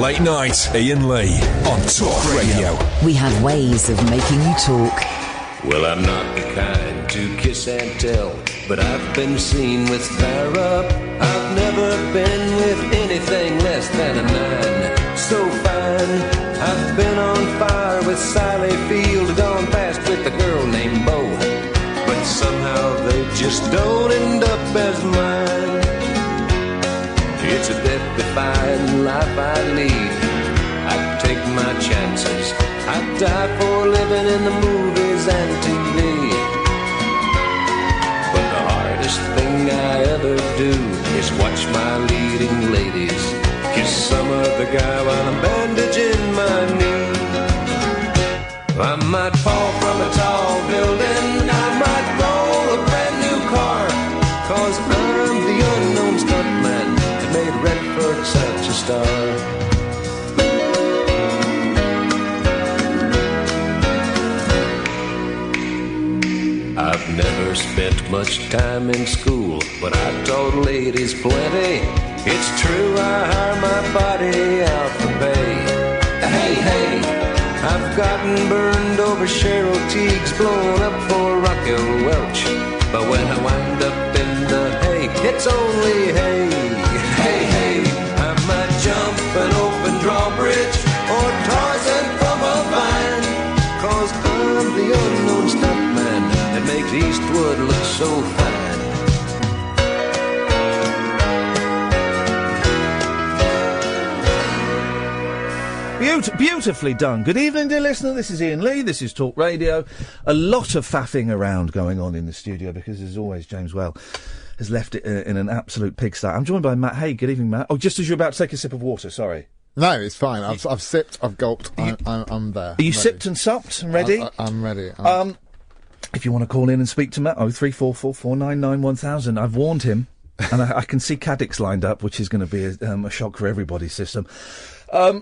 Late Night, Iain Lee on Talk Radio. We have ways of making you talk. Well, I'm not the kind to kiss and tell, but I've been seen with fire up. I've never been with anything less than a 9. So fine, I've been on fire with Sally Field, gone past with a girl named Bo, but somehow they just don't end up as mine. It's a death-defying life I lead. I take my chances. I die for living in the movies and TV. But the hardest thing I ever do is watch my leading ladies kiss some other guy while I'm bandaging my knee. I might fall from a tall building, I might roll a brand new car, 'cause I'm the unknown stuntman that made Redford such a star. I've never spent much time in school, but I taught ladies plenty. It's true, I hire my body out for pay. Hey, hey, I've gotten burned over Cheryl Teague's, blown up for Raquel Welch. But when I wind up in the hay, it's only hay. Hey, hey, I might jump an open drawbridge or Tarzan from a vine, 'cause I'm the unknown stuntman that makes Eastwood look so fine. Beautifully done. Good evening, dear listener. This is Iain Lee. This is Talk Radio. A lot of faffing around going on in the studio because, as always, James Well has left it in an absolute pigsty. I'm joined by Matt Haig. Good evening, Matt. Oh, just as you're about to take a sip of water, sorry. No, it's fine. I've sipped, I've gulped, I'm there. Are you sipped and supped and ready? I'm ready. If you want to call in and speak to Matt, 0344 499 1000. I've warned him, and I can see Caddick's lined up, which is going to be a shock for everybody's system.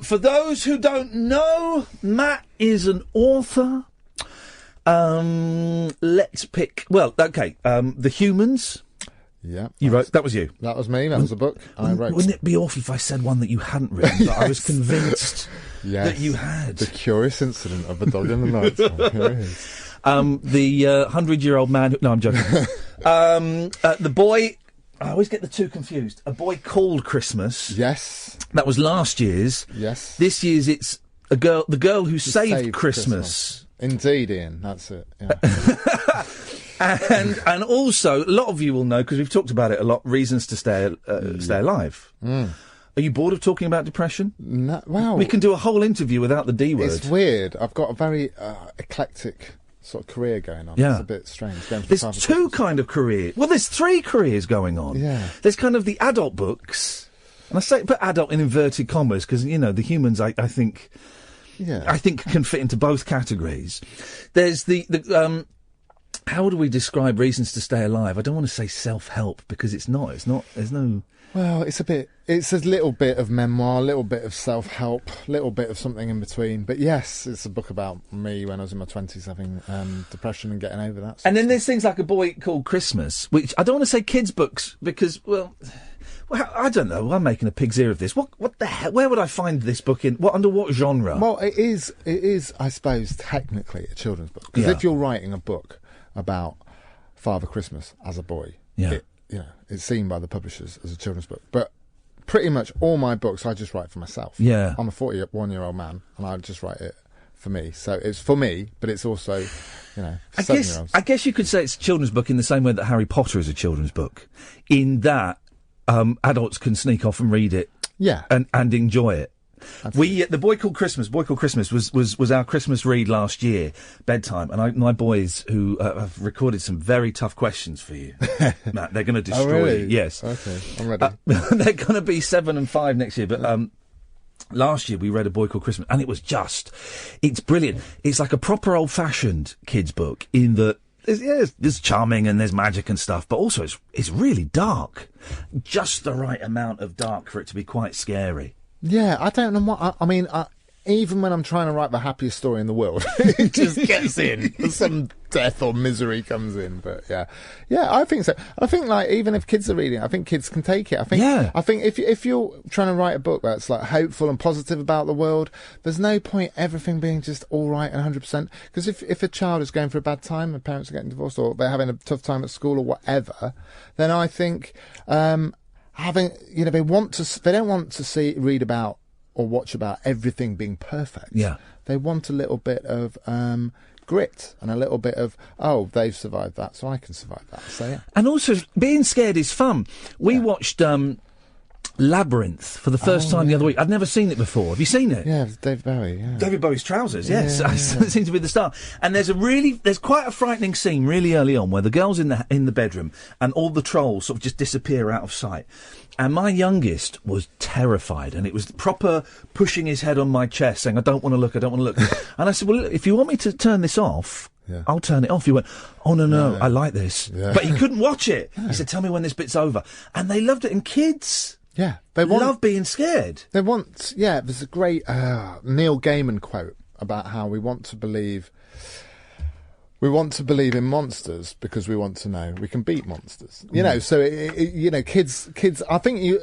For those who don't know, Matt is an author. Let's pick... Well, OK, The Humans. Yeah. You wrote... That was you. That was me. That was a book I wrote. Wouldn't it be awful if I said one that you hadn't written, Yes. but I was convinced Yes. that you had? The curious incident of the dog in the night. Here it is. The 100-year-old man... No, I'm joking. The boy... I always get the two confused. A Boy Called Christmas. Yes. That was last year's. Yes. This year's it's the girl who saved Christmas. Indeed, Ian. That's it. Yeah. and also, a lot of you will know, because we've talked about it a lot, reasons to stay alive. Mm. Are you bored of talking about depression? No, well... We can do a whole interview without the D word. It's weird. I've got a very eclectic... sort of career going on. Yeah. It's a bit strange. There's two kind of careers. Well, there's three careers going on. Yeah. There's kind of the adult books, and I say put adult in inverted commas because The Humans, I think, can fit into both categories. There's the how do we describe reasons to stay alive? I don't want to say self-help because it's not. There's no. Well, it's a little bit of memoir, a little bit of self-help, a little bit of something in between. But yes, it's a book about me when I was in my 20s having depression and getting over that. And then there's things like A Boy Called Christmas, which I don't want to say kids' books because, well, I don't know. I'm making a pig's ear of this. What the hell? Where would I find this book in? Under what genre? Well, it is, I suppose, technically a children's book. Because if you're writing a book about Father Christmas as a boy, it's seen by the publishers as a children's book. But pretty much all my books I just write for myself. Yeah. I'm a 41-year-old man and I just write it for me. So it's for me, but it's also, for 7-year-olds. I guess you could say it's a children's book in the same way that Harry Potter is a children's book, in that adults can sneak off and read it and enjoy it. The Boy Called Christmas was our Christmas read last year, bedtime, and my boys who have recorded some very tough questions for you, Matt. They're going to destroy you. Yes. Okay, I'm ready. They're going to be 7 and 5 next year, but last year we read A Boy Called Christmas, and it's brilliant. It's like a proper old-fashioned kids' book in that there's charming and there's magic and stuff, but also it's really dark, just the right amount of dark for it to be quite scary. Yeah, I don't know what... I mean, even when I'm trying to write the happiest story in the world, it just gets in. Some death or misery comes in. But yeah, I think so. I think like even if kids are reading, I think kids can take it. I think if you're trying to write a book that's like hopeful and positive about the world, there's no point everything being just all right and 100%. Because if a child is going through a bad time, and parents are getting divorced, or they're having a tough time at school or whatever, then I think they don't want to read about or watch about everything being perfect. Yeah. They want a little bit of grit and a little bit of, they've survived that, so I can survive that. So, yeah. And also, being scared is fun. We watched Labyrinth for the first time the other week. I'd never seen it before. Have you seen it? Yeah, David Bowie, yeah. David Bowie's trousers, yes. It seems to be the star. And there's quite a frightening scene really early on where the girl's in the bedroom and all the trolls sort of just disappear out of sight. And my youngest was terrified, and it was proper pushing his head on my chest, saying, I don't want to look. And I said, well, look, if you want me to turn this off, I'll turn it off. He went, oh, no, I like this. Yeah. But he couldn't watch it. He said, tell me when this bit's over. And they loved it. And kids... Yeah, they love being scared. There's a great Neil Gaiman quote about how we want to believe in monsters because we want to know we can beat monsters. You know, so kids. I think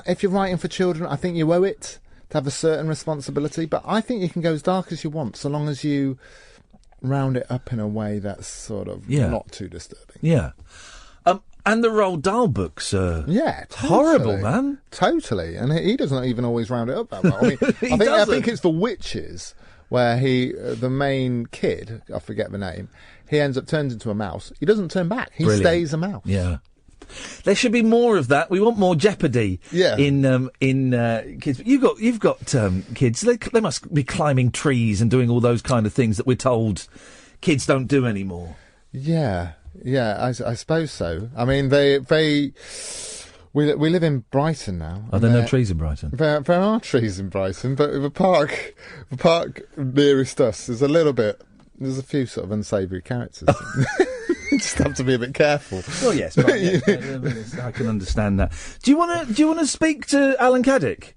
if you're writing for children, I think you owe it to have a certain responsibility. But I think you can go as dark as you want, so long as you round it up in a way that's sort of not too disturbing. Yeah. And the Roald Dahl books are horrible, man. Totally. And he doesn't even always round it up that well. I mean, I think it's The Witches, where the main kid, I forget the name, he turns into a mouse. He doesn't turn back. He stays a mouse. Yeah. There should be more of that. We want more jeopardy in kids. You've got kids. They must be climbing trees and doing all those kind of things that we're told kids don't do anymore. Yeah. Yeah, I suppose so. I mean, we live in Brighton now. Are there no trees in Brighton? There are trees in Brighton, but the park nearest us is there's a few sort of unsavoury characters. You just have to be a bit careful. Well, yes, I can understand that. Do you want to speak to Alan Caddick?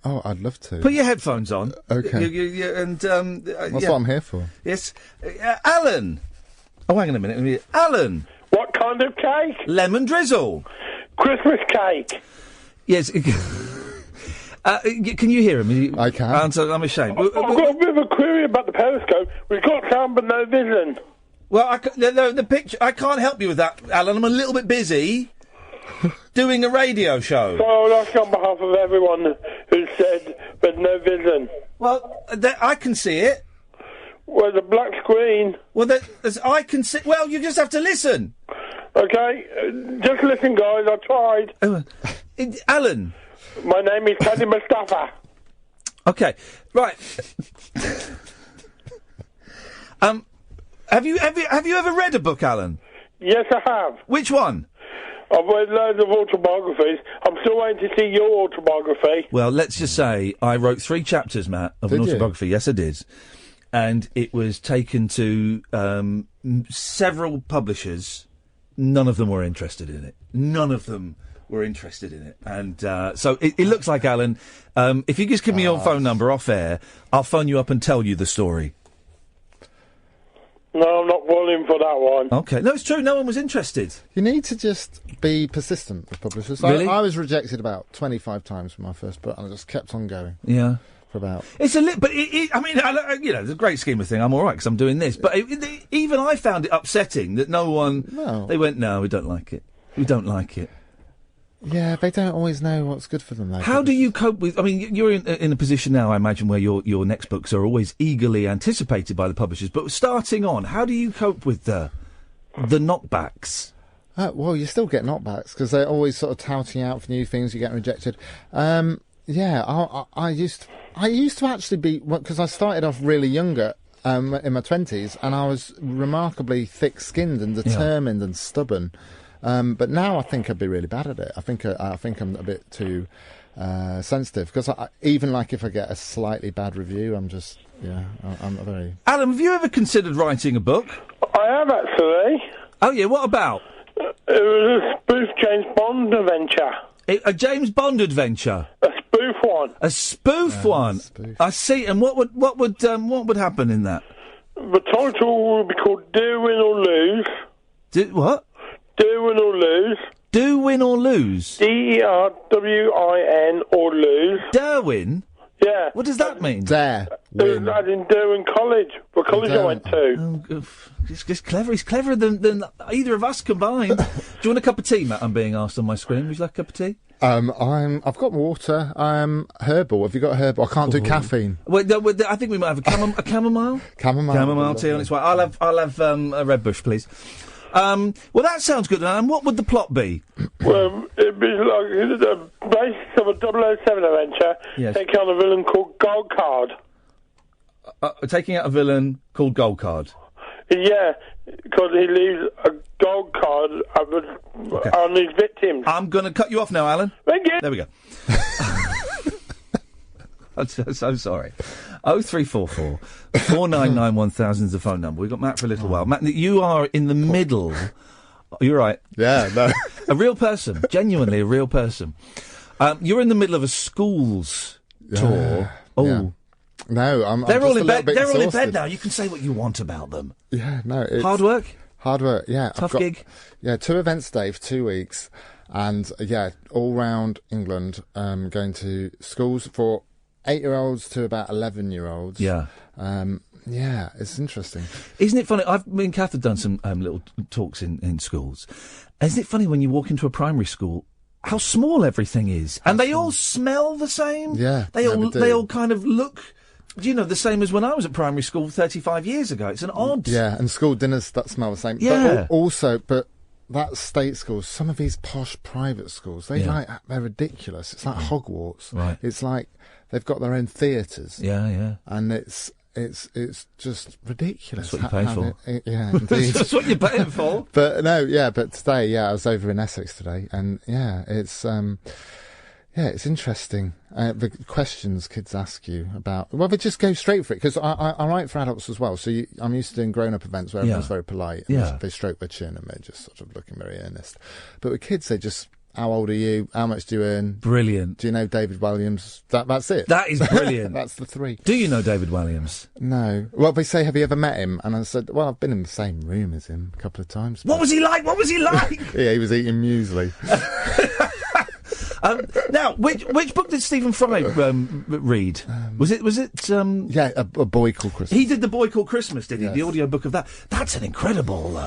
Oh, I'd love to. Put your headphones on. Okay. That's what I'm here for. Yes, Alan. Oh, hang on a minute. Alan! What kind of cake? Lemon drizzle. Christmas cake. Yes. Can you hear him? I can. I'm ashamed. I've got a bit of a query about the periscope. We've got sound but no vision. Well, the picture... I can't help you with that, Alan. I'm a little bit busy doing a radio show. So I'll ask on behalf of everyone who said but no vision. Well, I can see it. Well, the black screen. Well, I can see... Well, you just have to listen. Okay, just listen, guys. I tried. Alan. My name is Paddy Mustafa. Okay, right. Have you ever read a book, Alan? Yes, I have. Which one? I've read loads of autobiographies. I'm still waiting to see your autobiography. Well, let's just say I wrote 3 chapters, Matt, of an autobiography. Yes, I did. And it was taken to several publishers. None of them were interested in it. And so it looks like, Alan, if you just give me your phone number off air, I'll phone you up and tell you the story. No, I'm not falling for that one. Okay. No, it's true. No one was interested. You need to just be persistent with publishers. Really? I was rejected about 25 times for my first book, and I just kept on going. Yeah. About. It's but it's a great scheme of thing. I'm all right because I'm doing this. But even I found it upsetting that no one. No. They went, no, we don't like it. We don't like it. Yeah, they don't always know what's good for them. Though. How do you cope with? I mean, you're in a position now, I imagine, where your next books are always eagerly anticipated by the publishers. But starting on, how do you cope with the knockbacks? Well, you still get knockbacks because they're always sort of touting out for new things. You get rejected. Yeah, I used to actually be, because I started off really younger, in my 20s, and I was remarkably thick-skinned and determined and stubborn. But now I think I'd be really bad at it. I think I'm a bit too sensitive, because even like if I get a slightly bad review, I'm very... Alan, have you ever considered writing a book? I have, actually. Oh, yeah, what about? It was a spoof James Bond adventure. A James Bond adventure? A spoof one. one. A spoof one. Spoof. I see. And what would happen in that? The title would be called Do Win or Lose. What? Do Win or Lose. Do win or lose? DERWIN or lose. Derwin? Yeah. What does that mean? Dare. Win. As in Derwin College. What college I went to. Oh, he's clever. He's cleverer than either of us combined. Do you want a cup of tea, Matt? I'm being asked on my screen. Would you like a cup of tea? I've got water. Herbal. Have you got herbal? I can't do caffeine. Wait, I think we might have a chamomile. Chamomile Tea on its way. I'll have a red bush, please. Well, that sounds good. And what would the plot be? Well, it'd be like the basis of a 007 adventure. Yes. Taking on a villain called Gold Card. Taking out a villain called Gold Card. Yeah, because he leaves a gold card on his victims. I'm going to cut you off now, Alan. Thank you. There we go. I'm so sorry. 0344 499 1000 is the phone number. We've got Matt for a little while. Matt, you are in the middle. You're right. Yeah, no. A real person. Genuinely a real person. You're in the middle of a schools tour. Oh. Yeah. No, they're all in bed. They're all in bed now. You can say what you want about them. Yeah, no. It's hard work. Yeah. Tough gig. Yeah, 2 events a day for 2 weeks, and all round England, going to schools for 8-year-olds to about 11-year-olds. Yeah. Yeah, it's interesting. Isn't it funny? Me and Kath have done some little talks in schools. Isn't it funny when you walk into a primary school? How small everything is, and they all smell the same. Yeah, they all kind of look. The same as when I was at primary school 35 years ago. It's an odd... Yeah, and school dinners that smell the same. Yeah. But that state schools, some of these posh private schools, they're ridiculous. It's like Hogwarts. Right. It's like they've got their own theatres. Yeah. And it's just ridiculous. That's what you pay for. Yeah, indeed. That's what you're paying for. But today, I was over in Essex today, and it's interesting. The questions kids ask you about... Well, they just go straight for it, because I write for adults as well, so I'm used to doing grown-up events where everyone's very polite, and they stroke their chin, and they're just sort of looking very earnest. But with kids, they just... How old are you? How much do you earn? Brilliant. Do you know David Walliams? That's it. That is brilliant. That's the 3. Do you know David Walliams? No. Well, they say, have you ever met him? And I said, well, I've been in the same room as him a couple of times. What was he like? Yeah, he was eating muesli. Now, which book did Stephen Fry read? Was it? Yeah, a Boy Called Christmas. He did The Boy Called Christmas, did he? Yes. The audio book of that. That's an incredible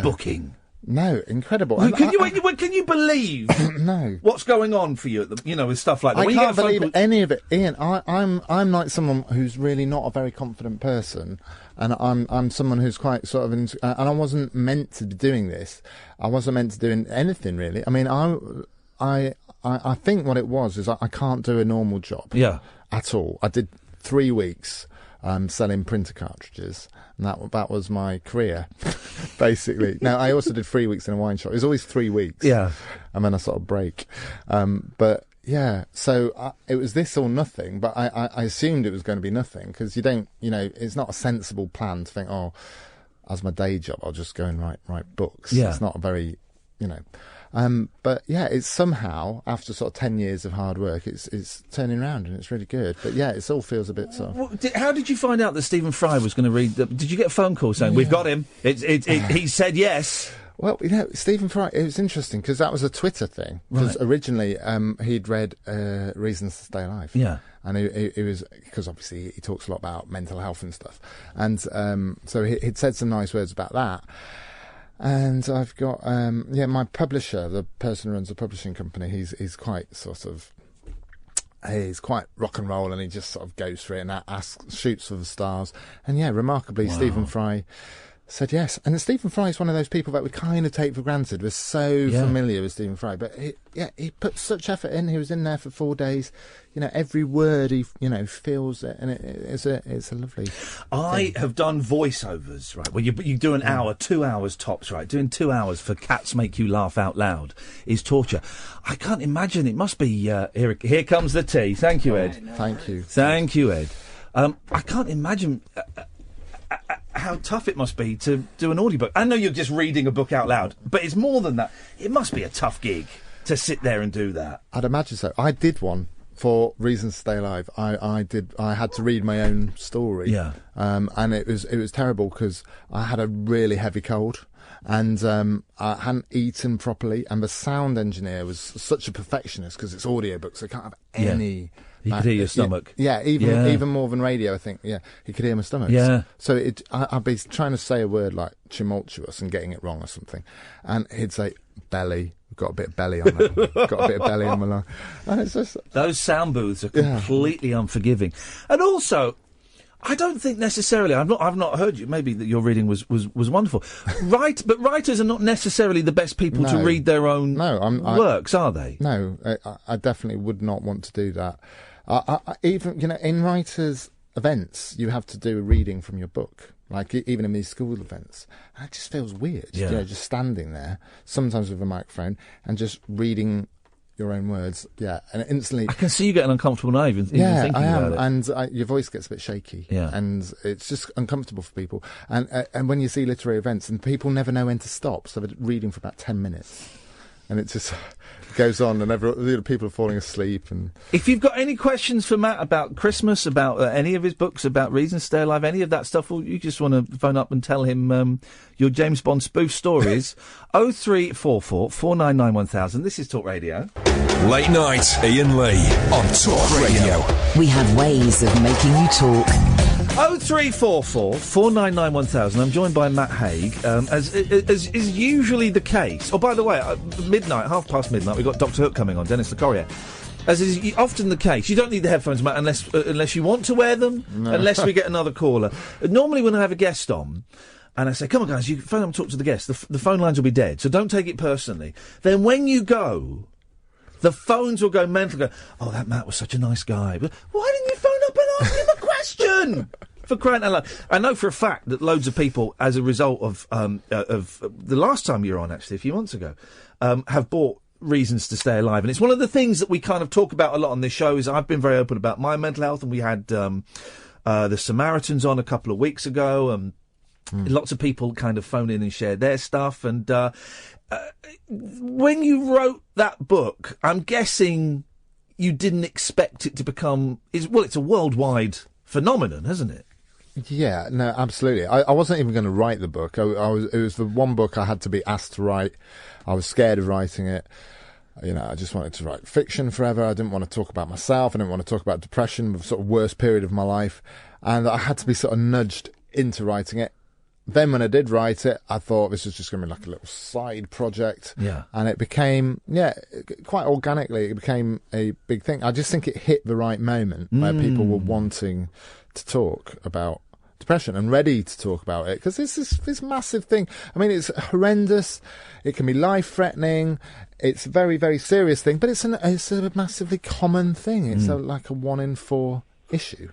booking. No, incredible. Can you believe no what's going on for you with stuff like that? I can't believe any of it, Ian. I'm like someone who's really not a very confident person, and I'm someone who's quite sort of and I wasn't meant to be doing this. I wasn't meant to do anything really. I mean, I think what it was is I can't do a normal job. Yeah. At all. I did 3 weeks selling printer cartridges, and that was my career, basically. Now, I also did 3 weeks in a wine shop. It was always 3 weeks. Yeah. And then a sort of break. But, yeah, so it was this or nothing, but I assumed it was going to be nothing, because you don't, it's not a sensible plan to think, as my day job, I'll just go and write books. Yeah. It's not a very, but yeah, it's somehow, after sort of 10 years of hard work, it's turning around, and it's really good. But yeah, it all feels a bit sort of... How did you find out that Stephen Fry was going to read... Did you get a phone call saying, we've got him? He said yes. Well, Stephen Fry, it was interesting, because that was a Twitter thing. Because originally, he'd read Reasons to Stay Alive. Yeah. And he was... Because obviously he talks a lot about mental health and stuff. And so he'd said some nice words about that. And I've got, my publisher, the person who runs the publishing company, he's quite sort of, he's quite rock and roll, and he just sort of goes for it and shoots for the stars. And yeah, remarkably, Stephen Fry said yes. And Stephen Fry is one of those people that we kind of take for granted. We're so familiar with Stephen Fry, but he put such effort in. He was in there for 4 days. Every word he feels it, and it's a lovely. I have done voiceovers, right? Where you do an hour, 2 hours tops, right? Doing 2 hours for Cats Make You Laugh Out Loud is torture. I can't imagine. It must be. Here comes the tea. Thank you, Ed. Thank you. Thank you, Ed. I can't imagine. How tough it must be to do an audiobook. I know you're just reading a book out loud, but it's more than that. It must be a tough gig to sit there and do that. I'd imagine so. I did one for Reasons to Stay Alive, I had to read my own story. Yeah. And it was terrible because I had a really heavy cold. And I hadn't eaten properly, and the sound engineer was such a perfectionist because it's audiobooks, so I can't have any. He could hear your stomach. Yeah, even more than radio, I think. Yeah, he could hear my stomach. Yeah. So I'd be trying to say a word like tumultuous and getting it wrong or something, and he'd say belly. Got a bit of belly on that. Got a bit of belly on my lung. And it's just those sound booths are completely unforgiving, and also. I don't think necessarily. I've not heard you. Maybe that your reading was wonderful. But writers are not necessarily the best people to read their own works, are they? No, I definitely would not want to do that. Even in writers' events, you have to do a reading from your book. Like even in these school events, and it just feels weird. Yeah. Just standing there, sometimes with a microphone, and just reading your own words, and instantly... I can see you getting uncomfortable now, even thinking about it. And your voice gets a bit shaky, and it's just uncomfortable for people. And when you see literary events, and people never know when to stop, so they're reading for about 10 minutes, and it just goes on, and people are falling asleep. And if you've got any questions for Matt about Christmas, about any of his books, about Reasons to Stay Alive, any of that stuff, or you just want to phone up and tell him your James Bond spoof stories, 0344 499 1000. This is Talk Radio. Late night, Iain Lee on Talk Radio. We have ways of making you talk. 0344 499 1000. I'm joined by Matt Haig, as is usually the case. Oh, by the way, midnight, midnight, we've got Dr. Hook coming on, Dennis Locorriere. As is often the case, you don't need the headphones, Matt, unless you want to wear them, unless we get another caller. Normally when I have a guest on, and I say, come on guys, you phone up and talk to the guest, the phone lines will be dead, so don't take it personally. Then when you go, the phones will go mental, go, oh, that Matt was such a nice guy. But why didn't you phone up and ask him a question? For crying out loud. I know for a fact that loads of people, as a result of the last time you were on, actually, a few months ago, have bought Reasons to Stay Alive. And it's one of the things that we kind of talk about a lot on this show is I've been very open about my mental health, and we had the Samaritans on a couple of weeks ago, and lots of people kind of phone in and share their stuff. And when you wrote that book, I'm guessing you didn't expect it to become... it's a worldwide phenomenon, hasn't it? Yeah, no, absolutely. I wasn't even going to write the book. It was the one book I had to be asked to write. I was scared of writing it. I just wanted to write fiction forever. I didn't want to talk about myself. I didn't want to talk about depression, the sort of worst period of my life. And I had to be sort of nudged into writing it. Then when I did write it, I thought this was just going to be like a little side project. Yeah. And it became, quite organically, it became a big thing. I just think it hit the right moment where people were wanting to talk about depression and ready to talk about it, because this massive thing. I mean, it's horrendous. It can be life-threatening. It's a very, very serious thing, but it's a massively common thing. It's like a 1 in 4 issue,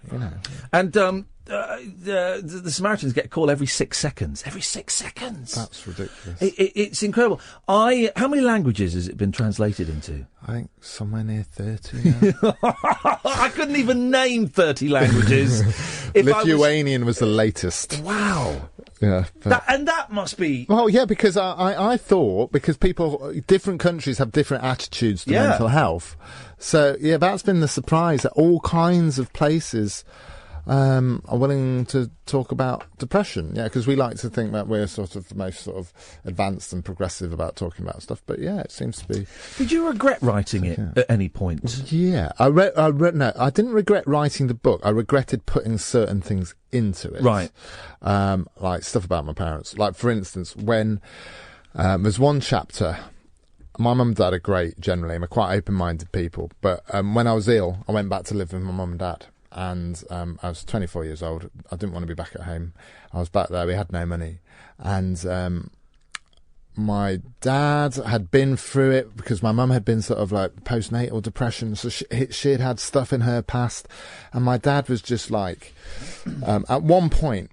And the Samaritans get a call every 6 seconds. Every 6 seconds. That's ridiculous. It's incredible. How many languages has it been translated into? I think somewhere near 30 now. I couldn't even name 30 languages. Lithuanian was the latest. Wow. Yeah. That must be... Well, yeah, because I thought, because different countries have different attitudes to mental health. So, yeah, that's been the surprise, that all kinds of places are willing to talk about depression. Yeah, because we like to think that we're sort of the most sort of advanced and progressive about talking about stuff. But yeah, it seems to be. Did you regret writing it at any point? Yeah, no, I didn't regret writing the book. I regretted putting certain things into it. Right. Like stuff about my parents. Like, for instance, when there's one chapter. My mum and dad are great generally, and they're quite open-minded people. But when I was ill, I went back to live with my mum and dad. And I was 24 years old. I didn't want to be back at home. I was back there. We had no money. And my dad had been through it because my mum had been sort of like postnatal depression. So she had had stuff in her past. And my dad was just like, at one point,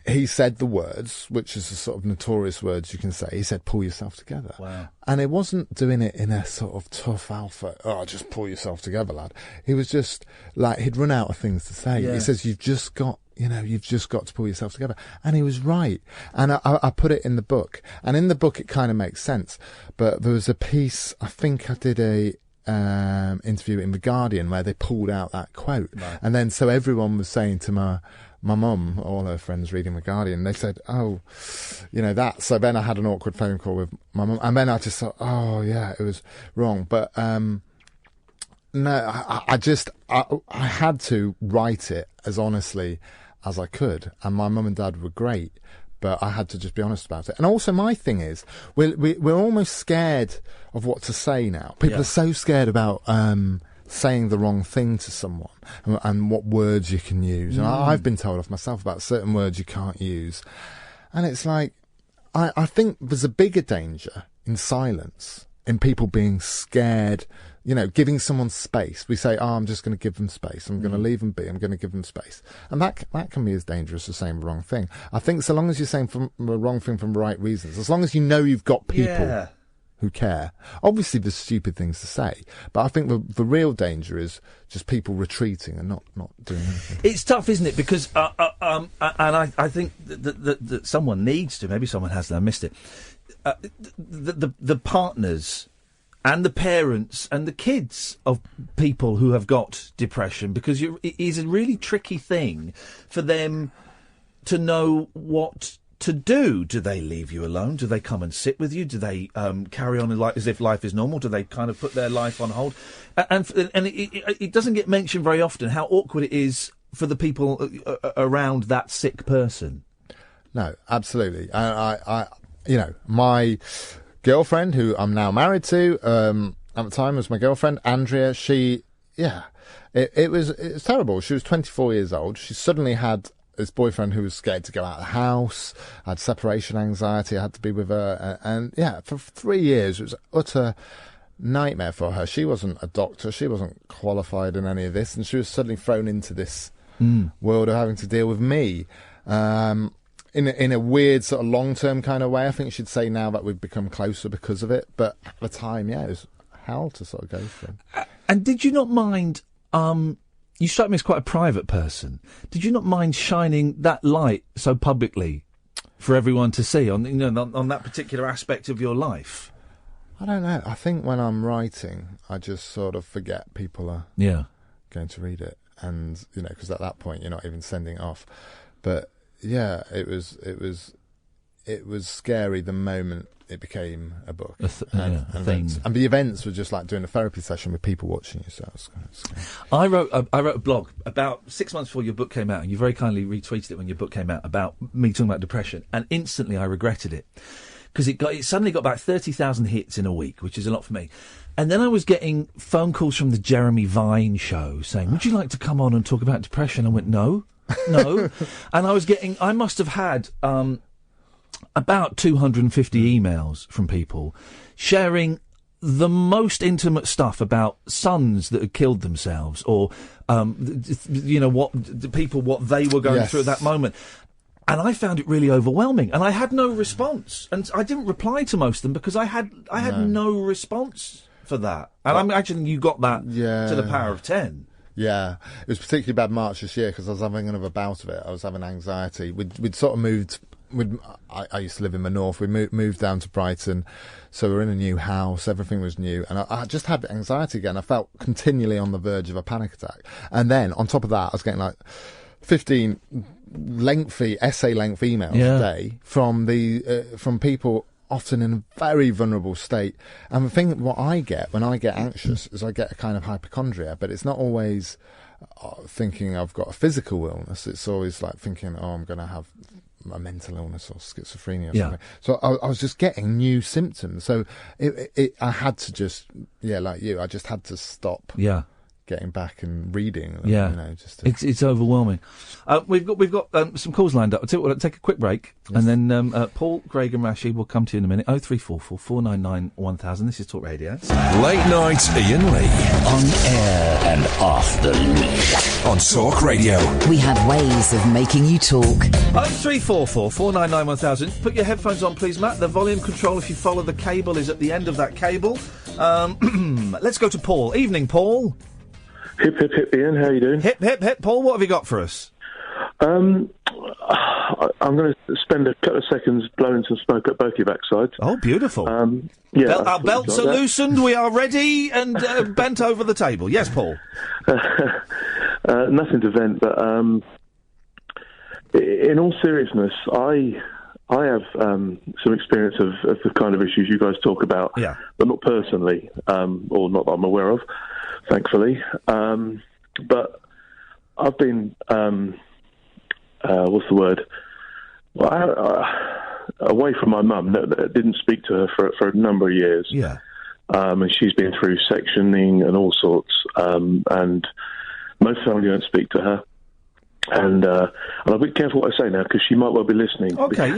he said the words, which is the sort of notorious words you can say. He said, pull yourself together. Wow. And it wasn't doing it in a sort of tough alpha, just pull yourself together, lad. He was just like, he'd run out of things to say. Yeah. He says, you've just got to pull yourself together. And he was right. And I put it in the book. And in the book, it kind of makes sense. But there was a piece, I think I did interview in The Guardian where they pulled out that quote. Right. And then so everyone was saying to my mum, all her friends reading The Guardian, they said, oh, that. So then I had an awkward phone call with my mum. And then I just thought, oh, yeah, it was wrong. But no, I had to write it as honestly as I could. And my mum and dad were great. But I had to just be honest about it. And also my thing is, we're almost scared of what to say now. People are so scared about saying the wrong thing to someone and what words you can use. And I've been told off myself about certain words you can't use. And it's like, I think there's a bigger danger in silence, in people being scared, giving someone space. We say, I'm just going to give them space. I'm going to leave them be. I'm going to give them space. And that can be as dangerous as saying the wrong thing. I think so long as you're saying the wrong thing from the right reasons, as long as you know you've got people who care. Obviously, there's stupid things to say, but I think the real danger is just people retreating and not doing anything. It's tough, isn't it? Because, and I think that someone needs to, maybe someone has, and I missed it, the partners and the parents and the kids of people who have got depression, because it is a really tricky thing for them to know what to do. Do they leave you alone? Do they come and sit with you? Do they carry on as if life is normal? Do they kind of put their life on hold? And it doesn't get mentioned very often how awkward it is for the people around that sick person. No, absolutely. My girlfriend, who I'm now married to, at the time was my girlfriend, Andrea, it was terrible. She was 24 years old. She suddenly had this boyfriend who was scared to go out of the house, had separation anxiety, I had to be with her, and for 3 years it was utter nightmare for her. She wasn't a doctor, she wasn't qualified in any of this, and she was suddenly thrown into this world of having to deal with me. In a weird sort of long-term kind of way. I think she'd say now that we've become closer because of it. But at the time, it was hell to sort of go through. And did you not mind... you strike me as quite a private person. Did you not mind shining that light so publicly for everyone to see on that particular aspect of your life? I don't know. I think when I'm writing, I just sort of forget people are going to read it. And, because at that point, you're not even sending it off. But... yeah, it was scary the moment it became a book. And the events were just like doing a therapy session with people watching you. So it was kind of scary. I wrote a blog about 6 months before your book came out, and you very kindly retweeted it when your book came out about me talking about depression, and instantly I regretted it because it suddenly got about 30,000 hits in a week, which is a lot for me. And then I was getting phone calls from the Jeremy Vine show saying, "Would you like to come on and talk about depression?" I went, No. And I must have had about 250 emails from people sharing the most intimate stuff about sons that had killed themselves, or what they were going through at that moment. And I found it really overwhelming, and I had no response, and I didn't reply to most of them because I had no response for that. And I'm imagining you got that to the power of 10. Yeah, it was particularly bad March this year because I was having another bout of it. I was having anxiety. We'd sort of moved. I used to live in the north. We moved down to Brighton, so we were in a new house. Everything was new, and I just had anxiety again. I felt continually on the verge of a panic attack. And then on top of that, I was getting like 15 essay-length emails a day from people, often in a very vulnerable state. And the thing, what I get when I get anxious is I get a kind of hypochondria, but it's not always thinking I've got a physical illness. It's always like thinking, I'm going to have a mental illness or schizophrenia or something. So I was just getting new symptoms. So I had to just, like you, I just had to stop. Getting back and reading. It's overwhelming. We've got some calls lined up. I'll tell you what, take a quick break, and then Paul, Craig and Rashid will come to you in a minute. 0344 499 1000. This is Talk Radio. Late night Iain Lee. On air and off the leash. On Talk Radio. We have ways of making you talk. 0344 499 1000. Put your headphones on, please, Matt. The volume control, if you follow the cable, is at the end of that cable. Let's go to Paul. Evening, Paul. Hip, hip, hip, Iain. How are you doing? Hip, hip, hip. Paul, what have you got for us? I I'm going to spend a couple of seconds blowing some smoke at both your backsides. Oh, beautiful. Yeah, our belts are loosened, we are ready and bent over the table. Yes, Paul? Nothing to vent, but in all seriousness, I have some experience of the kind of issues you guys talk about, but not personally, or not that I'm aware of, thankfully. But I've been, what's the word? Well, away from my mum. Didn't speak to her for a number of years. Yeah. And she's been through sectioning and all sorts. And most family don't speak to her. And I'll be careful what I say now, because she might well be listening. Okay,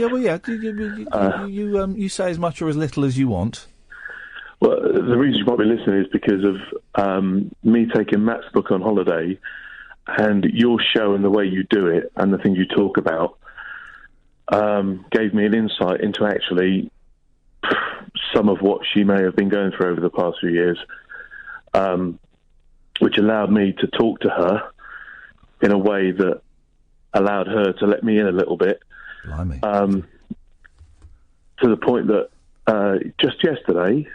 you say as much or as little as you want. Well, the reason you might be listening is because of me taking Matt's book on holiday, and your show and the way you do it and the things you talk about gave me an insight into actually some of what she may have been going through over the past few years, which allowed me to talk to her in a way that allowed her to let me in a little bit. Blimey. To the point that just yesterday,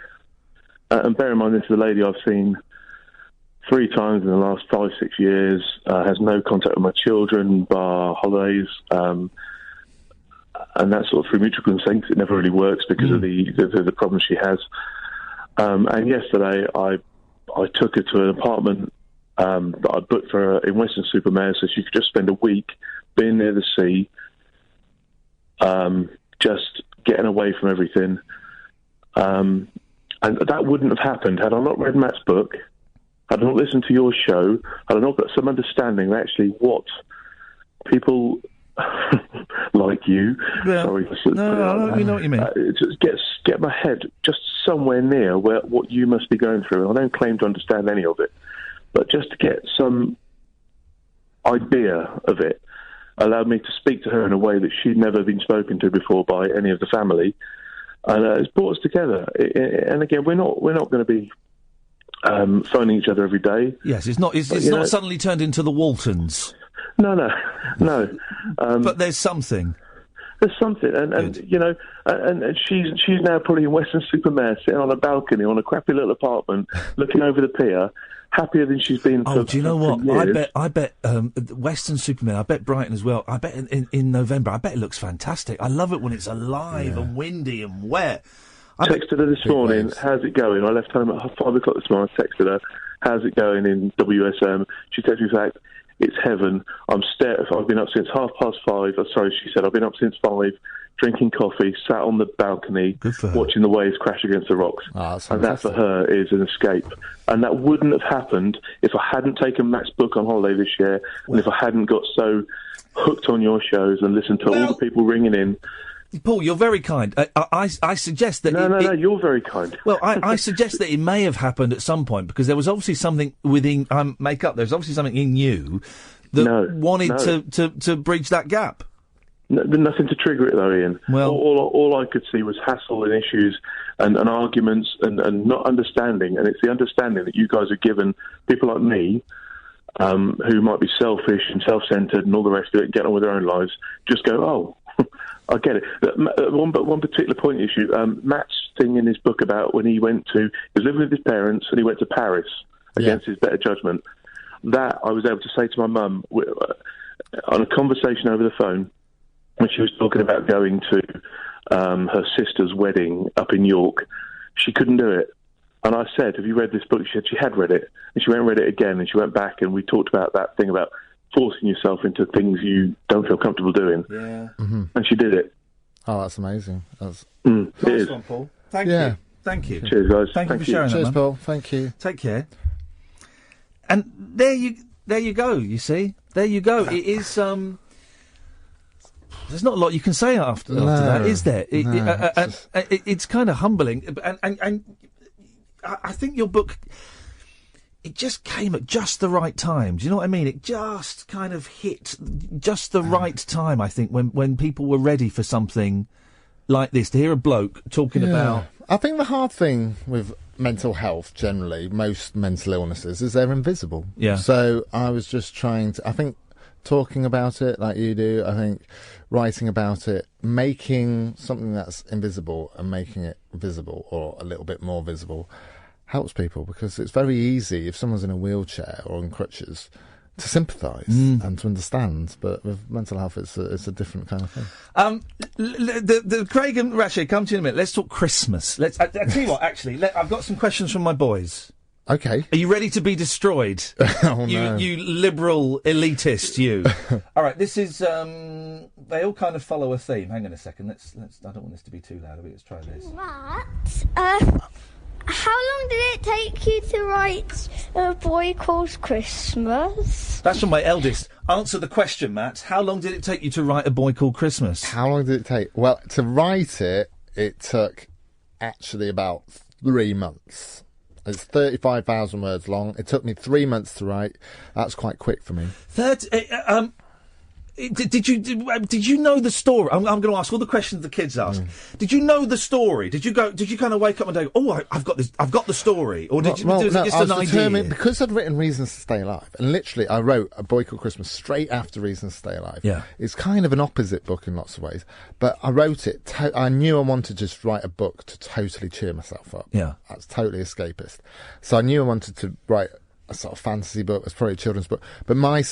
and bear in mind this is a lady I've seen 3 times in the last 5-6 years, has no contact with my children, bar holidays, and that's sort of through mutual consent. It never really works because of the problems she has. And yesterday I took her to an apartment that I booked for her in Weston-super-Mare, so she could just spend a week being near the sea, just getting away from everything. And that wouldn't have happened had I not read Matt's book, had I not listened to your show, had I not got some understanding of actually what people like you... Yeah. Sorry, no, you know what you mean. Just get my head just somewhere near what you must be going through. I don't claim to understand any of it, but just to get some idea of it allowed me to speak to her in a way that she'd never been spoken to before by any of the family, and it's brought us together. And again, we're not going to be phoning each other every day. Yes, it's not suddenly turned into the Waltons. No. But there's something. There's something, and you know, and she's now probably in Weston-super-Mare, sitting on a balcony on a crappy little apartment, looking over the pier, happier than she's been. Oh, do you know what? Years. I bet Weston-super-Mare. I bet Brighton as well. I bet in November. I bet it looks fantastic. I love it when it's alive and windy and wet. I texted her this morning. How's it going? I left home at 5 o'clock this morning. I texted her. How's it going in WSM? She texted me back. It's heaven. I've been up since 5:30. Sorry, she said. I've been up since 5, drinking coffee, sat on the balcony, watching the waves crash against the rocks. And that for her is an escape. And that wouldn't have happened if I hadn't taken Matt's book on holiday this year, and if I hadn't got so hooked on your shows and listened to all the people ringing in. Paul, you're very kind. I suggest that... No, you're very kind. Well, I suggest that it may have happened at some point, because there was obviously something within... there's obviously something in you that wanted to bridge that gap. No, nothing to trigger it, though, Ian. Well, all I could see was hassle and issues and arguments and not understanding. And it's the understanding that you guys are given people like me, who might be selfish and self-centred and all the rest of it, get on with their own lives, just go, oh... I get it. One particular point issue, Matt's thing in his book about when he was living with his parents and he went to Paris against his better judgment. That I was able to say to my mum on a conversation over the phone when she was talking about going to her sister's wedding up in York. She couldn't do it. And I said, have you read this book? She said she had read it. And she went and read it again, and she went back and we talked about that thing about forcing yourself into things you don't feel comfortable doing. Yeah. Mm-hmm. And she did it. Oh, that's amazing. It nice is. one, Paul. Thank you. Thank you. Cheers, guys. Thank you for sharing that, Cheers, man. Paul. Thank you. Take care. And there you go, you see? There you go. It is, there's not a lot you can say after that, is there? It's kind of humbling. And I think your book... It just came at just the right time. Do you know what I mean? It just kind of hit just the right time, I think, when people were ready for something like this. To hear a bloke talking about... I think the hard thing with mental health, generally, most mental illnesses, is they're invisible. Yeah. So I was just trying to... I think talking about it like you do. I think writing about it, making something that's invisible and making it visible or a little bit more visible helps people, because it's very easy if someone's in a wheelchair or on crutches to sympathise and to understand, but with mental health it's a different kind of thing. The Craig and Rashid, come to you in a minute. Let's talk Christmas. I tell you what, actually, I've got some questions from my boys. Okay. Are you ready to be destroyed? Oh, no. You liberal elitist, you. All right, this is, they all kind of follow a theme. Hang on a second, let's I don't want this to be too loud, let's try this. Matt, how long did it take you to write A Boy Called Christmas? That's from my eldest. Answer the question, Matt. How long did it take you to write A Boy Called Christmas? How long did it take? Well, to write it took actually about 3 months. It's 35,000 words long. It took me 3 months to write. That's quite quick for me. Did you know the story? I'm going to ask all the questions the kids ask. Did you know the story? Did you kind of wake up and go, "Oh, I've got this. I've got the story," or was it just an idea? Because I'd written Reasons to Stay Alive, and literally I wrote A Boy Called Christmas straight after Reasons to Stay Alive. Yeah, it's kind of an opposite book in lots of ways, but I wrote it. I knew I wanted to just write a book to totally cheer myself up. Yeah, that's totally escapist. So I knew I wanted to write a sort of fantasy book. It's probably a children's book, but my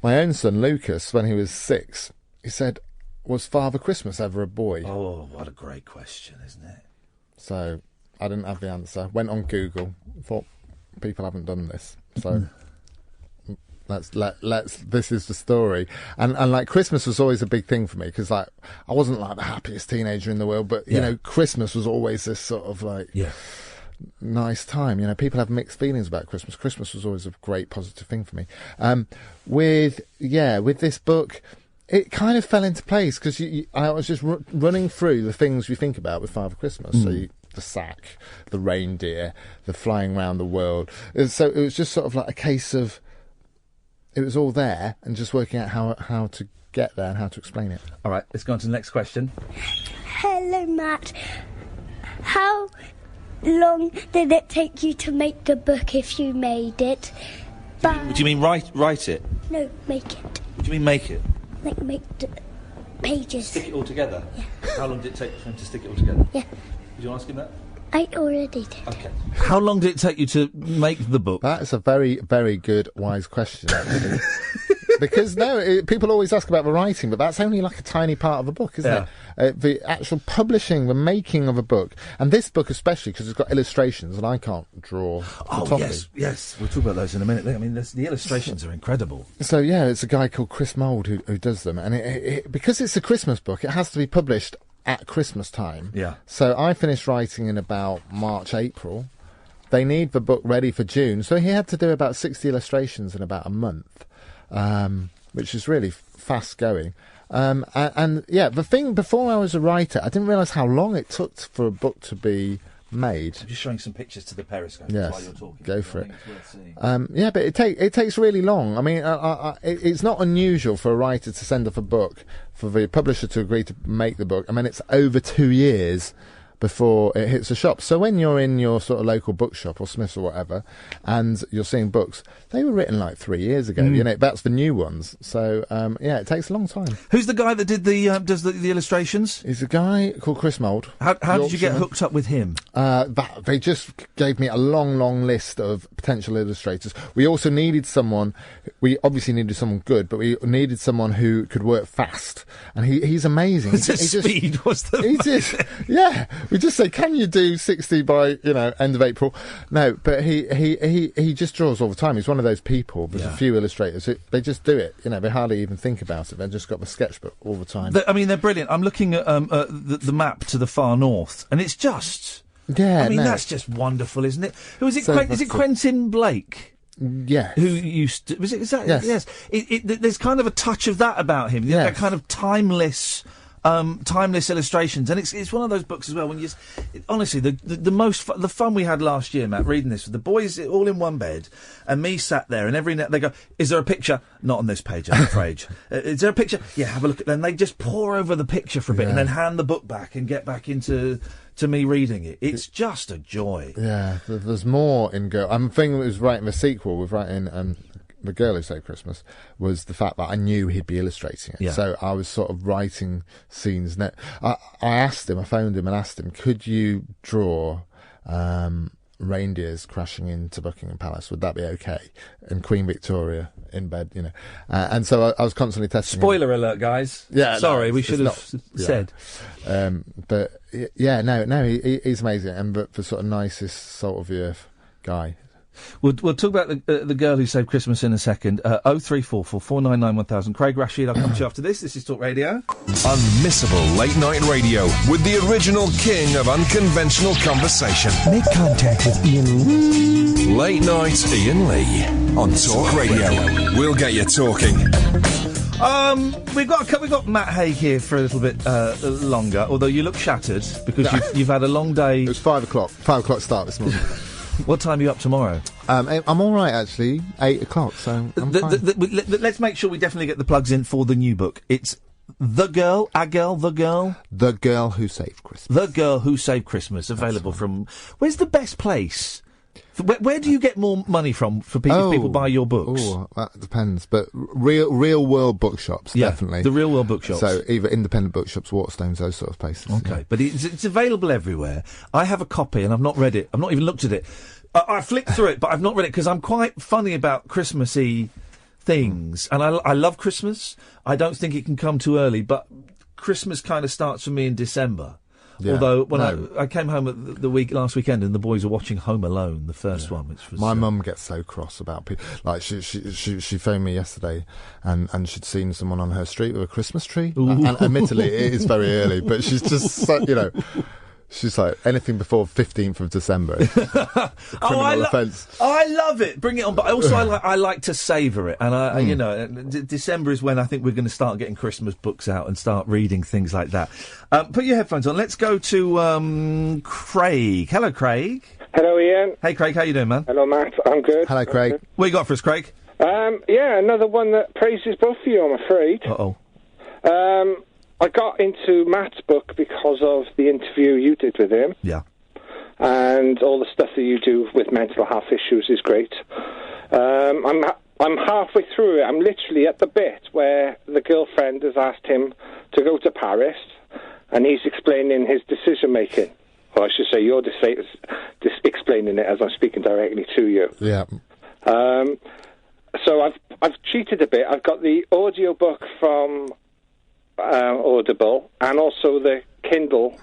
own son, Lucas, when he was 6, he said, "Was Father Christmas ever a boy?" Oh, what a great question, isn't it? So I didn't have the answer. Went on Google, thought people haven't done this. So this is the story. And like Christmas was always a big thing for me, because like I wasn't like the happiest teenager in the world, but you know, Christmas was always this sort of like nice time. You know, people have mixed feelings about Christmas. Christmas was always a great positive thing for me. With this book, it kind of fell into place, because I was just running through the things you think about with Father Christmas. So the sack, the reindeer, the flying around the world. So it was just sort of like a case of, it was all there, and just working out how to get there and how to explain it. All right, let's go on to the next question. Hello, Matt. How long did it take you to make the book, if you made it? Do you mean write it? No, make it. What do you mean make it? Like make the pages. Stick it all together? Yeah. How long did it take for him to stick it all together? Yeah. Did you ask him that? I already did. Okay. How long did it take you to make the book? That's a very, very good, wise question, actually. Because people always ask about the writing, but that's only like a tiny part of a book, isn't it? The actual publishing, the making of a book, and this book especially, because it's got illustrations, and I can't draw. Oh, yes. We'll talk about those in a minute. I mean, the illustrations are incredible. So yeah, it's a guy called Chris Mould who does them, and because it's a Christmas book, it has to be published at Christmas time. Yeah. So I finished writing in about March, April. They need the book ready for June, so he had to do about 60 illustrations in about a month. Which is really fast going. And the thing, before I was a writer, I didn't realise how long it took for a book to be made. I'm just showing some pictures to the Periscope while you're talking. Go for it. But it takes really long. I mean, it's not unusual for a writer to send off a book, for the publisher to agree to make the book. I mean, it's over 2 years before it hits the shop. So when you're in your sort of local bookshop or Smith's or whatever, and you're seeing books, they were written like 3 years ago. You know, that's the new ones. So it takes a long time. Who's the guy that did does the illustrations? He's a guy called Chris Mould. How did you get hooked up with him? They just gave me a long list of potential illustrators. We also needed someone. We obviously needed someone good, but we needed someone who could work fast. And he's amazing. Speed was the. He just We just say, can you do 60 by, end of April? No, but he just draws all the time. He's one of those people. There's a few illustrators. They just do it. They hardly even think about it. They've just got the sketchbook all the time. They're brilliant. I'm looking at the map to the far north, and it's just... Yeah, that's just wonderful, isn't it? Who is it? Is it Quentin Blake? Yeah. Who used to... Was it? Is that, yes. There's kind of a touch of that about him. That kind of timeless illustrations, and it's one of those books as well. When honestly, the fun we had last year, Matt, reading this with the boys all in one bed, and me sat there, and every night they go, "Is there a picture?" Not on this page, I'm afraid. Is there a picture? Yeah, have a look. Then they just pore over the picture for a bit, and then hand the book back and get back into me reading it. It's just a joy. Yeah, there's more in Go. I'm thinking it was writing the sequel with writing The Girl Who Saved Christmas was the fact that I knew he'd be illustrating it. Yeah. So I was sort of writing scenes. I phoned him and asked him, could you draw reindeers crashing into Buckingham Palace? Would that be okay? And Queen Victoria in bed, and so I was constantly testing. Spoiler alert, guys. Yeah, sorry, we should have said. But he's amazing, but for sort of nicest salt of the earth guy. We'll talk about the Girl Who Saved Christmas in a second. 0344 499 1000. Craig, Rashid, I'll come to you after this. This is Talk Radio. Unmissable late night radio with the original king of unconventional conversation. Make contact with Iain Lee. Late night Iain Lee on Talk Radio. We'll get you talking. We've got Matt Haig here for a little bit longer, although you look shattered because you've had a long day. It was 5 o'clock. 5 o'clock start this morning. What time are you up tomorrow? I'm all right, actually. 8 o'clock, so I'm fine. Let's make sure we definitely get the plugs in for the new book. It's The Girl Who Saved Christmas. The Girl Who Saved Christmas, available from... Where's the best place? Where do you get more money from for people, if people buy your books? Oh, that depends. But real world bookshops, definitely. The real world bookshops. So either independent bookshops, Waterstones, those sort of places. Okay, yeah. But it's available everywhere. I have a copy and I've not read it. I've not even looked at it. I flicked through it, but I've not read it because I'm quite funny about Christmassy things. And I love Christmas. I don't think it can come too early, but Christmas kind of starts for me in December. Yeah, although when I came home at last weekend and the boys were watching Home Alone, the first one, which was my mum gets so cross about people. Like she phoned me yesterday and she'd seen someone on her street with a Christmas tree. And admittedly, it is very early, but she's just so, she's like, anything before 15th of December. Criminal offence. I love it. Bring it on. But also, I like to savour it. And, December is when I think we're going to start getting Christmas books out and start reading things like that. Put your headphones on. Let's go to Craig. Hello, Craig. Hello, Iain. Hey, Craig. How you doing, man? Hello, Matt. I'm good. Hello, Craig. What you got for us, Craig? Another one that praises both of you, I'm afraid. Uh-oh. I got into Matt's book because of the interview you did with him. Yeah. And all the stuff that you do with mental health issues is great. I'm halfway through it. I'm literally at the bit where the girlfriend has asked him to go to Paris, and he's explaining his decision-making. Or I should say you're explaining it as I'm speaking directly to you. Yeah. So I've cheated a bit. I've got the audio book from... Audible and also the Kindle.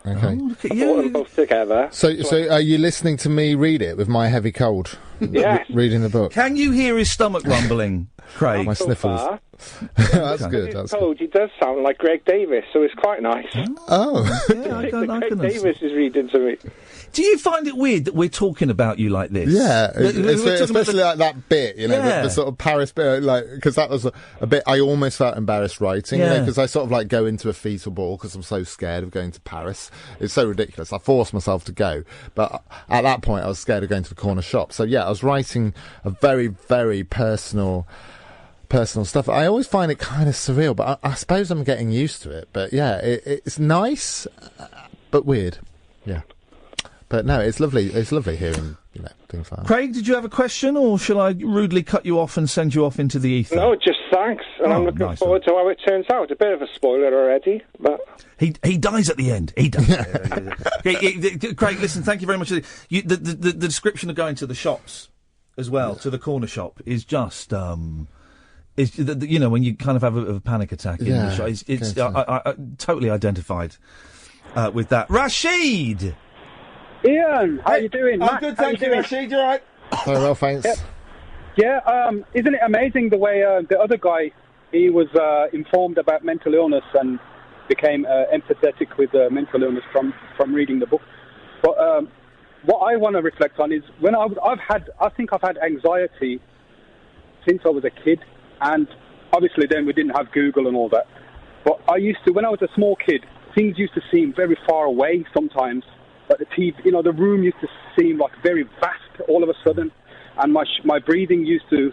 Okay. I bought them both together. So are you listening to me read it with my heavy cold? Yes. Reading the book. Can you hear his stomach rumbling, Craig? My sniffles. That's good. That's good. He does sound like Greg Davis, so it's quite nice. Oh. Yeah, Greg Davis is reading to me. Do you find it weird that we're talking about you like this? Yeah, especially like that bit, the sort of Paris bit, because that was a bit I almost felt embarrassed writing, because I sort of go into a fetal ball because I'm so scared of going to Paris. It's so ridiculous. I forced myself to go, but at that point I was scared of going to the corner shop. So I was writing a very, very personal stuff. I always find it kind of surreal, but I suppose I'm getting used to it. But it's nice, but weird. Yeah. But no, it's lovely. It's lovely hearing, things like that. Craig, did you have a question, or shall I rudely cut you off and send you off into the ether? No, just thanks, and I'm looking forward to how it turns out. A bit of a spoiler already, but he dies at the end. He does. Craig, listen, thank you very much. The description of going to the shops as well, to the corner shop, is just when you kind of have a panic attack in the shop. It's I totally identified with that. Rashid. Iain, how you doing? I'm good, thank you, Rashid. You all right? Very well, thanks. Yeah, isn't it amazing the way the other guy, he was informed about mental illness and became empathetic with mental illness from reading the book. But what I want to reflect on is when I think I've had anxiety since I was a kid, and obviously then we didn't have Google and all that. But when I was a small kid, things used to seem very far away sometimes. But the TV, the room used to seem like very vast all of a sudden, and my breathing used to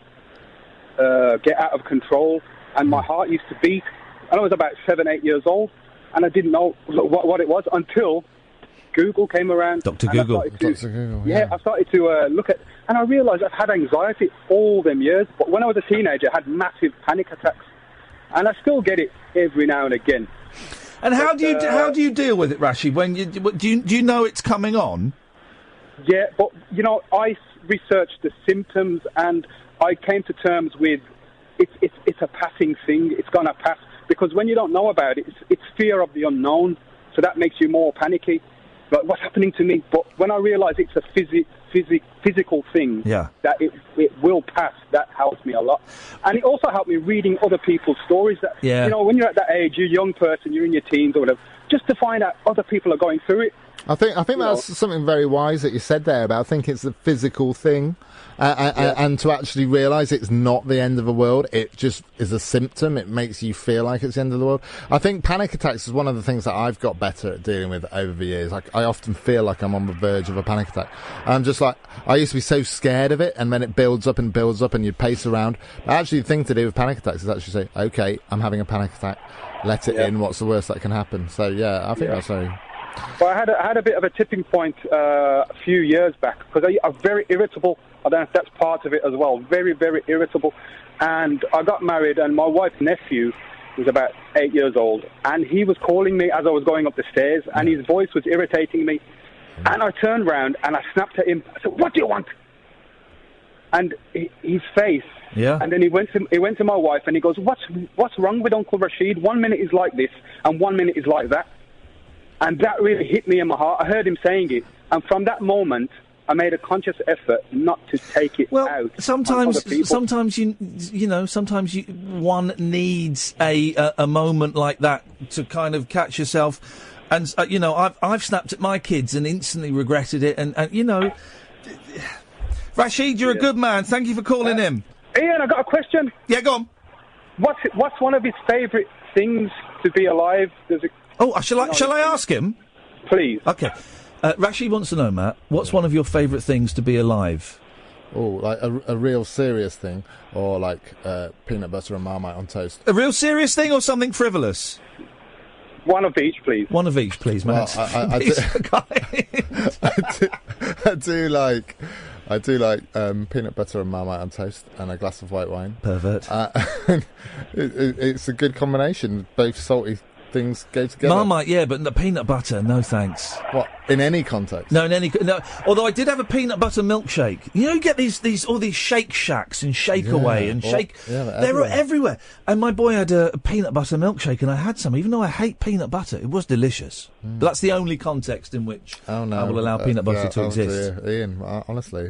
get out of control, and my heart used to beat. And I was about 7, 8 years old, and I didn't know what it was until Google came around. Dr. Google. Yeah, I started to look at, and I realised I've had anxiety all them years. But when I was a teenager, I had massive panic attacks, and I still get it every now and again. And how do you deal with it, Rashid? When do you know it's coming on? Yeah, but I researched the symptoms, and I came to terms with it's a passing thing. It's gonna pass, because when you don't know about it, it's fear of the unknown. So that makes you more panicky. Like, what's happening to me? But when I realise it's a physical thing, that it will pass, that helps me a lot. And it also helped me reading other people's stories. That when you're at that age, you're a young person, you're in your teens or whatever, just to find out other people are going through it. I think that's something very wise that you said there about. I think it's a physical thing, and to actually realise it's not the end of the world. It just is a symptom. It makes you feel like it's the end of the world. I think panic attacks is one of the things that I've got better at dealing with over the years. I often feel like I'm on the verge of a panic attack. I'm just like, I used to be so scared of it, and then it builds up, and you pace around. Actually, the thing to do with panic attacks is actually say, okay, I'm having a panic attack. Let it in. What's the worst that can happen? So I think that's very... Well, I had a bit of a tipping point a few years back, because I'm very irritable. I don't know if that's part of it as well. Very, very irritable. And I got married, and my wife's nephew was about 8 years old, and he was calling me as I was going up the stairs, and his voice was irritating me. And I turned round and I snapped at him. I said, "What do you want?" And his face. Yeah. And then he went to my wife, and he goes, "What's wrong with Uncle Rashid? 1 minute is like this, and 1 minute is like that." And that really hit me in my heart. I heard him saying it, and from that moment, I made a conscious effort not to take it out. Sometimes one needs a moment like that to kind of catch yourself. And I've snapped at my kids and instantly regretted it. And Rashid, you're a good man. Thank you for calling in. Ian, I got a question. Yeah, go on. What's one of his favourite things to be alive? Shall I ask him? Please. Okay. Rashid wants to know, Matt, what's one of your favourite things to be alive? Oh, like a real serious thing, or like peanut butter and Marmite on toast. A real serious thing, or something frivolous? One of each, please. One of each, please, Matt. Well, I do like peanut butter and Marmite on toast and a glass of white wine. Pervert. It's a good combination. Both salty things go together. Marmite, yeah, but the peanut butter, no thanks. What, in any context? No. Although I did have a peanut butter milkshake. You get all these Shake Shacks and Shake Away and Shake. Yeah, they're everywhere. And my boy had a peanut butter milkshake, and I had some. Even though I hate peanut butter, it was delicious. But that's the only context in which I will allow peanut butter to exist. Ian, honestly,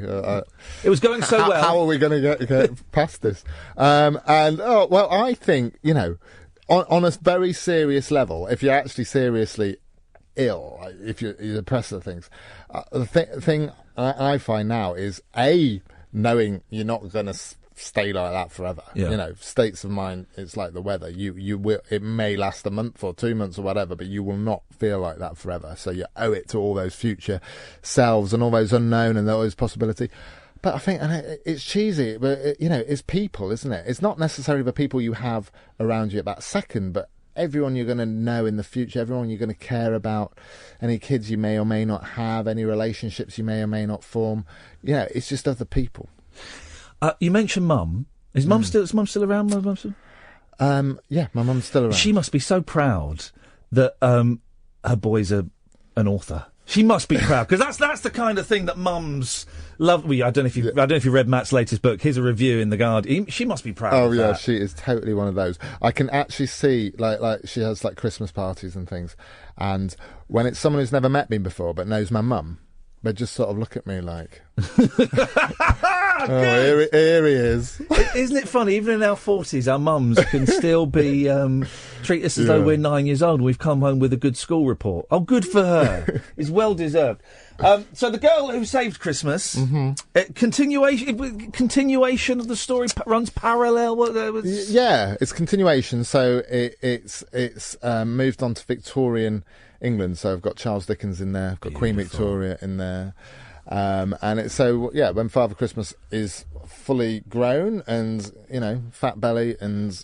it was going so well. How are we going to get past this? I think on a very serious level, if you're actually seriously ill, if you're depressed or things, the thing I find now is knowing you're not going to stay like that forever. Yeah. States of mind, it's like the weather. You will. It may last a month or 2 months or whatever, but you will not feel like that forever. So you owe it to all those future selves and all those unknown and those possibility. But I think, and it's cheesy, but it's people, isn't it? It's not necessarily the people you have around you at that second, but everyone you're going to know in the future, everyone you're going to care about, any kids you may or may not have, any relationships you may or may not form. It's just other people. You mentioned Mum. Is Mum still around? Yeah, my mum's still around. She must be so proud that her boy's an author. She must be proud, because that's the kind of thing that mums love. I don't know if you read Matt's latest book. Here's a review in The Guardian. She must be proud. Oh of yeah, that. She is totally one of those. I can actually see like she has like Christmas parties and things, and when it's someone who's never met me before but knows my mum, they just sort of look at me like, here he is. Isn't it funny? Even in our 40s, our mums can still be treat us as though we're 9 years old. We've come home with a good school report. Oh, good for her. It's well deserved. So the girl who saved Christmas, continuation of the story runs parallel. Yeah, it's continuation. So it's moved on to Victorian England. So I've got Charles Dickens in there. I've got Queen Victoria in there. And it's when Father Christmas is fully grown and, fat belly and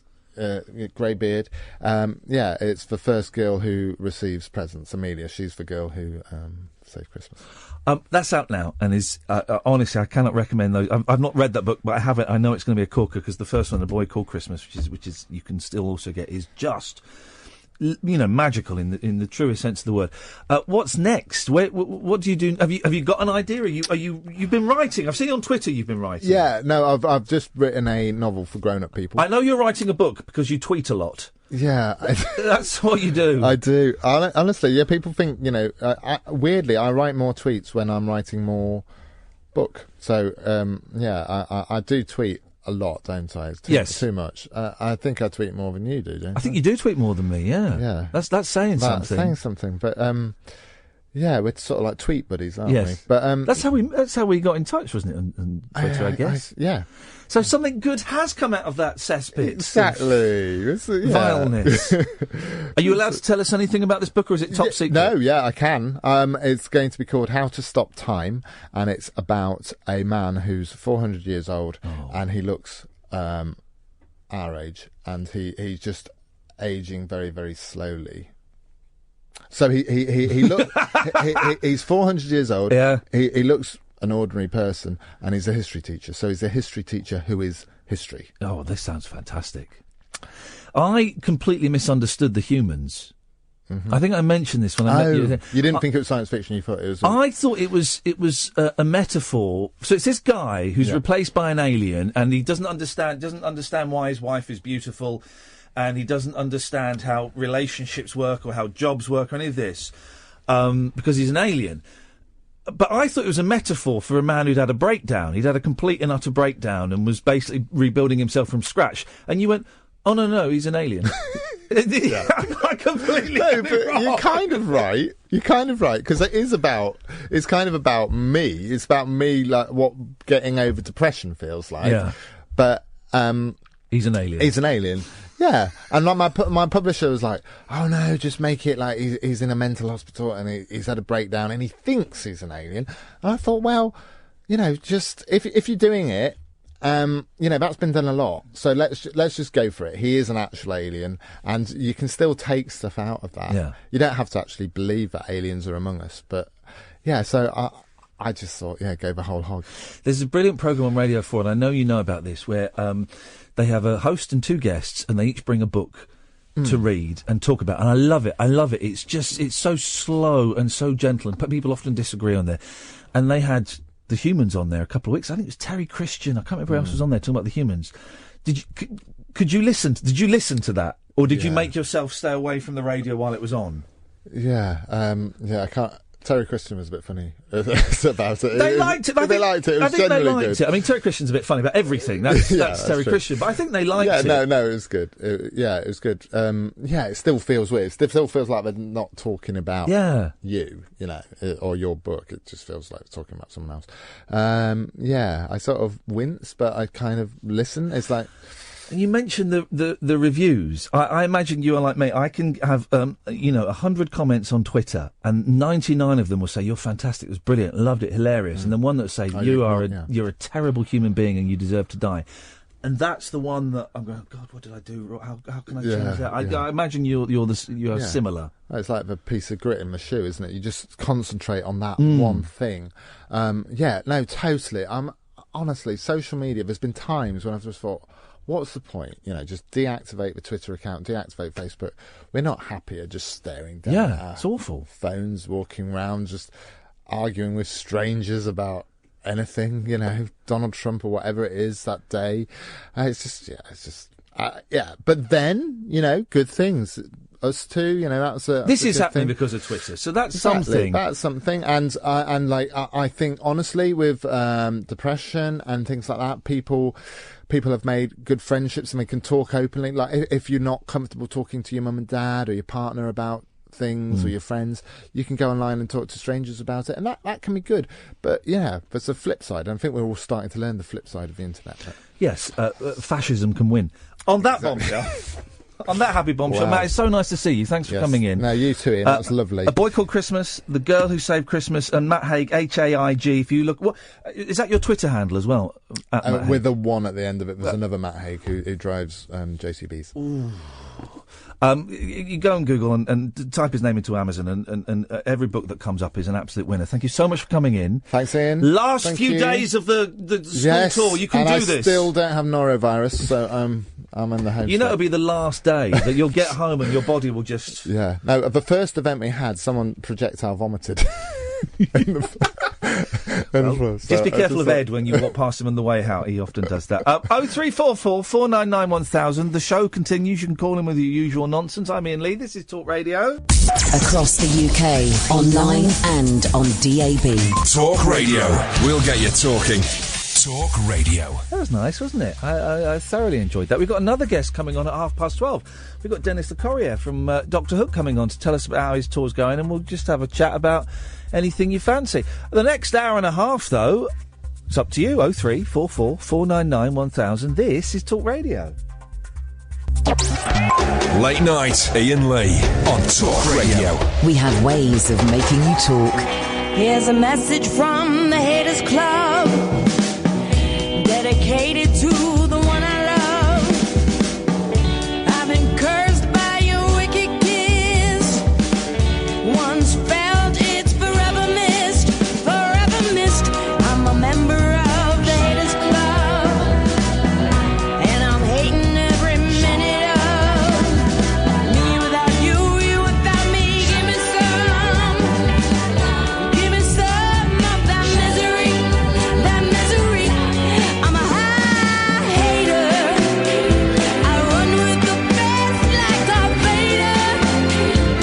grey beard. It's the first girl who receives presents. Amelia, she's the girl who saved Christmas. That's out now, and is honestly, I cannot recommend those. I've not read that book, but I have it. I know it's going to be a corker because the first one, A Boy Called Christmas, which is you can still also get, is just magical in the truest sense of the word. What's next? What do you do? Have you got an idea? You've been writing? I've seen on Twitter you've been writing. Yeah, no, I've just written a novel for grown-up people. I know you're writing a book because you tweet a lot. Yeah. That's what you do. I do. Honestly, yeah, people think, weirdly, I write more tweets when I'm writing more book. So, I do tweet a lot, don't I? It's too much. I think I tweet more than you do, don't I? I think you do tweet more than me, yeah. Yeah. That's saying something. That's saying something, but, we're sort of like tweet buddies, aren't we? But that's how we got in touch, wasn't it? On Twitter, I guess. Yeah. So something good has come out of that cesspit. Exactly. Vileness. Are you allowed to tell us anything about this book, or is it top secret? No, I can. It's going to be called How to Stop Time, and it's about a man who's 400 years old, and he looks our age, and he's just aging very, very slowly. So he he's 400 years old. Yeah. He looks an ordinary person, and he's a history teacher. So he's a history teacher who is history. Oh, this sounds fantastic. I completely misunderstood The Humans. Mm-hmm. I think I mentioned this when I met you. You didn't think it was science fiction. You thought it was. I thought it was a metaphor. So it's this guy who's replaced by an alien, and he doesn't understand why his wife is beautiful, and he doesn't understand how relationships work or how jobs work or any of this, because he's an alien. But I thought it was a metaphor for a man who'd had a breakdown. He'd had a complete and utter breakdown and was basically rebuilding himself from scratch. And you went, oh, no, he's an alien. I completely but you're kind of right. You're kind of right, because it's kind of about me. It's about me, like, what getting over depression feels like. Yeah. But he's an alien. He's an alien. Yeah, and like my publisher was like, "Oh no, just make it like he's in a mental hospital and he's had a breakdown and he thinks he's an alien." And I thought, well, just if you're doing it, that's been done a lot. So let's just go for it. He is an actual alien, and you can still take stuff out of that. Yeah. You don't have to actually believe that aliens are among us, but yeah. So I just thought, go the whole hog. There's a brilliant programme on Radio 4, and I know you know about this, where they have a host and two guests, and they each bring a book to read and talk about. And I love it. It's so slow and so gentle, and people often disagree on there. And they had The Humans on there a couple of weeks. I think it was Terry Christian. I can't remember who else was on there talking about The Humans. Did you listen to that? Or did you make yourself stay away from the radio while it was on? Yeah, I can't. Terry Christian was a bit funny about it. They liked it. They liked it. It was generally good. I mean, Terry Christian's a bit funny about everything. That's Terry true. Christian. But I think they liked it. No, it was good. It was good. It still feels weird. It still feels like they're not talking about you, or your book. It just feels like they're talking about someone else. I sort of wince, but I kind of listen. It's like... And you mentioned the reviews. I imagine you are like me. I can have 100 comments on Twitter, and 99 of them will say you're fantastic, it was brilliant, loved it, hilarious, and then one that will say you're a terrible human being and you deserve to die. And that's the one that I'm going, God, what did I do? How can I change that? I imagine you are similar. It's like the piece of grit in the shoe, isn't it? You just concentrate on that one thing. Totally. Honestly, social media. There's been times when I've just thought, what's the point? Just deactivate the Twitter account, deactivate Facebook. We're not happier just staring down at our it's awful. phones, walking around, just arguing with strangers about anything, Donald Trump or whatever it is that day. But then, good things. Us too, this is happening thing. Because of Twitter, so that's something. That's something, and I think honestly, with depression and things like that, people have made good friendships and they can talk openly. Like if you're not comfortable talking to your mum and dad or your partner about things or your friends, you can go online and talk to strangers about it, and that can be good. But there's a flip side. I think we're all starting to learn the flip side of the internet. Yes, fascism can win. On that bombshell. On that happy bombshell, Matt, it's so nice to see you. Thanks for coming in. No, you too, Ian. That's lovely. A Boy Called Christmas, The Girl Who Saved Christmas, and Matt Haig, Haig. If you look, what is that your Twitter handle as well? With a 1 at the end of it. There's another Matt Haig who drives JCBs. Ooh. You go on Google and type his name into Amazon, and every book that comes up is an absolute winner. Thank you so much for coming in. Thanks, Ian. Last few days of the school tour, you can do this. I still don't have norovirus, so I'm in the home. You know, it'll be the last day that you'll get home and your body will just. Yeah. No, at the first event we had, someone projectile vomited. Just be careful of Ed when you walk past him on the way out. He often does that. 0344 499 1000. The show continues. You can call in with your usual nonsense. I'm Iain Lee. This is Talk Radio. Across the UK, online and on DAB. Talk Radio. We'll get you talking. Talk Radio. That was nice, wasn't it? I thoroughly enjoyed that. We've got another guest coming on at 12:30. We've got Dennis Locorriere from Doctor Hook coming on to tell us about how his tour's going, and we'll just have a chat about anything you fancy. The next hour and a half, though, it's up to you. 0344 499 1000. This is Talk Radio. Late night, Iain Lee on Talk Radio. We have ways of making you talk. Here's a message from the Haters Club, dedicated to the one I love. I've been cursed by your wicked kiss. Once felt it's forever missed, forever missed. I'm a member of the Haters Club, and I'm hating every minute of me without you, you without me. Give me some of that misery, that misery. I'm a high hater. I run with the best like Darth Vader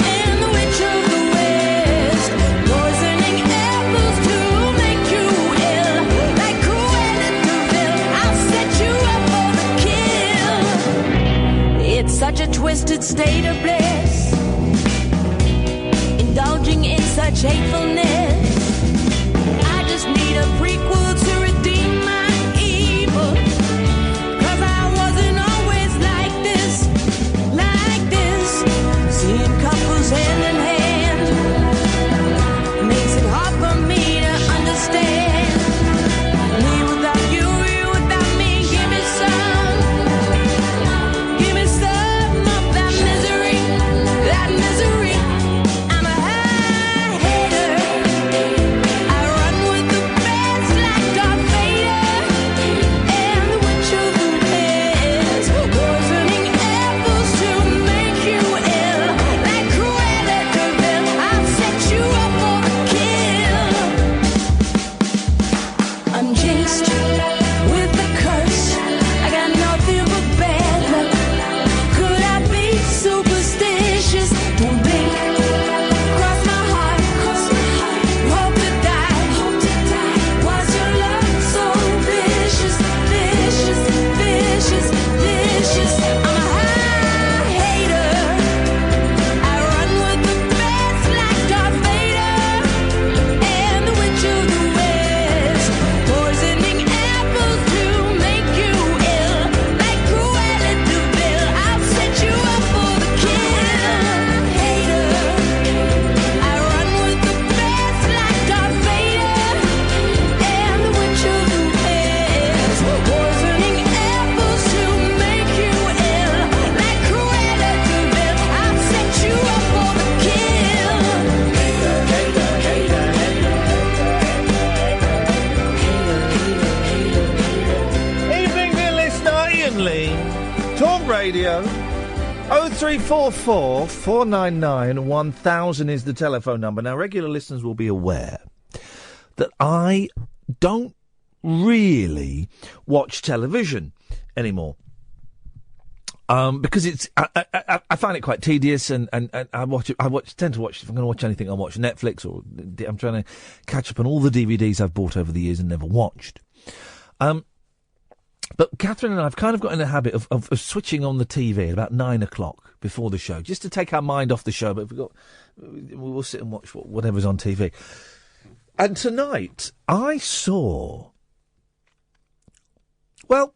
and the Witch of the West, poisoning apples to make you ill, like Cruella de Vil. I'll set you up for the kill. It's such a twisted state of bliss, indulging in such hatefulness. I just need a prequel to redeem my evil, 'cause I wasn't always like this, like this. Seeing couples hand in hand makes it hard for me to understand. Me without you, you without me. Give me some of that misery, that misery. I'm a high hater. I run with the best like Darth Vader and the Witch of the West, poisoning apples to make you ill, like Cruella de Vil. I'll set you up for the kill. I'm jinxed with the curse. I got nothing but bad luck. Could I be superstitious? Don't blink. Cross my heart. Hope to die. Why's your love so vicious, vicious, vicious, vicious? I'm a high hater. I run with the best like Darth Vader and the Witch of the West, poisoning apples to make you ill, like Cruella de Vil. I'll set you up for the kill. Hater. I run with the best like Darth Vader and the Witch of the West, poisoning apples to make you ill, like Cruella de Vil. I'll set you up for the kill. Evening, dear listener, Iain Lee. Talk Radio. 0344 499 1000 is the telephone number. Now, regular listeners will be aware that I don't really watch television anymore. Because it's, I find it quite tedious, and tend to watch, if I'm going to watch anything, I'll watch Netflix, or I'm trying to catch up on all the DVDs I've bought over the years and never watched. But Catherine and I have kind of got in the habit of switching on the TV at about 9 o'clock before the show, just to take our mind off the show, but we'll sit and watch whatever's on TV. And tonight, I saw, well,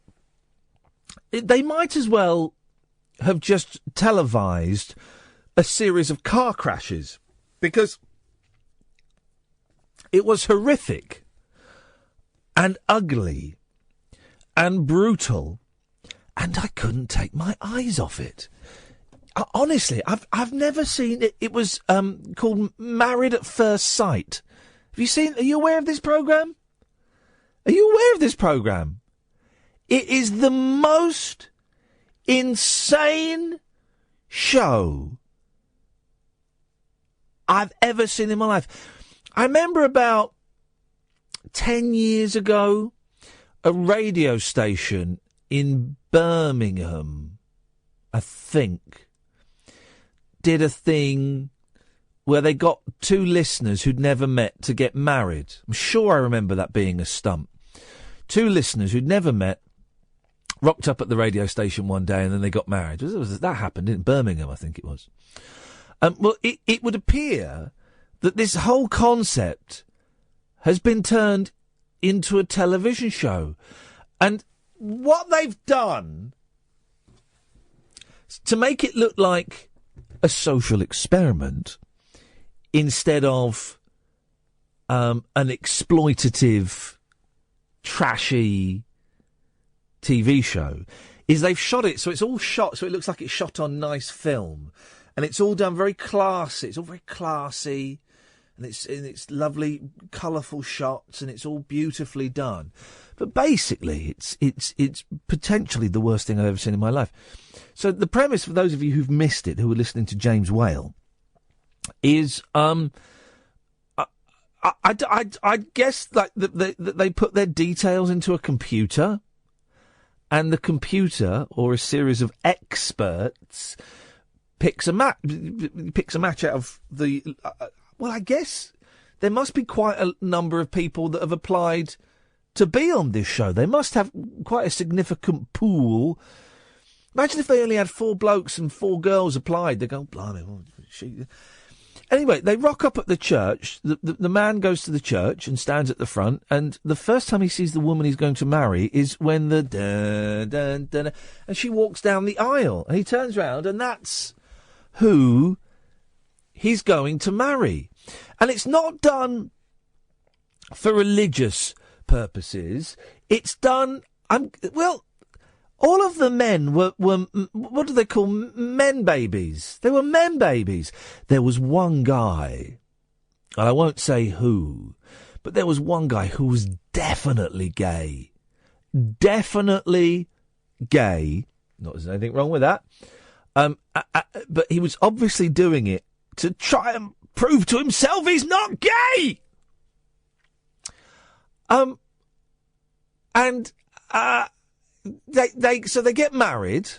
they might as well have just televised a series of car crashes because it was horrific and ugly and brutal, and I couldn't take my eyes off it. Honestly, I've never seen it. It was called Married at First Sight. Have you seen? Are you aware of this programme? Are you aware of this programme? It is the most insane show I've ever seen in my life. I remember about 10 years ago, a radio station in Birmingham, I think, did a thing where they got two listeners who'd never met to get married. I'm sure I remember that being a stunt. Two listeners who'd never met rocked up at the radio station one day and then they got married. That happened in Birmingham, I think it was. Well, it would appear that this whole concept has been turned into a television show. And what they've done to make it look like a social experiment instead of an exploitative, trashy TV show is they've shot it so it's all shot so it looks like it's shot on nice film, and it's all done very classy. It's all very classy, and it's lovely, colourful shots, and it's all beautifully done. But basically, it's potentially the worst thing I've ever seen in my life. So the premise, for those of you who've missed it, who were listening to James Whale, is I guess that they put their details into a computer, and the computer, or a series of experts, picks a match out of the. Well, I guess there must be quite a number of people that have applied to be on this show. They must have quite a significant pool. Imagine if they only had 4 blokes and 4 girls applied. They go, blimey. Anyway, they rock up at the church. The man goes to the church and stands at the front, and the first time he sees the woman he's going to marry is when the dun, dun, dun, and she walks down the aisle, and he turns round, and that's who he's going to marry. And it's not done for religious purposes. It's done... all of the men were what do they call men babies? They were men babies. There was one guy, and I won't say who, but there was one guy who was definitely gay. Definitely gay. Not there's anything wrong with that. But he was obviously doing it to try and prove to himself he's not gay. They get married,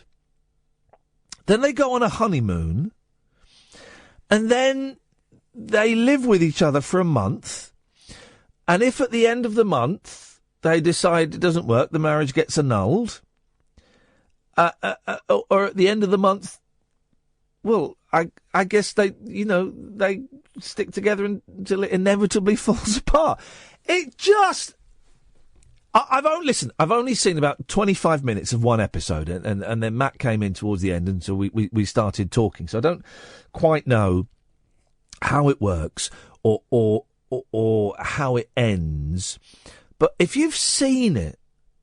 then they go on a honeymoon, and then they live with each other for a month, and if at the end of the month they decide it doesn't work, the marriage gets annulled, or at the end of the month, well, I guess they stick together until it inevitably falls apart. It just... I've only seen about 25 minutes of one episode, and then Matt came in towards the end, and so we started talking. So I don't quite know how it works or how it ends. But if you've seen it,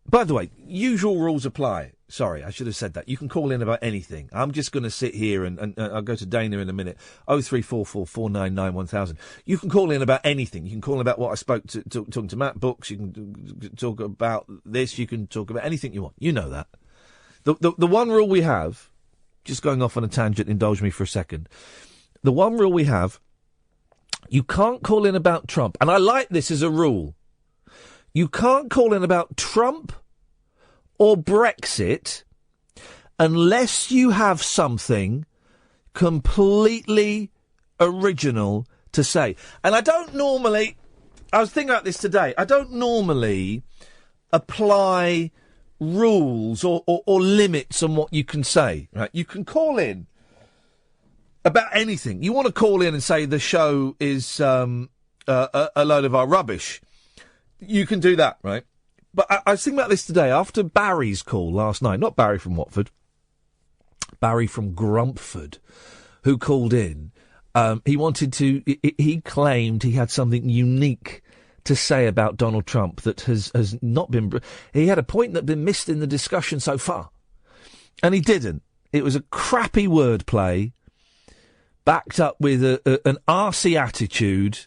by the way, usual rules apply. Sorry, I should have said that. You can call in about anything. I'm just going to sit here and I'll go to Dana in a minute. 0344 499 1000. You can call in about anything. You can call in about what I spoke talking to Matt, books. You can talk about this. You can talk about anything you want. You know that. The one rule we have, just going off on a tangent, indulge me for a second. The one rule we have, you can't call in about Trump. And I like this as a rule. You can't call in about Trump or Brexit unless you have something completely original to say. And I don't normally... I was thinking about this today. I don't normally apply rules or limits on what you can say. Right? You can call in about anything. You want to call in and say the show is a load of our rubbish. You can do that, right? But I was thinking about this today after Barry's call last night. Not Barry from Watford. Barry from Grumpford, who called in. He claimed he had something unique to say about Donald Trump that has not been... He had a point that had been missed in the discussion so far. And he didn't. It was a crappy wordplay, backed up with an arsey attitude,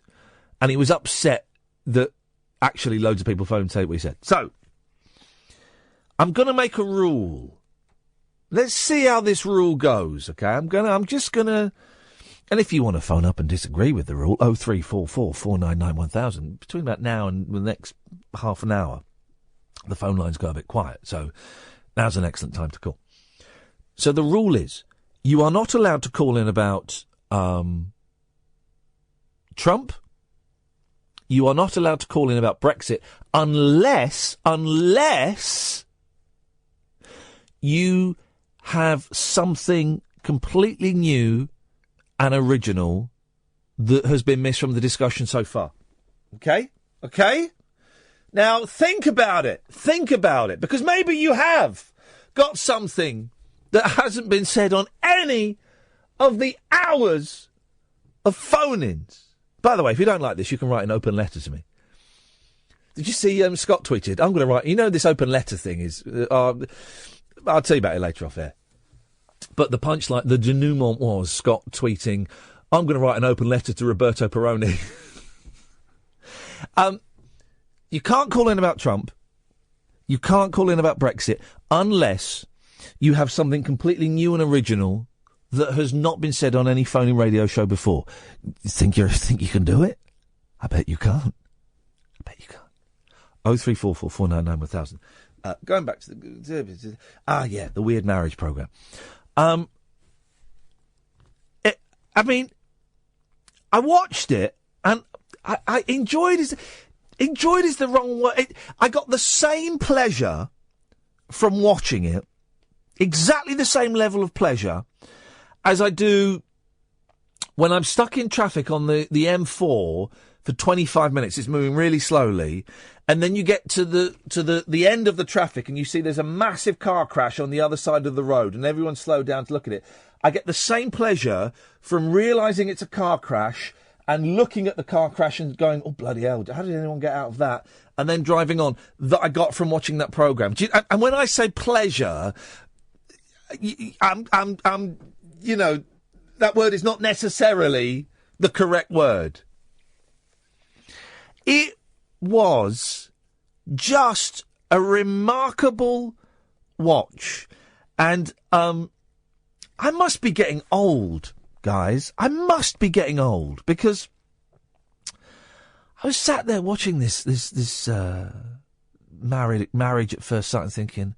and he was upset that actually loads of people phoned and say what he said. So, I'm going to make a rule. Let's see how this rule goes, OK? I'm just going to... And if you want to phone up and disagree with the rule, 0344 499 1000, between about now and the next half an hour, the phone lines go a bit quiet, so now's an excellent time to call. So the rule is, you are not allowed to call in about Trump. You are not allowed to call in about Brexit unless you have something completely new and original that has been missed from the discussion so far. Okay? Now, think about it, because maybe you have got something that hasn't been said on any of the hours of phone-ins. By the way, if you don't like this, you can write an open letter to me. Did you see Scott tweeted? I'm going to write... You know this open letter thing is... I'll tell you about it later off air. But the punchline, the denouement was Scott tweeting, I'm going to write an open letter to Roberto Peroni. You can't call in about Trump. You can't call in about Brexit unless you have something completely new and original that has not been said on any phone-in radio show before. You think you can do it? I bet you can't. 0344 499 1000. Going back to the Weird Marriage Programme. I watched it and I enjoyed is the wrong word. I got the same pleasure from watching it, exactly the same level of pleasure as I do when I'm stuck in traffic on the M4 for 25 minutes. It's moving really slowly. And then you get to the end of the traffic and you see there's a massive car crash on the other side of the road and everyone's slowed down to look at it. I get the same pleasure from realising it's a car crash and looking at the car crash and going, oh, bloody hell, how did anyone get out of that? And then driving on, that I got from watching that programme. And when I say pleasure, I'm you know, that word is not necessarily the correct word. It was just a remarkable watch. And I must be getting old, guys. I must be getting old because I was sat there watching this marriage at first sight and thinking,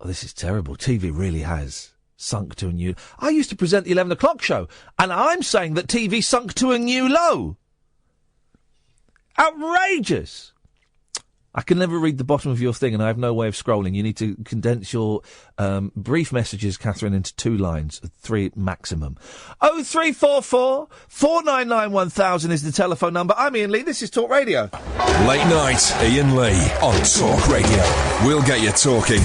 oh, this is terrible. TV really has sunk to a new... I used to present the 11 o'clock show and I'm saying that TV sunk to a new low. Outrageous. I can never read the bottom of your thing and I have no way of scrolling. You need to condense your brief messages, Catherine, into 2 lines, 3 maximum. 0344 499 1000 is the telephone number. I'm Iain Lee. This is Talk Radio. Late night, Iain Lee on Talk Radio. We'll get you talking.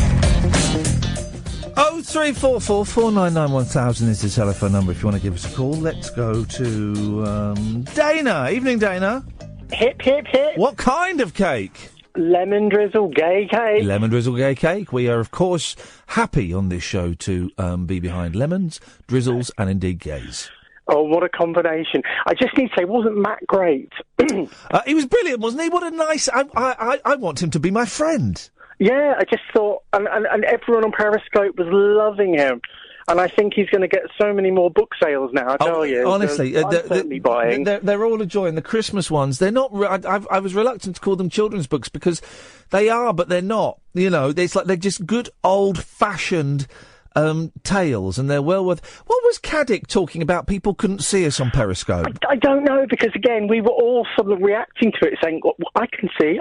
0344 499 1000 is the telephone number if you want to give us a call. Let's go to Dana. Evening, Dana. Hip, hip, hip. What kind of cake? Lemon drizzle gay cake. Lemon drizzle gay cake. We are, of course, happy on this show to be behind lemons, drizzles, and indeed gays. Oh, what a combination. I just need to say, wasn't Matt great? He was brilliant, wasn't he? What a nice... I want him to be my friend. Yeah, I just thought... And everyone on Periscope was loving him. And I think he's going to get so many more book sales now, I tell you. Honestly, I'm certainly buying. They're all a joy. And the Christmas ones, they're not... I was reluctant to call them children's books because they are, but they're not. You know, it's like they're just good old-fashioned tales, and they're well worth... What was Caddick talking about? People couldn't see us on Periscope. I don't know, because, again, we were all sort of reacting to it, saying, well, I can see.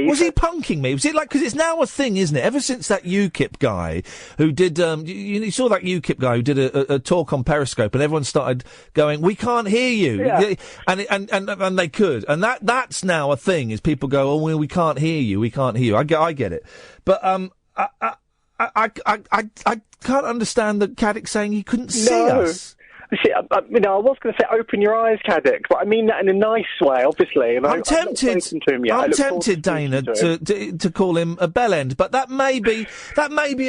Was he punking me? Was it like... Because it's now a thing, isn't it? Ever since that UKIP guy who did... you saw that UKIP guy who did a talk on Periscope, and everyone started going, we can't hear you. Yeah. And they could. And that's now a thing, is people go, oh, well, we can't hear you. I get it. But... I can't understand the Caddick saying he couldn't see us. See, I was going to say open your eyes, Caddick, but I mean that in a nice way, obviously. And I'm tempted. I'm tempted, Dana, to call him a bellend, but that may be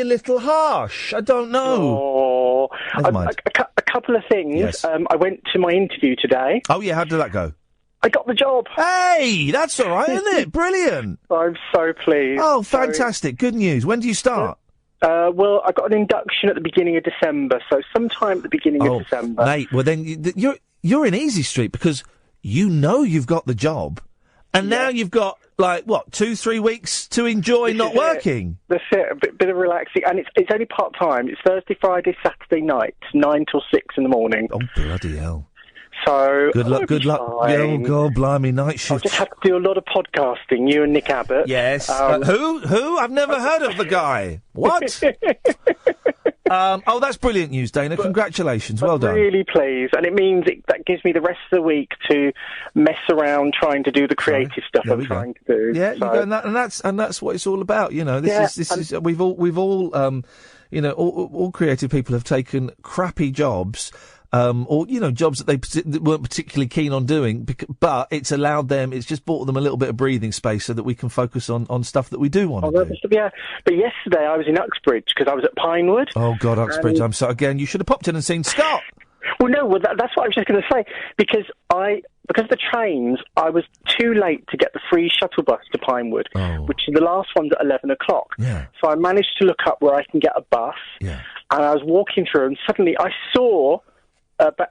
a little harsh. I don't know. Never mind. A couple of things. Yes. I went to my interview today. Oh yeah, how did that go? I got the job. Hey, that's all right, isn't it? Brilliant. I'm so pleased. Oh, fantastic! Good news. When do you start? Well, I got an induction at the beginning of December, so sometime at the beginning of December. Mate, well then you're in easy street because you've got the job, and now you've got 2-3 weeks to enjoy not working. That's it. A bit of relaxing, and it's only part time. It's Thursday, Friday, Saturday night, 9 till 6 in the morning. Oh bloody hell! So good luck. Oh God, blimey, night shift. I'll just have to do a lot of podcasting. You and Nick Abbott. Yes. Who? I've never heard of the guy. What? That's brilliant news, Dana. Congratulations. Well done. Really pleased, and it means that gives me the rest of the week to mess around trying to do the creative stuff I'm trying to do. Yeah, so. and that's what it's all about. You know, this is we've all all creative people have taken crappy jobs. Or jobs that they weren't particularly keen on doing, but it's allowed them. It's just bought them a little bit of breathing space so that we can focus on stuff that we do want to do. Yeah, but yesterday I was in Uxbridge because I was at Pinewood. Oh God, Uxbridge! I'm sorry again. You should have popped in and seen Scott. Well, no, that's what I was just going to say because of the trains, I was too late to get the free shuttle bus to Pinewood, which is the last one's at 11 o'clock. Yeah. So I managed to look up where I can get a bus. Yeah. And I was walking through, and suddenly I saw.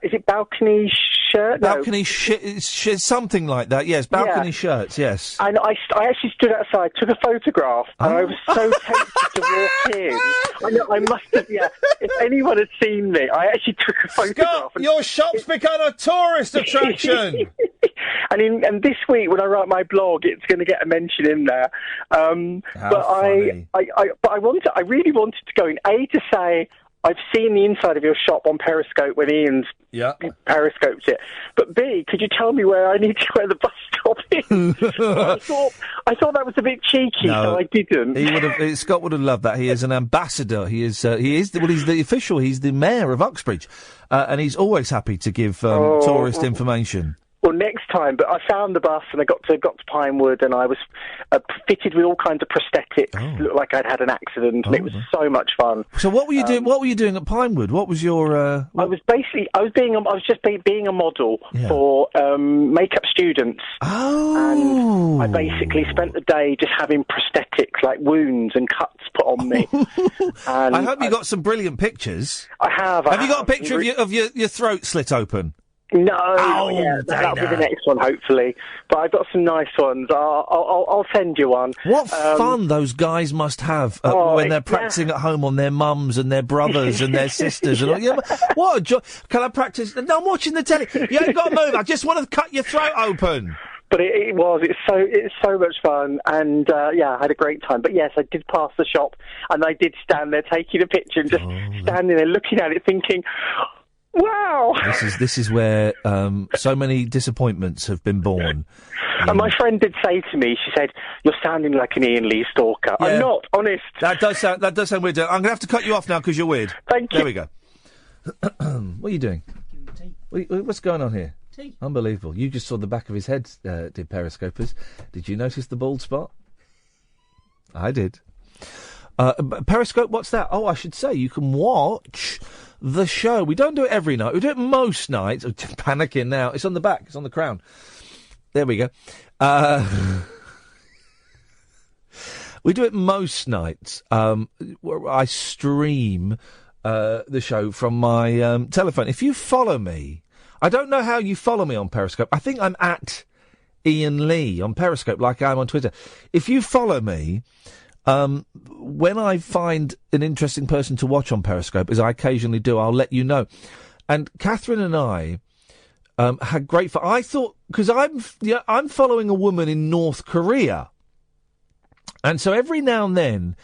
Is it balcony shirt? Balcony something like that. Yes, balcony shirts. Yes. And I actually stood outside, took a photograph, and I was so tempted to walk in. I know I must have. Yeah. If anyone had seen me, I actually took a photograph. Scott, your shop's become a tourist attraction. And this week when I write my blog, it's going to get a mention in there. But funny. I really wanted to go in to say. I've seen the inside of your shop on Periscope when Ian's periscoped it. But B, could you tell me where the bus stop is? I thought that was a bit cheeky, so I didn't. Scott would have loved that. He is an ambassador. He's the official. He's the mayor of Uxbridge, and he's always happy to give tourist information. Well, next time, but I found the bus and I got to Pinewood and I was fitted with all kinds of prosthetics. It looked like I'd had an accident and it was so much fun. So what were you doing? What were you doing at Pinewood? What was your? I was just being a model for makeup students. Oh. And I basically spent the day just having prosthetics like wounds and cuts put on me. And I hope you got some brilliant pictures. I have. Have you got a picture of your throat slit open? No, that'll be the next one, hopefully. But I've got some nice ones. I'll send you one. What fun those guys must have when they're practicing at home on their mums and their brothers and their sisters. And what a joy! Can I practice? No, I'm watching the telly. You ain't got to move. I just want to cut your throat open. But it's so much fun, and I had a great time. But yes, I did pass the shop, and I did stand there taking a picture and just standing there looking at it, thinking. Wow! This is where so many disappointments have been born. And my friend did say to me, she said, "You're sounding like an Ian Lee stalker." Yeah. I'm not, honest. That does sound weird. I'm going to have to cut you off now because you're weird. Thank you. There we go. What are you doing? What's going on here? Tea. Unbelievable. You just saw the back of his head, did Periscopers. Did you notice the bald spot? I did. Periscope, what's that? Oh, I should say, you can watch the show. We don't do it every night. We do it most nights. I'm panicking now. It's on the back. It's on the crown. There we go. We do it most nights. Where I stream the show from my telephone. If you follow me, I don't know how you follow me on Periscope. I think I'm at Ian Lee on Periscope, like I am on Twitter. If you follow me... when I find an interesting person to watch on Periscope, as I occasionally do, I'll let you know. And Catherine and I had great fun. I thought, because I'm following a woman in North Korea, and so every now and then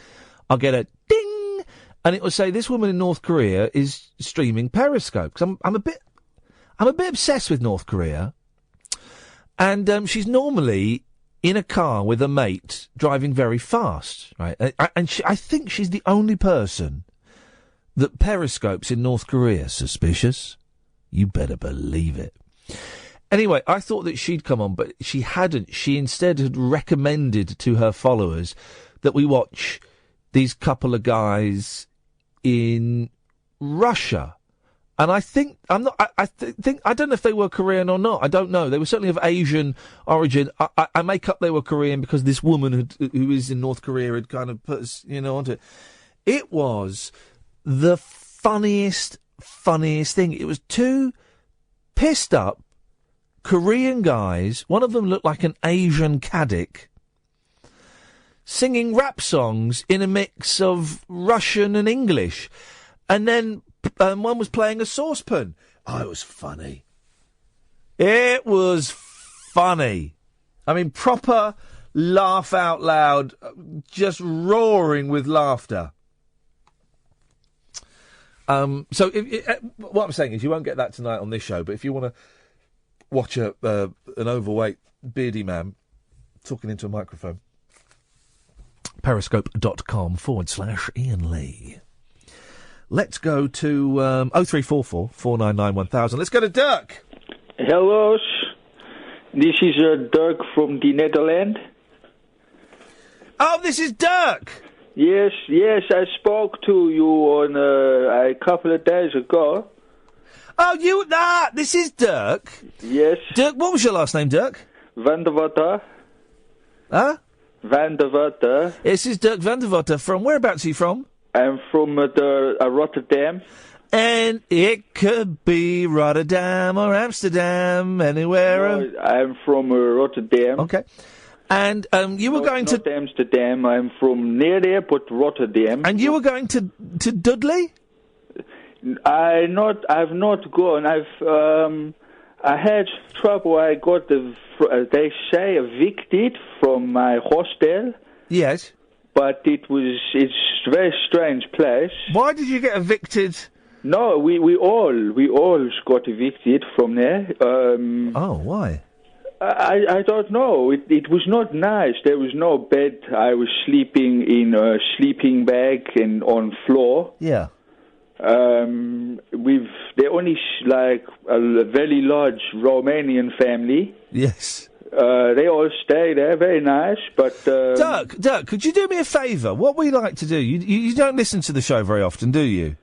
I'll get a ding, and it will say this woman in North Korea is streaming Periscope. Because I'm a bit obsessed with North Korea, and she's normally in a car with a mate driving very fast, right? I think she's the only person that periscopes in North Korea. Suspicious? You better believe it. Anyway, I thought that she'd come on, but she hadn't. She instead had recommended to her followers that we watch these couple of guys in Russia. And I think, I don't know if they were Korean or not. I don't know. They were certainly of Asian origin. I make up they were Korean because this woman who is in North Korea had kind of put us, onto it. It was the funniest thing. It was two pissed up Korean guys. One of them looked like an Asian caddick singing rap songs in a mix of Russian and English. And then one was playing a saucepan. Oh, it was funny. It was funny. I mean, proper laugh out loud, just roaring with laughter. So what I'm saying is you won't get that tonight on this show, but if you want to watch an overweight, beardy man talking into a microphone, periscope.com/Iain Lee. Let's go to 0344 499 1000. Let's go to Dirk. Hello, this is Dirk from the Netherlands. Oh, this is Dirk. Yes, I spoke to you on a couple of days ago. Oh, this is Dirk. Yes. Dirk, what was your last name, Dirk? Van der Water. Huh? Van der Water. This is Dirk Van der Water. From whereabouts are you from? I'm from Rotterdam. And it could be Rotterdam or Amsterdam, anywhere. No, I'm from Rotterdam. Okay. And you were going not Amsterdam. I'm from near there, but Rotterdam. And you were going to Dudley? I've not gone. I had trouble. I got they say evicted from my hostel. Yes. But it's a very strange place. Why did you get evicted? No, we all got evicted from there. Why? I don't know. It was not nice. There was no bed. I was sleeping in a sleeping bag and on floor. Yeah. They're only like a very large Romanian family. Yes. They all stay there, very nice, but... Dirk, could you do me a favour? What we like to do, you don't listen to the show very often, do you?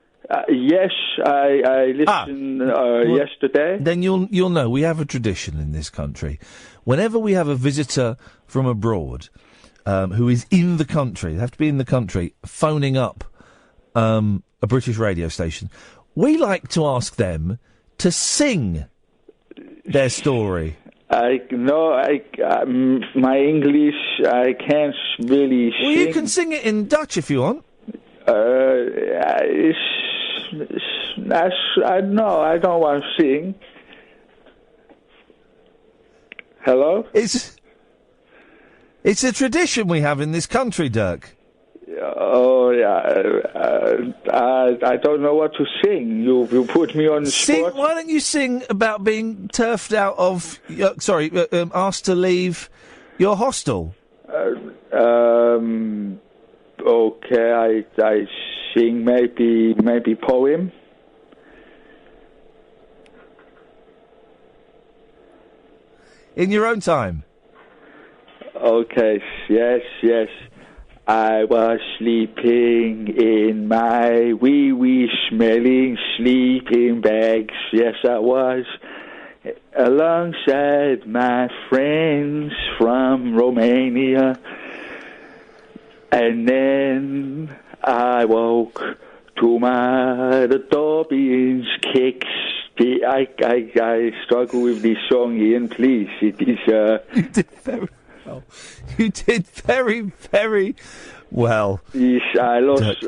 Yes, I listened yesterday. Then you'll know, we have a tradition in this country. Whenever we have a visitor from abroad who is in the country, they have to be in the country, phoning up a British radio station, we like to ask them to sing their story. My English, I can't really sing. Well, you can sing it in Dutch if you want. I don't want to sing. Hello? It's a tradition we have in this country, Dirk. Oh, yeah. I don't know what to sing. You put me on the spot. Why don't you sing about being turfed out of... asked to leave your hostel? Okay, I sing maybe poem. In your own time? Okay, yes. I was sleeping in my wee smelling sleeping bags. Yes, I was. Alongside my friends from Romania. And then I woke to the door being kicked. I struggle with this song, Iain, please. It is... You did very well. You did very, very well. Yes, I lost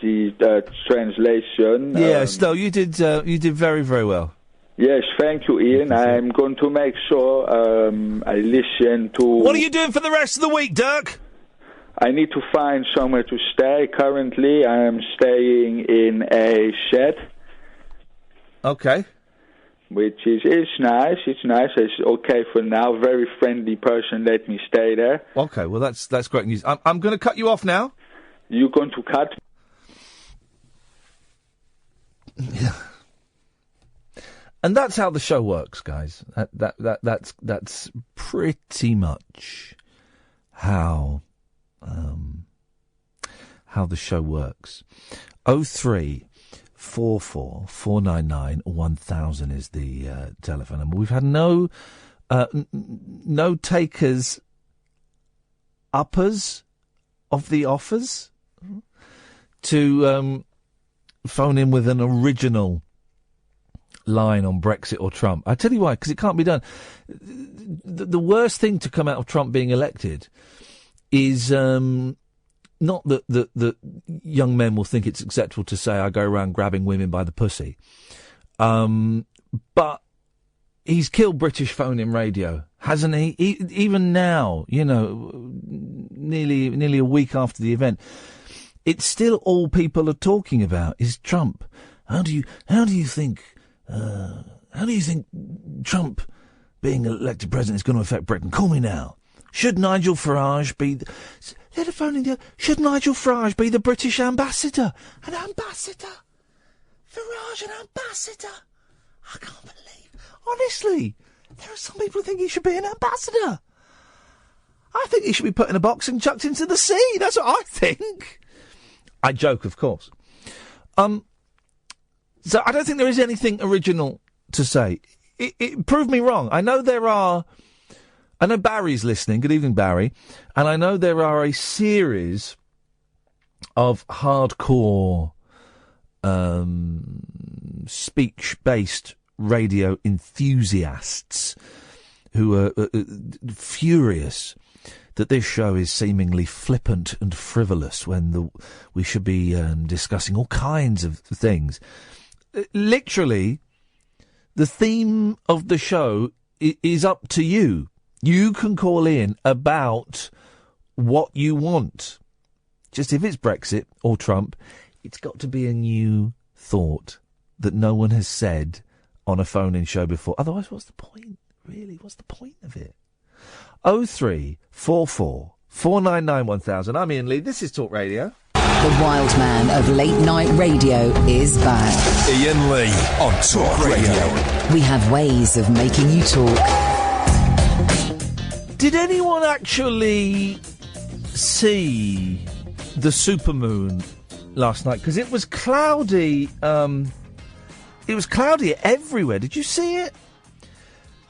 the translation. Yes, no, you did very, very well. Yes, thank you, Iain. I'm going to make sure I listen to... What are you doing for the rest of the week, Dirk? I need to find somewhere to stay. Currently, I'm staying in a shed. Okay. which is nice. It's nice. It's okay for now. Very friendly person. Let me stay there. Okay, well, that's great news. I'm going to cut you off now. You're going to cut? Yeah. And that's how the show works, guys. That's pretty much how the show works. 0344 499 1000 is the telephone number. We've had no takers uppers of the offers to phone in with an original line on Brexit or Trump. I tell you why, because it can't be done. The worst thing to come out of Trump being elected is not that young men will think it's acceptable to say I go around grabbing women by the pussy, but he's killed British phone-in radio, hasn't he? Even now, nearly a week after the event, it's still all people are talking about is Trump. How do you think Trump being elected president is going to affect Britain? Call me now. Should Nigel Farage be... Let a phone in there. Should Nigel Farage be the British ambassador? An ambassador? Farage, an ambassador? I can't believe... Honestly, there are some people who think he should be an ambassador. I think he should be put in a box and chucked into the sea. That's what I think. I joke, of course. So I don't think there is anything original to say. It proved me wrong. I know Barry's listening. Good evening, Barry. And I know there are a series of hardcore speech-based radio enthusiasts who are furious that this show is seemingly flippant and frivolous when we should be discussing all kinds of things. Literally, the theme of the show is up to you. You can call in about what you want. Just if it's Brexit or Trump, it's got to be a new thought that no one has said on a phone-in show before. Otherwise, what's the point? Really, what's the point of it? 0344 499 1000. I'm Iain Lee. This is Talk Radio. The wild man of late night radio is back. Iain Lee on Talk Radio. We have ways of making you talk. Did anyone actually see the supermoon last night? Because it was cloudy. It was cloudy everywhere. Did you see it?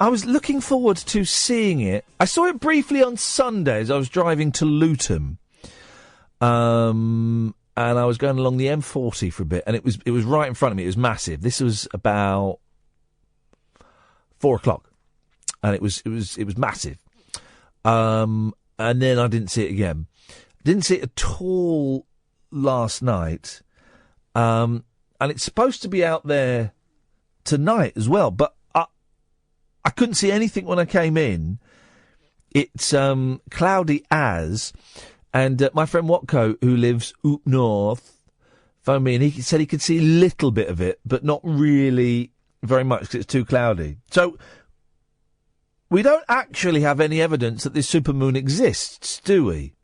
I was looking forward to seeing it. I saw it briefly on Sunday as I was driving to Luton. And I was going along the M40 for a bit, and it was right in front of me. It was massive. This was about 4:00, and it was massive. And then I didn't see it again. Didn't see it at all last night. And it's supposed to be out there tonight as well, but I couldn't see anything when I came in. It's cloudy as, and my friend Watko, who lives up north, phoned me and he said he could see a little bit of it, but not really very much because it's too cloudy. So we don't actually have any evidence that this supermoon exists, do we?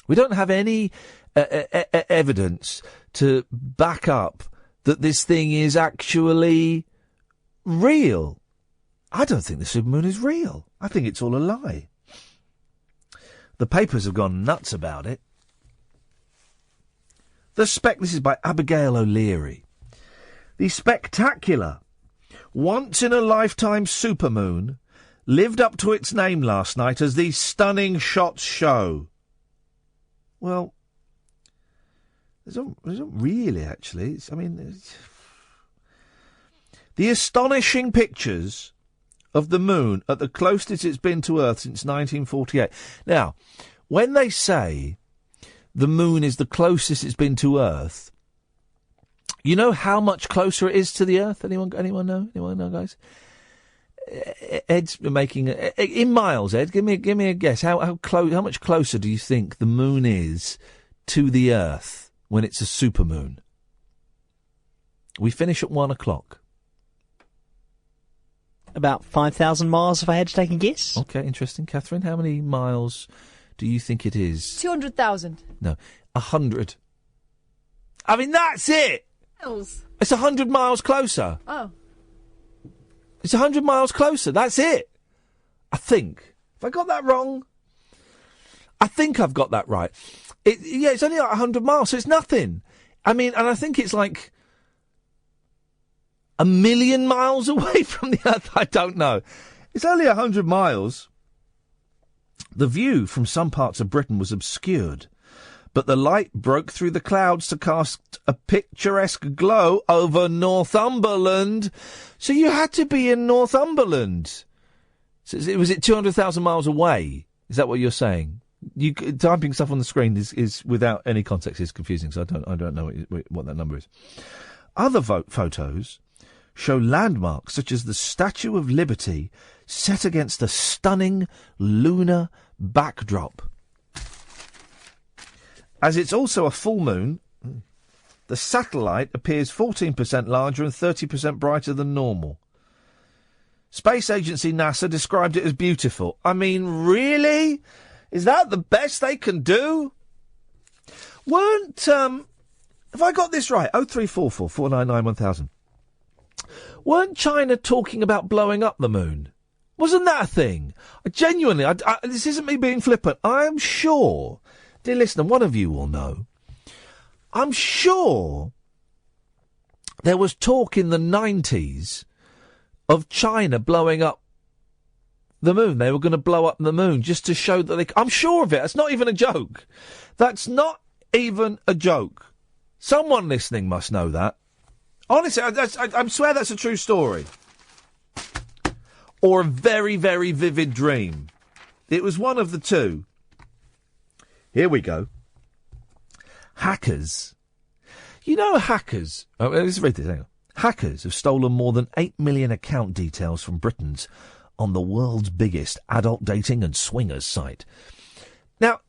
We don't have any evidence to back up that this thing is actually real. I don't think the supermoon is real. I think it's all a lie. The papers have gone nuts about it. This is by Abigail O'Leary. The spectacular, once-in-a-lifetime supermoon lived up to its name last night as these stunning shots show. Well, there's not really, actually. The astonishing pictures of the moon at the closest it's been to Earth since 1948. Now, when they say the moon is the closest it's been to Earth, you know how much closer it is to the Earth? Anyone know? Anyone know, guys? Ed's making in miles. Ed, give me a guess. How much closer do you think the moon is to the Earth when it's a supermoon? We finish at 1:00. About 5,000 miles, if I had to take a guess. Okay, interesting. Catherine, how many miles do you think it is? 200,000. No, 100. I mean, that's it! Miles. It's 100 miles closer. Oh. It's 100 miles closer. That's it. I think. Have I got that wrong? I think I've got that right. It's only like 100 miles, so it's nothing. I mean, and I think it's like 1 million miles away from the Earth. I don't know. It's only 100 miles. The view from some parts of Britain was obscured, but the light broke through the clouds to cast a picturesque glow over Northumberland. So you had to be in Northumberland. So was it 200,000 miles away? Is that what you're saying? Typing stuff on the screen is without any context is confusing, so I don't know what that number is. Other photos show landmarks such as the Statue of Liberty set against a stunning lunar backdrop. As it's also a full moon, the satellite appears 14% larger and 30% brighter than normal. Space agency NASA described it as beautiful. I mean, really? Is that the best they can do? Have I got this right? 0344 499 1000. Weren't China talking about blowing up the moon? Wasn't that a thing? Genuinely, this isn't me being flippant. I'm sure, dear listener, one of you will know. I'm sure there was talk in the 90s of China blowing up the moon. They were going to blow up the moon just to show that I'm sure of it. That's not even a joke. That's not even a joke. Someone listening must know that. Honestly, I swear that's a true story. Or a very, very vivid dream. It was one of the two. Here we go. Hackers. You know hackers... Oh, let's read this. Hang on. Hackers have stolen more than 8 million account details from Britain's on the world's biggest adult dating and swingers site. Now,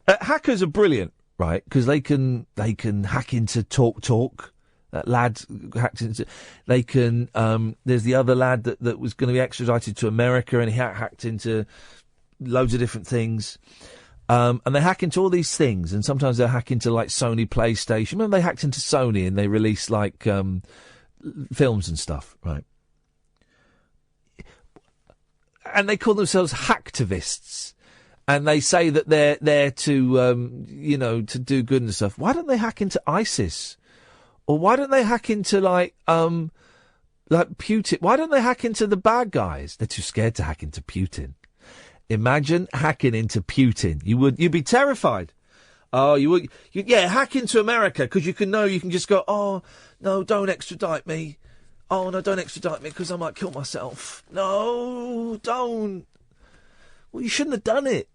hackers are brilliant, right? Because they can hack into TalkTalk. That lad hacked into... They can... there's the other lad that was going to be extradited to America, and he hacked into loads of different things. And they hack into all these things, and sometimes they hack into, like, Sony PlayStation. Remember they hacked into Sony, and they released, like, films and stuff, right? And they call themselves hacktivists. And they say that they're there to, to do good and stuff. Why don't they hack into ISIS? Or why don't they hack into, like Putin? Why don't they hack into the bad guys? They're too scared to hack into Putin. Imagine hacking into Putin. You'd be terrified. Oh, you would. Hack into America, because you can just go, oh, no, don't extradite me. Oh, no, don't extradite me, because I might kill myself. No, don't. Well, you shouldn't have done it,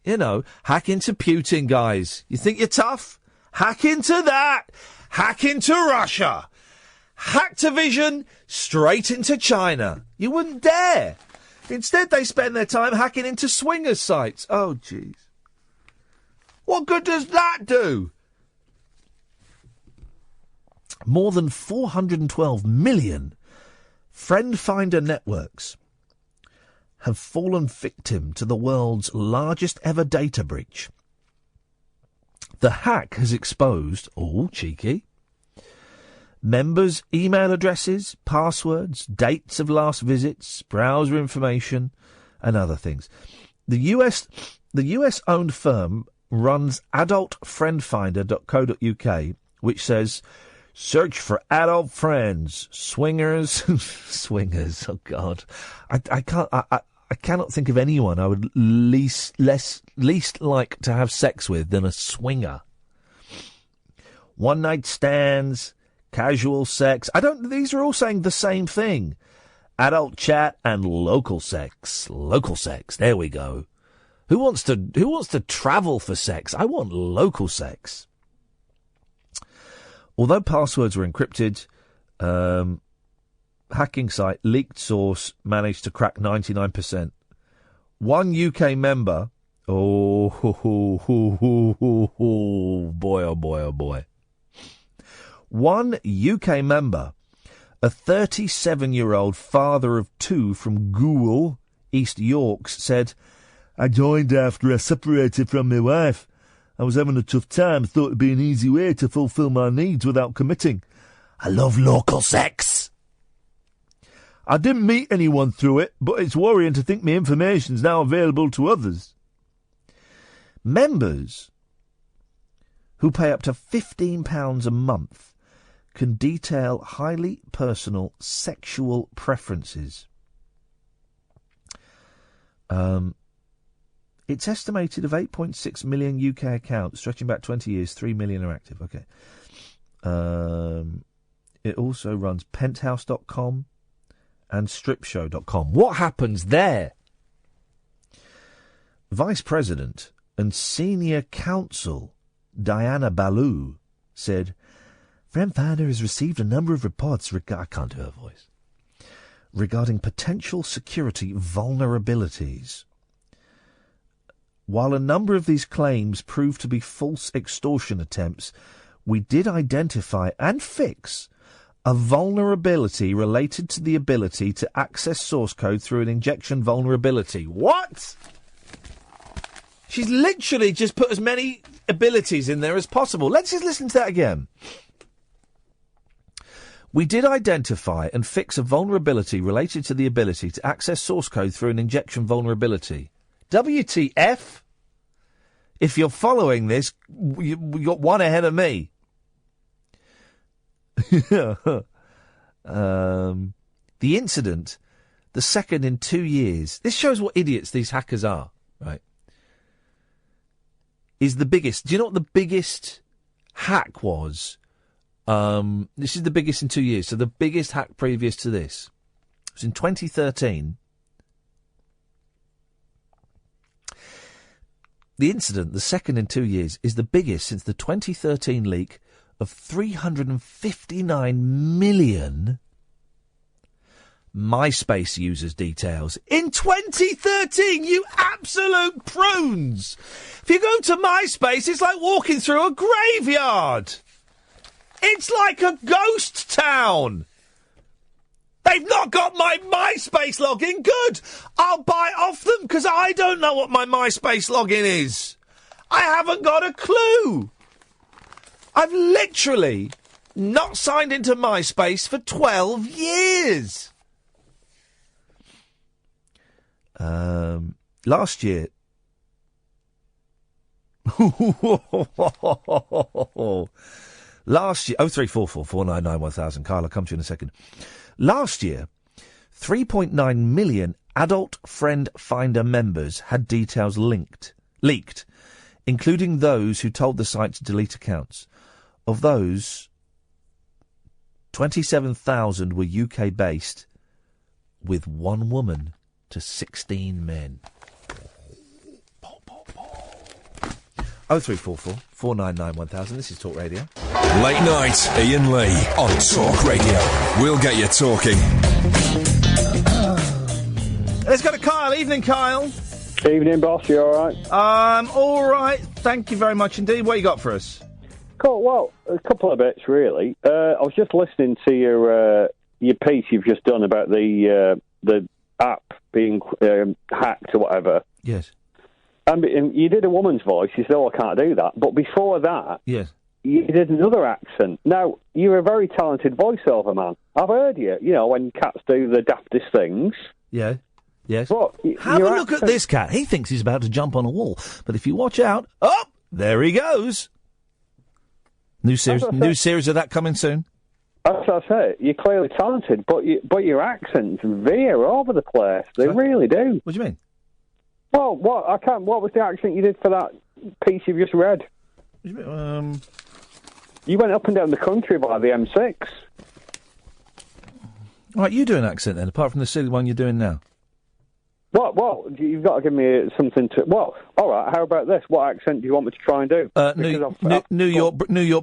Hack into Putin, guys. You think you're tough? Hack into that. Hack into Russia. Hacktivision straight into China. You wouldn't dare. Instead, they spend their time hacking into swingers' sites. Oh, jeez. What good does that do? More than 412 million friend finder networks have fallen victim to the world's largest ever data breach. The hack has exposed, cheeky, members' email addresses, passwords, dates of last visits, browser information, and other things. The US-owned firm runs adultfriendfinder.co.uk, which says, search for adult friends, swingers, swingers. Oh God, I cannot think of anyone I would least like to have sex with than a swinger. One night stands, casual sex. These are all saying the same thing. Adult chat and local sex. Local sex. There we go. Who wants to travel for sex? I want local sex. Although passwords were encrypted, hacking site leaked source managed to crack 99%. One UK member, boy, oh boy. One UK member A 37-year-old father of 2 from Goole, East Yorks, said, I joined after I separated from my wife. I was having a tough time, thought it'd be an easy way to fulfil my needs without committing. I love local sex. I didn't meet anyone through it, but it's worrying to think my information's now available to others. Members who pay up to £15 a month can detail highly personal sexual preferences. It's estimated of 8.6 million UK accounts, stretching back 20 years, 3 million are active. Okay. It also runs penthouse.com and stripshow.com. What happens there? Vice President and Senior Counsel Diana Ballou said, FriendFinder has received a number of reports I can't do her voice. Regarding potential security vulnerabilities. While a number of these claims proved to be false extortion attempts, we did identify and fix a vulnerability related to the ability to access source code through an injection vulnerability. What? She's literally just put as many abilities in there as possible. Let's just listen to that again. We did identify and fix a vulnerability related to the ability to access source code through an injection vulnerability. WTF? If you're following this, you got one ahead of me. The incident, the second in 2 years, this shows what idiots these hackers are, right? Is the biggest. Do you know what the biggest hack was? This is the biggest in 2 years. So the biggest hack previous to this was in 2013. The incident, the second in 2 years, is the biggest since the 2013 leak of 359 million MySpace users' details. In 2013, you absolute prunes! If you go to MySpace, it's like walking through a graveyard. It's like a ghost town. They've not got my MySpace login. Good. I'll buy off them because I don't know what my MySpace login is. I haven't got a clue. I've literally not signed into MySpace for 12 years. Last year... Last year... 0344 499 1000. Carl, I'll come to you in a second. Last year, 3.9 million adult Friend Finder members had details leaked, including those who told the site to delete accounts. Of those, 27,000 were UK-based, with 1 woman to 16 men. 0344 499 1000. This is Talk Radio. Late night, Iain Lee on Talk Radio. We'll get you talking. Let's go to Kyle. Evening, Kyle. Evening, boss. You all right? All right. Thank you very much indeed. What you got for us? Cool. Well, a couple of bits, really. I was just listening to your piece you've just done about the app being hacked or whatever. Yes. You did a woman's voice. You said, "Oh, I can't do that." But before that, yes, you did another accent. Now, you're a very talented voiceover man. I've heard you. You know, when cats do the daftest things. Yeah. Yes. But have a look at this cat. He thinks he's about to jump on a wall. But if you watch out, there he goes. New series of that coming soon. That's what I say. You're clearly talented, but your accents veer over the place. They really do. What do you mean? Well, what was the accent you did for that piece you've just read? What do you mean? You went up and down the country by the M6. Right, you do an accent then, apart from the silly one you're doing now. Well, you've got to give me something to... Well, all right, how about this? What accent do you want me to try and do? New York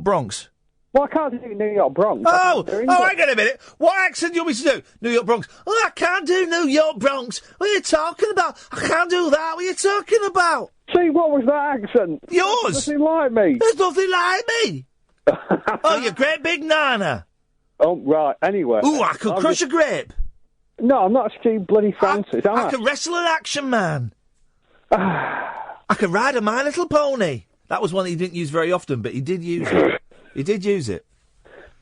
Bronx. Well, I can't do New York Bronx. Hang on a minute. What accent do you want me to do? New York Bronx. Oh, I can't do New York Bronx. What are you talking about? I can't do that. What are you talking about? See, what was that accent? Yours. There's nothing like me. There's nothing like me. Oh, you great big nana. Oh, right, anyway. Ooh, I could crush a grape. No, I'm not Steve bloody Francis, am I? I could wrestle an Action Man. I could ride a My Little Pony. That was one that he didn't use very often, but he did use it. He did use it.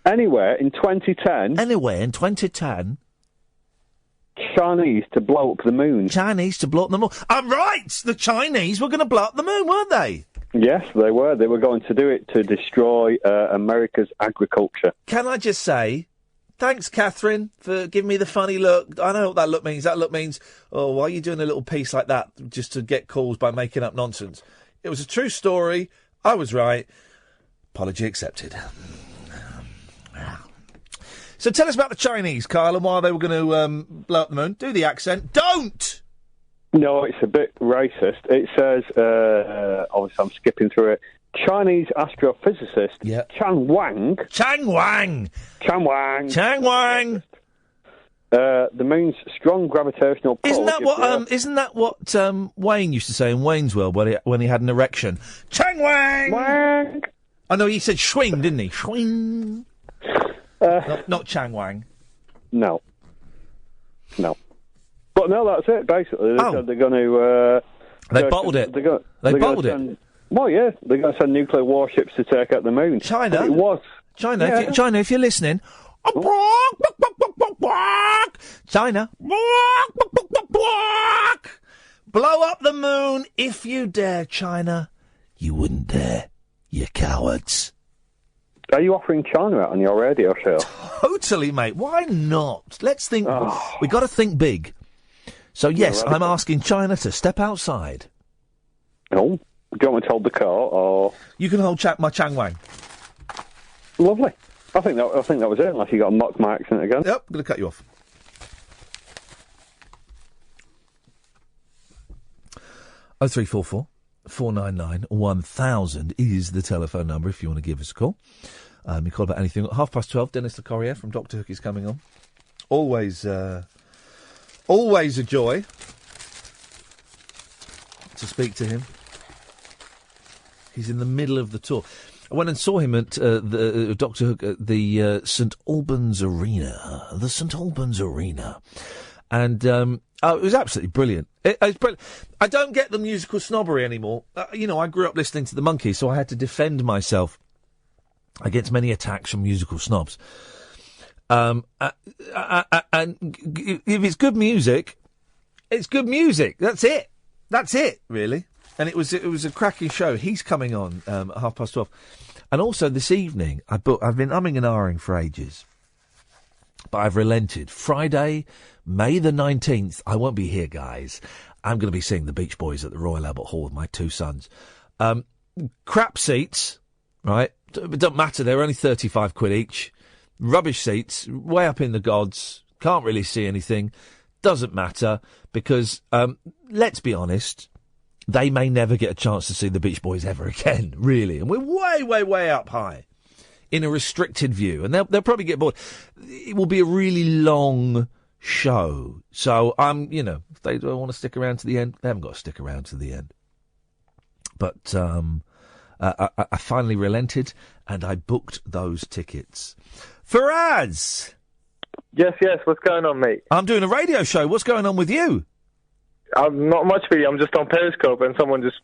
Anyway, in 2010... Chinese to blow up the moon. Chinese to blow up the moon. I'm right! The Chinese were going to blow up the moon, weren't they? Yes, they were. They were going to do it to destroy America's agriculture. Can I just say, thanks, Catherine, for giving me the funny look. I know what that look means. That look means, oh, why are you doing a little piece like that just to get calls by making up nonsense? It was a true story. I was right. Apology accepted. So tell us about the Chinese, Kyle, and why they were going to blow up the moon. Do the accent. Don't! No, it's a bit racist. It says, obviously I'm skipping through it, Chinese astrophysicist Chang Wang. The moon's strong gravitational pull... Isn't that what Wayne used to say in Wayne's World when he had an erection? Chang Wang! Wang! I know, he said swing, didn't he? Swing. Not Chang Wang. No. But no, that's it, basically. They're going to... They bottled it. They bottled it. Well, yeah, they're going to send nuclear warships to take out the moon. China? It was. China, if you're listening... China. Blow up the moon if you dare, China. You wouldn't dare, you cowards. Are you offering China out on your radio show? Totally, mate. Why not? Let's think. We got to think big. So, yes, I'm asking China to step outside. Oh, do you want me to hold the car, or...? You can hold my Chang Wang. Lovely. I think that was it, unless you got to mock my accent again. Yep, I'm going to cut you off. 0344 499 1000 is the telephone number if you want to give us a call. You call about anything. At 12:30, Dennis Locorriere from Dr. Hook is coming on. Always a joy to speak to him. He's in the middle of the tour. I went and saw him at the Dr. Hook at the St Albans Arena. The St Albans Arena. And it was absolutely brilliant. It was brilliant. I don't get the musical snobbery anymore. I grew up listening to the Monkees, so I had to defend myself against many attacks from musical snobs. And if it's good music, it's good music. That's it. That's it, really. And it was a cracking show. He's coming on at 12:30. And also this evening, I've been umming and ahhing for ages, but I've relented. Friday, May the 19th, I won't be here, guys. I'm going to be seeing the Beach Boys at the Royal Albert Hall with my two sons. Crap seats, right? It don't matter. They're only 35 quid each. Rubbish seats, way up in the gods. Can't really see anything. Doesn't matter because, let's be honest, they may never get a chance to see the Beach Boys ever again, really. And we're way, way, way up high in a restricted view. And they'll probably get bored. It will be a really long show. So, if they don't want to stick around to the end, they haven't got to stick around to the end. But I finally relented and I booked those tickets. Faraz! Yes, what's going on, mate? I'm doing a radio show. What's going on with you? Not much really. I'm just on Periscope, and someone just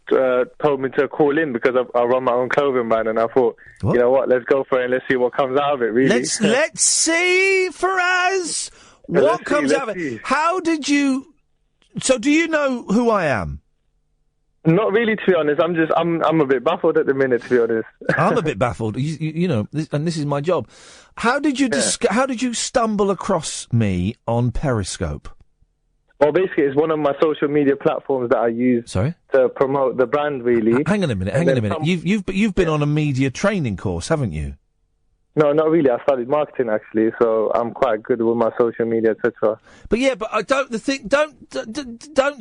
told me to call in because I run my own clothing brand, and I thought, you know what, let's go for it and let's see what comes out of it, really. Let's see, Faraz, what comes out of it. How did you... So do you know who I am? Not really, to be honest. I'm a bit baffled at the minute, to be honest. I'm a bit baffled, and this is my job. How did you how did you stumble across me on Periscope? Well, basically, it's one of my social media platforms that I use to promote the brand, really. Hang on a minute. You've been on a media training course, haven't you? No, not really. I studied marketing, actually, so I'm quite good with my social media, etc. But I don't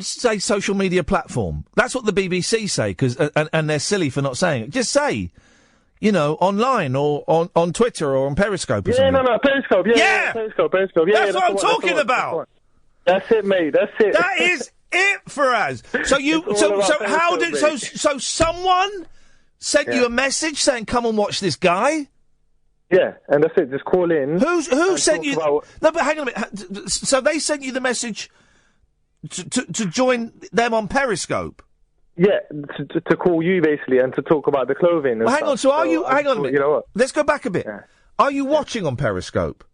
say social media platform. That's what the BBC say, and they're silly for not saying it. Just say, online or on Twitter or on Periscope or something. No, Periscope. Yeah. Periscope. Yeah, that's what I'm talking about. That's it, mate. That's it. That is it for us. So someone sent you a message saying, "Come and watch this guy." Yeah, and that's it. Just call in. Who sent you? No, but hang on a minute. So they sent you the message to join them on Periscope? Yeah, to call you basically and to talk about the clothing. Well, hang on. So are you? Hang on a minute. You know what? Let's go back a bit. Yeah. Are you watching on Periscope?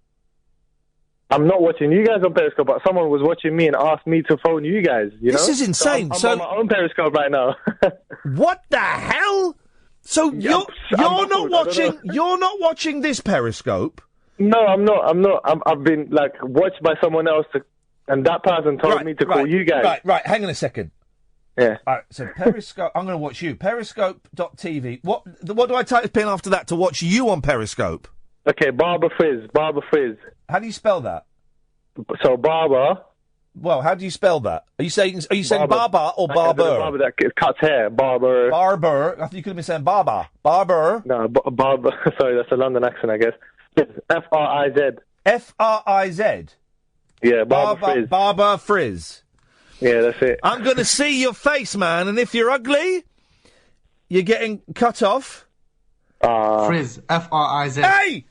I'm not watching you guys on Periscope, but someone was watching me and asked me to phone you guys. You know? This is insane. So I'm on my own Periscope right now. What the hell? So you're not watching? You're not watching this Periscope? No, I'm not. I've been watched by someone else, and that person told me to call you guys. Right. Hang on a second. Yeah. All right. So Periscope. I'm going to watch you. Periscope.tv. What do I type in after that to watch you on Periscope? Okay, Barber Frizz. How do you spell that? So Barber. Well, how do you spell that? Are you saying Barber or Barber? Barber that cuts hair. Barber. Barber. I think you could have been saying Barber. Barber. No, Barber. Sorry, that's a London accent, I guess. F-R-I-Z. F-R-I-Z? Yeah, Barber Frizz. Barber Frizz. Yeah, that's it. I'm going to see your face, man, and if you're ugly, you're getting cut off. Frizz. F-R-I-Z. Hey!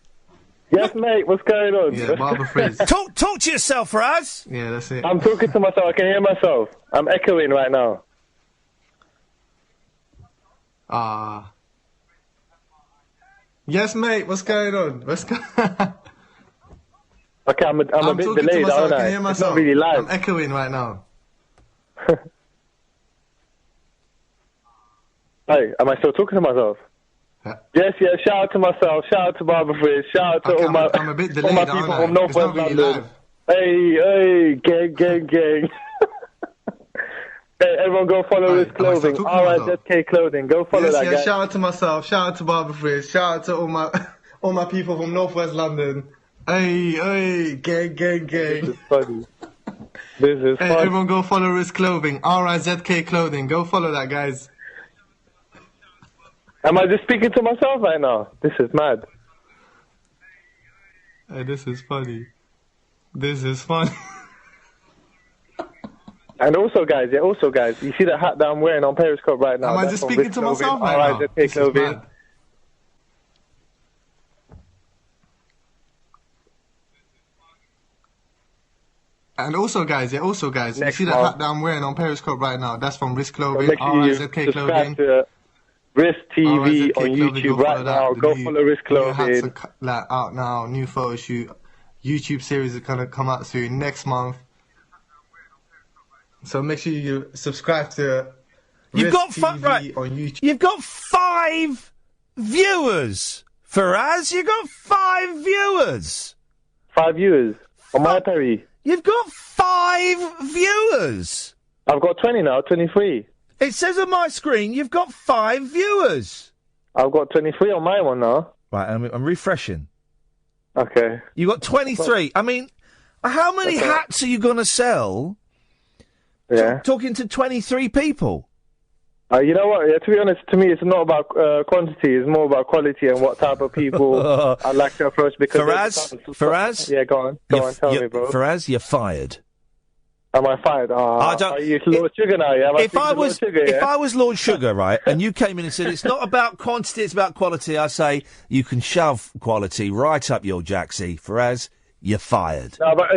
Yes, mate, what's going on? Yeah, Barber Frizz. Talk to yourself, Raz. Yeah, that's it. I'm talking to myself. I can hear myself. I'm echoing right now. Yes, mate, what's going on? Okay, I'm a bit delayed, aren't I? It's not really live. I'm echoing right now. Hey, am I still talking to myself? Yes, shout out to myself, shout out to Barber Frizz, shout out to all my people from North West London. Hey, gang. Hey, everyone go follow his clothing, RIZK Clothing, go follow that guy. Shout out to myself, shout out to Barber Frizz, shout out to all my people from North West London. Hey, gang. This is funny. Hey, everyone go follow his clothing, RIZK Clothing, go follow that, guys. Am I just speaking to myself right now? This is mad. Hey, this is funny. And also, guys, you see the hat that I'm wearing on Periscope right now? Am I just speaking to myself right now? This is mad. And also, guys, you see the hat that I'm wearing on Periscope right now? That's from Risk Clothing, RIZK Clothing. Risk TV on YouTube right now. Go follow Risk Clothing. Out now, new photo shoot. YouTube series is going to come out soon next month. So make sure you subscribe to Risk TV on YouTube. You've got 5 viewers. Faraz, you've got 5 viewers. 5 viewers? On my Perry. You've got 5 viewers. I've got 20 now, 23. It says on my screen you've got 5 viewers. I've got 23 on my one now. Right, I'm refreshing. Okay. You got 23. I mean, how many hats are you going to sell? Yeah. Talking to 23 people. You know what? Yeah, to be honest, to me, it's not about quantity. It's more about quality and what type of people I like to approach. Because Faraz? Yeah, go on. Tell me, bro. Faraz, you're fired. Am I fired? Are you Lord Sugar now? Yeah. If I was Lord Sugar, right, and you came in and said it's not about quantity, it's about quality, I say you can shove quality right up your jacksie. Faraz, you're fired. No, but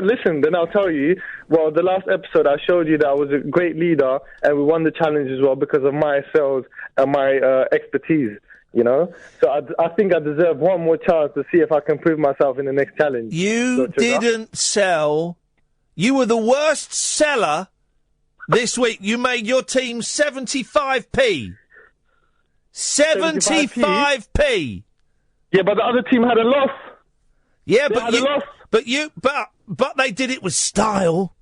listen. Then I'll tell you. Well, the last episode I showed you that I was a great leader, and we won the challenge as well because of my sales and my expertise. You know, so I think I deserve one more chance to see if I can prove myself in the next challenge. You didn't sell. You were the worst seller this week. You made your team 75p. 75p. Yeah, but the other team had a loss. Yeah, but they did it with style.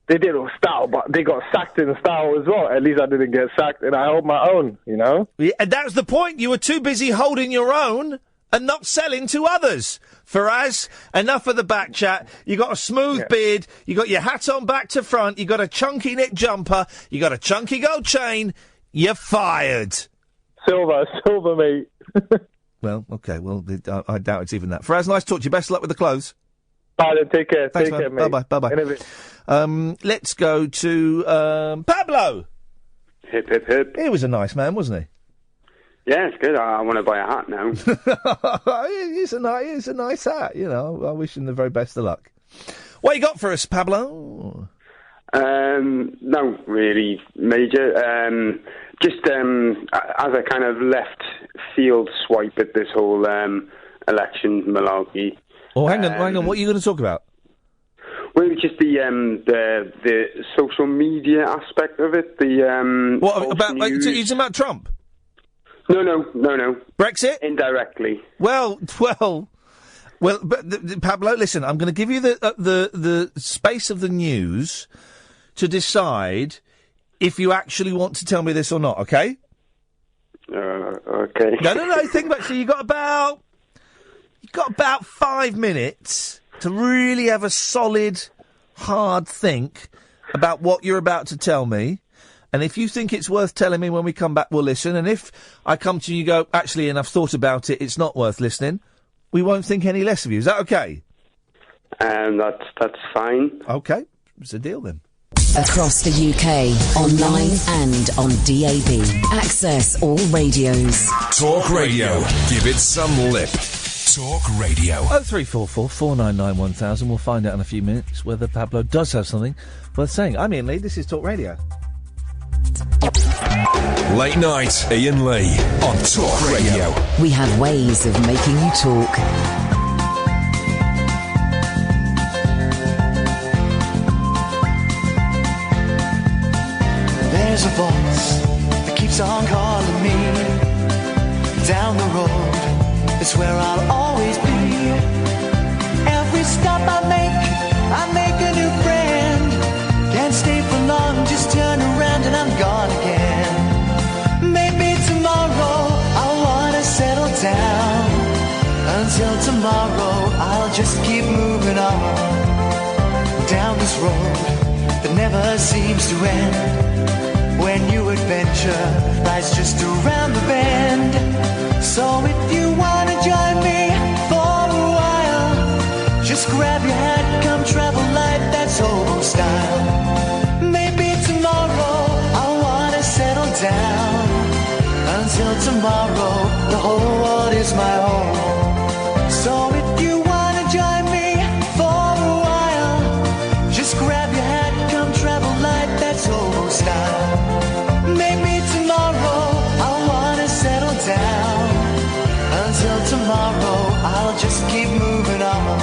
They did it with style, but they got sacked in style as well. At least I didn't get sacked, and I held my own, you know? Yeah, and that was the point. You were too busy holding your own and not selling to others. Faraz, enough of the back chat. You got a smooth beard. You got your hat on back to front. You got a chunky knit jumper. You got a chunky gold chain. You're fired. Silver, mate. Well, okay. Well, I doubt it's even that. Faraz, nice to talk to you. Best of luck with the clothes. All right, take care. Thanks, take care, mate. Bye-bye. Let's go to Pablo. Hip, hip, hip. He was a nice man, wasn't he? Yeah, it's good. I want to buy a hat now. It's a nice hat, you know. I wish him the very best of luck. What you got for us, Pablo? No, really major. Just as a kind of left field swipe at this whole election malarkey. Oh, hang on. What are you going to talk about? Well, just the social media aspect of it. What about? Are you talking about Trump? No. Brexit? Indirectly. Well. But Pablo, listen. I'm going to give you the space of the news to decide if you actually want to tell me this or not. Okay? Okay. No. Think about it. So you got about 5 minutes to really have a solid, hard think about what you're about to tell me. And if you think it's worth telling me when we come back, we'll listen. And if I come to you and you go, actually, and I've thought about it, it's not worth listening, we won't think any less of you. Is that okay? That's fine. Okay. It's a deal then. Across the UK, online and on DAB. Access all radios. Talk Radio. Give it some lip. Talk Radio. 0344 499 1000. We'll find out in a few minutes whether Pablo does have something worth saying. I'm Iain Lee. This is Talk Radio. Late night, Iain Lee on Talk Radio. We have ways of making you talk. There's a voice that keeps on calling me. Down the road, it's where I'll always be. Every stop I make a new friend. Can't stay for long, just turn around and I'm gone again. Maybe tomorrow I'll wanna settle down. Until tomorrow I'll just keep moving on. Down this road that never seems to end. When new adventure lies just around the bend. So if you wanna join me for a while, just grab your hat, come travel light, that's old style. Maybe tomorrow I'll wanna settle down. Until tomorrow, the whole world is my home. So if you wanna join me for a while, just grab your hat, come travel light, that's old style. Maybe tomorrow I'll wanna settle down. Until tomorrow I'll just keep moving on.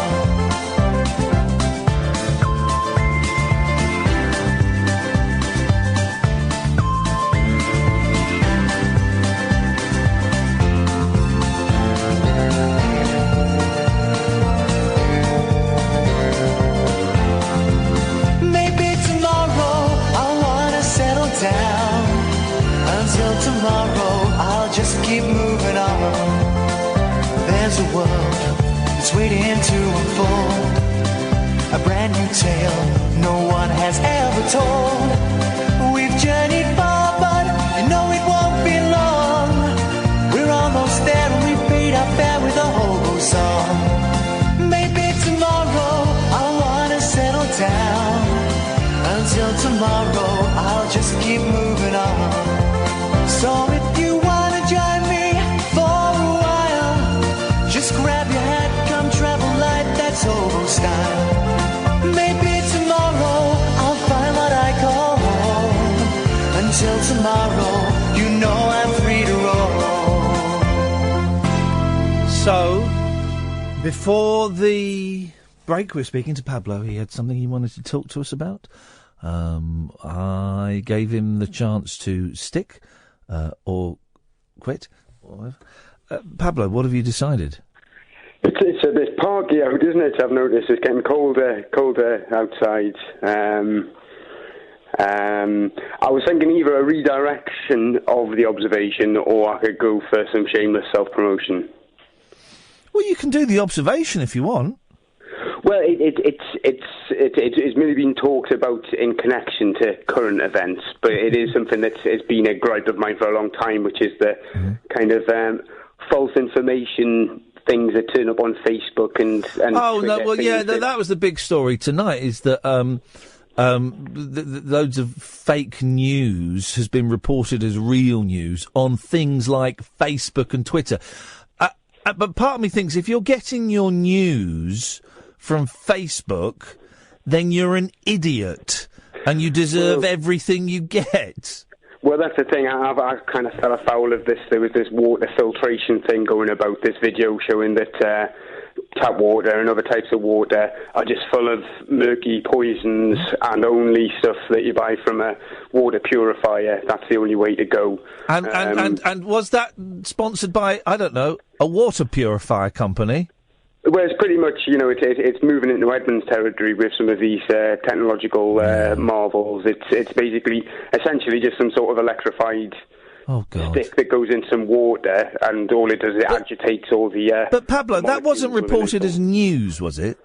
Maybe tomorrow I'll wanna settle down. Until tomorrow I'll just keep moving on. There's a world that's waiting to unfold. A brand new tale no one has ever told. We've journeyed far but you know it won't be long. We're almost there and we paid our fare with a hobo song. Maybe tomorrow I'll wanna settle down. Until tomorrow I'll just keep moving on. So if you wanna join me for a while, just grab your hat, come travel light, that's old style. Maybe tomorrow I'll find what I call home. Until tomorrow, you know I'm free to roll. So, before the break, we were speaking to Pablo. He had something he wanted to talk to us about. I gave him the chance to stick or quit. Pablo, what have you decided? It's a bit parky out, isn't it? I've noticed it's getting colder outside. I was thinking either a redirection of the observation or I could go for some shameless self-promotion. Well, you can do the observation if you want. Well, it's merely been talked about in connection to current events, but it is something that has been a gripe of mine for a long time, which is the kind of false information things that turn up on Facebook and oh, Twitter, no, well, yeah, that was the big story tonight, is that loads of fake news has been reported as real news on things like Facebook and Twitter. But part of me thinks if you're getting your news from Facebook, then you're an idiot and you deserve everything you get. Well, that's the thing. I kind of fell afoul of this. There was this water filtration thing going about, this video showing that tap water and other types of water are just full of murky poisons and only stuff that you buy from a water purifier. That's the only way to go. And was that sponsored by, I don't know, a water purifier company? Well, it's pretty much, it's moving into Edmund's territory with some of these technological marvels. It's basically, essentially just some sort of electrified stick that goes in some water, and all it does is it agitates all the... But Pablo, that wasn't reported as news, was it?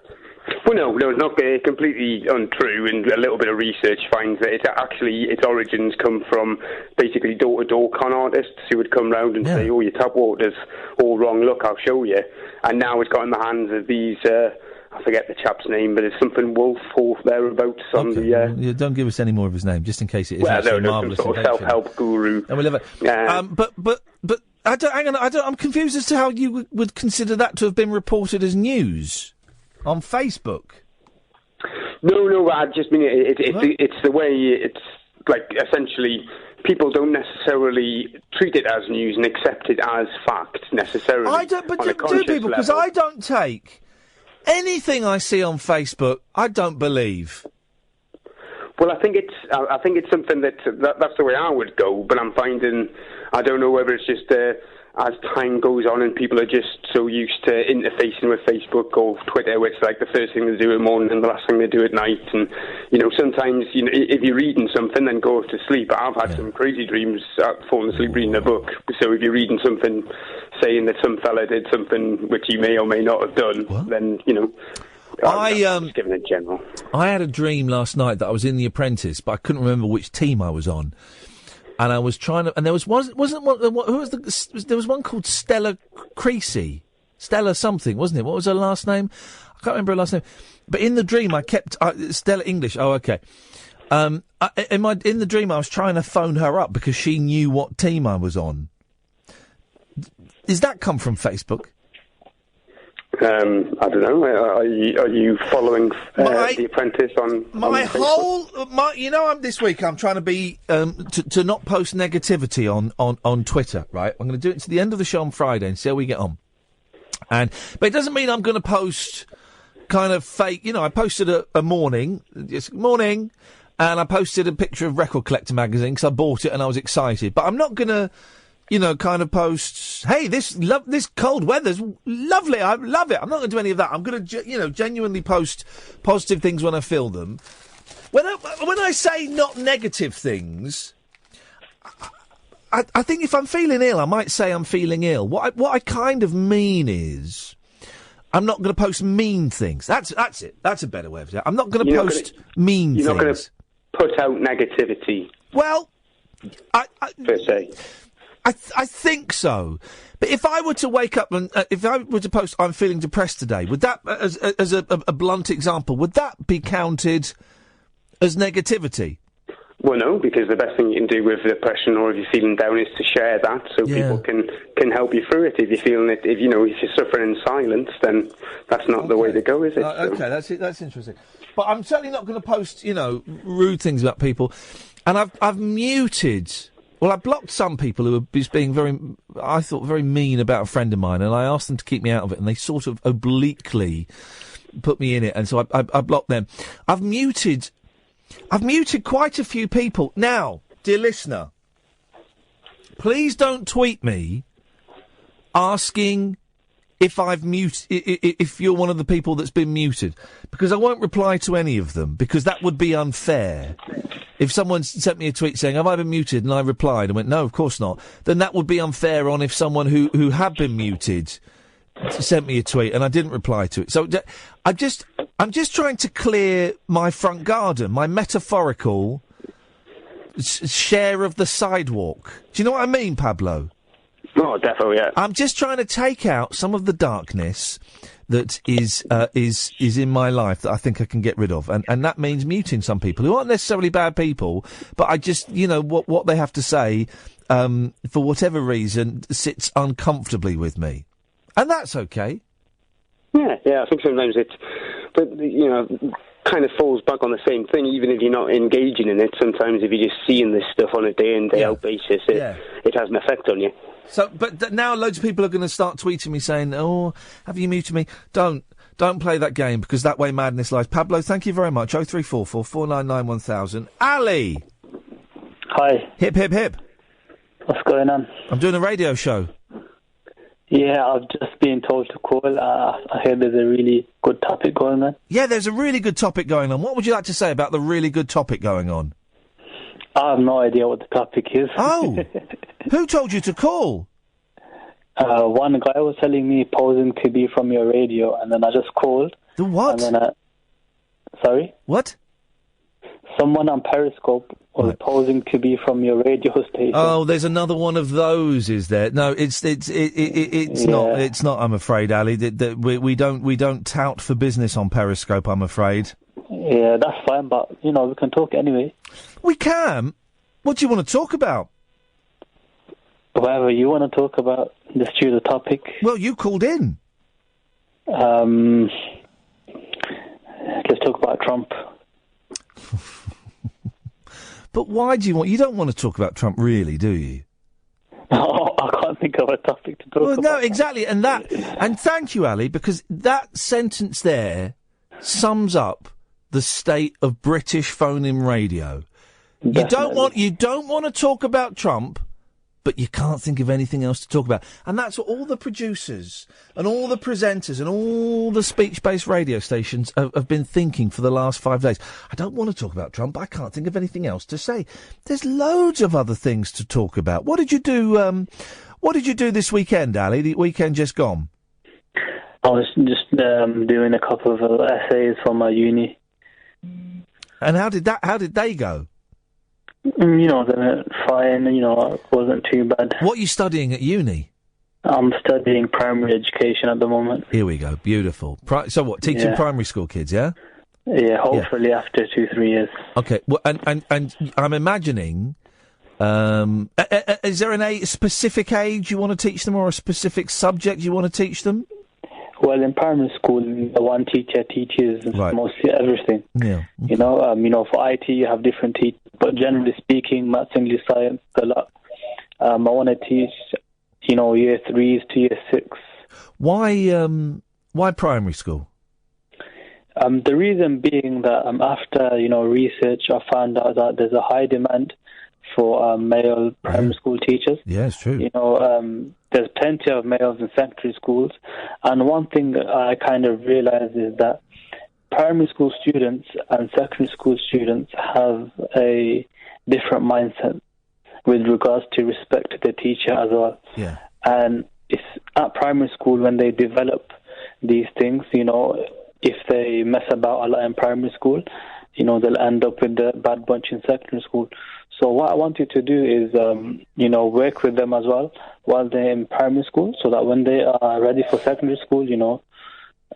Well, no, it's not completely untrue, and a little bit of research finds that its origins come from basically door-to-door con artists who would come round and say, oh, your tap water's all wrong, look, I'll show you. And now it's got in the hands of these, I forget the chap's name, but it's something Wolf or thereabouts on the... Yeah, don't give us any more of his name, just in case it is actually a marvellous some sort of self-help guru. And we love it. But I'm confused as to how you would consider that to have been reported as news. On Facebook? No, I just mean it's the way it's like essentially people don't necessarily treat it as news and accept it as fact necessarily. I don't, but do people? Because I don't take anything I see on Facebook. I don't believe. Well, I think it's something that's the way I would go, but I'm finding I don't know whether it's just. As time goes on and people are just so used to interfacing with Facebook or Twitter, which is like the first thing they do in the morning and the last thing they do at night. And, sometimes, if you're reading something, then go to sleep. I've had some crazy dreams falling asleep reading a book. So if you're reading something saying that some fella did something which he may or may not have done, then, I'm just giving it general. I had a dream last night that I was in The Apprentice, but I couldn't remember which team I was on. And I was trying to, and there was there was one called Stella Creasy, Stella something, wasn't it? What was her last name? I can't remember her last name. But in the dream, I kept Stella English. Oh, okay. In the dream, I was trying to phone her up because she knew what team I was on. Does that come from Facebook? I don't know. Are you following The Apprentice on? This week I'm trying to be to not post negativity on Twitter. Right, I'm going to do it to the end of the show on Friday and see how we get on. But it doesn't mean I'm going to post kind of fake. I posted a morning, and I posted a picture of Record Collector magazine because I bought it and I was excited. But I'm not going to. Kind of posts, hey, this cold weather's lovely, I love it. I'm not going to do any of that. I'm going to, genuinely post positive things when I feel them. When I say not negative things, I think if I'm feeling ill, I might say I'm feeling ill. What I kind of mean is, I'm not going to post mean things. That's it. That's a better way of saying it. I'm not going to post mean things. You're not going to put out negativity. Well, per se. I think so. But if I were to wake up and if I were to post, I'm feeling depressed today, would that, as a blunt example, would that be counted as negativity? Well, no, because the best thing you can do with depression or if you're feeling down is to share that so people can help you through it. If you're feeling it, if you're suffering in silence, then that's not the way to go, is it? Okay, that's interesting. But I'm certainly not going to post, rude things about people. And I've muted. Well, I blocked some people who were just being very mean about a friend of mine, and I asked them to keep me out of it, and they sort of obliquely put me in it, and so I blocked them. I've muted quite a few people. Now, dear listener, please don't tweet me asking if if you're one of the people that's been muted, because I won't reply to any of them, because that would be unfair. If someone sent me a tweet saying, have I been muted? And I replied and went, no, of course not. Then that would be unfair on if someone who had been muted sent me a tweet and I didn't reply to it. So I'm just trying to clear my front garden, my metaphorical share of the sidewalk. Do you know what I mean, Pablo? Oh, definitely, yeah. I'm just trying to take out some of the darkness that is in my life that I think I can get rid of, and that means muting some people who aren't necessarily bad people, but I just, what they have to say, for whatever reason, sits uncomfortably with me, and that's okay. Yeah, I think sometimes kind of falls back on the same thing, even if you're not engaging in it. Sometimes if you're just seeing this stuff on a day in, day out basis, it has an effect on you. So, but now loads of people are going to start tweeting me saying, "Oh, have you muted me?" Don't play that game, because that way madness lies. Pablo, thank you very much. 0344 499 1000. Ali! Hi. Hip, hip, hip. What's going on? I'm doing a radio show. Yeah, I've just been told to call. I hear there's a really good topic going on. Yeah, there's a really good topic going on. What would you like to say about the really good topic going on? I have no idea what the topic is. Oh! Who told you to call? One guy was telling me posing could be from your radio, and then I just called. The what? And then sorry? What? Someone on Periscope was posing to be from your radio station. Oh, there's another one of those, is there? No, it's not. It's not. I'm afraid, Ali. We don't tout for business on Periscope, I'm afraid. Yeah, that's fine, but we can talk anyway. We can. What do you want to talk about? Whatever you want to talk about. Just choose a topic. Well, you called in. Let's talk about Trump. But why do you don't want to talk about Trump, really, do you? No, I can't think of a topic to talk about. No, exactly, and thank you, Ali, because that sentence there sums up the state of British phone-in radio. Definitely. You don't want to talk about Trump, but you can't think of anything else to talk about. And that's what all the producers and all the presenters and all the speech-based radio stations have been thinking for the last 5 days. I don't want to talk about Trump, but I can't think of anything else to say. There's loads of other things to talk about. What did you do? What did you do this weekend, Ali? The weekend just gone. I was just doing a couple of essays for my uni. And how did they go? They went fine, it wasn't too bad. What are you studying at uni? I'm studying primary education at the moment. Here we go, beautiful. So what, teaching primary school kids, yeah? Yeah, hopefully after 2-3 years. Okay, well, and I'm imagining, is there a specific age you want to teach them, or a specific subject you want to teach them? Well, in primary school, the one teacher teaches mostly everything. Yeah. For IT, you have different teachers, but generally speaking, maths, English, science, a lot. I want to teach, year 3s to year 6. Why primary school? The reason being that after, research, I found out that there's a high demand for male primary school teachers. Yeah, it's true. There's plenty of males in secondary schools, and one thing that I kind of realized is that primary school students and secondary school students have a different mindset with regards to respect to the teacher as well. Yeah. And it's at primary school when they develop these things, if they mess about a lot in primary school, they'll end up with the bad bunch in secondary school. So what I wanted to do is, work with them as well while they're in primary school, so that when they are ready for secondary school,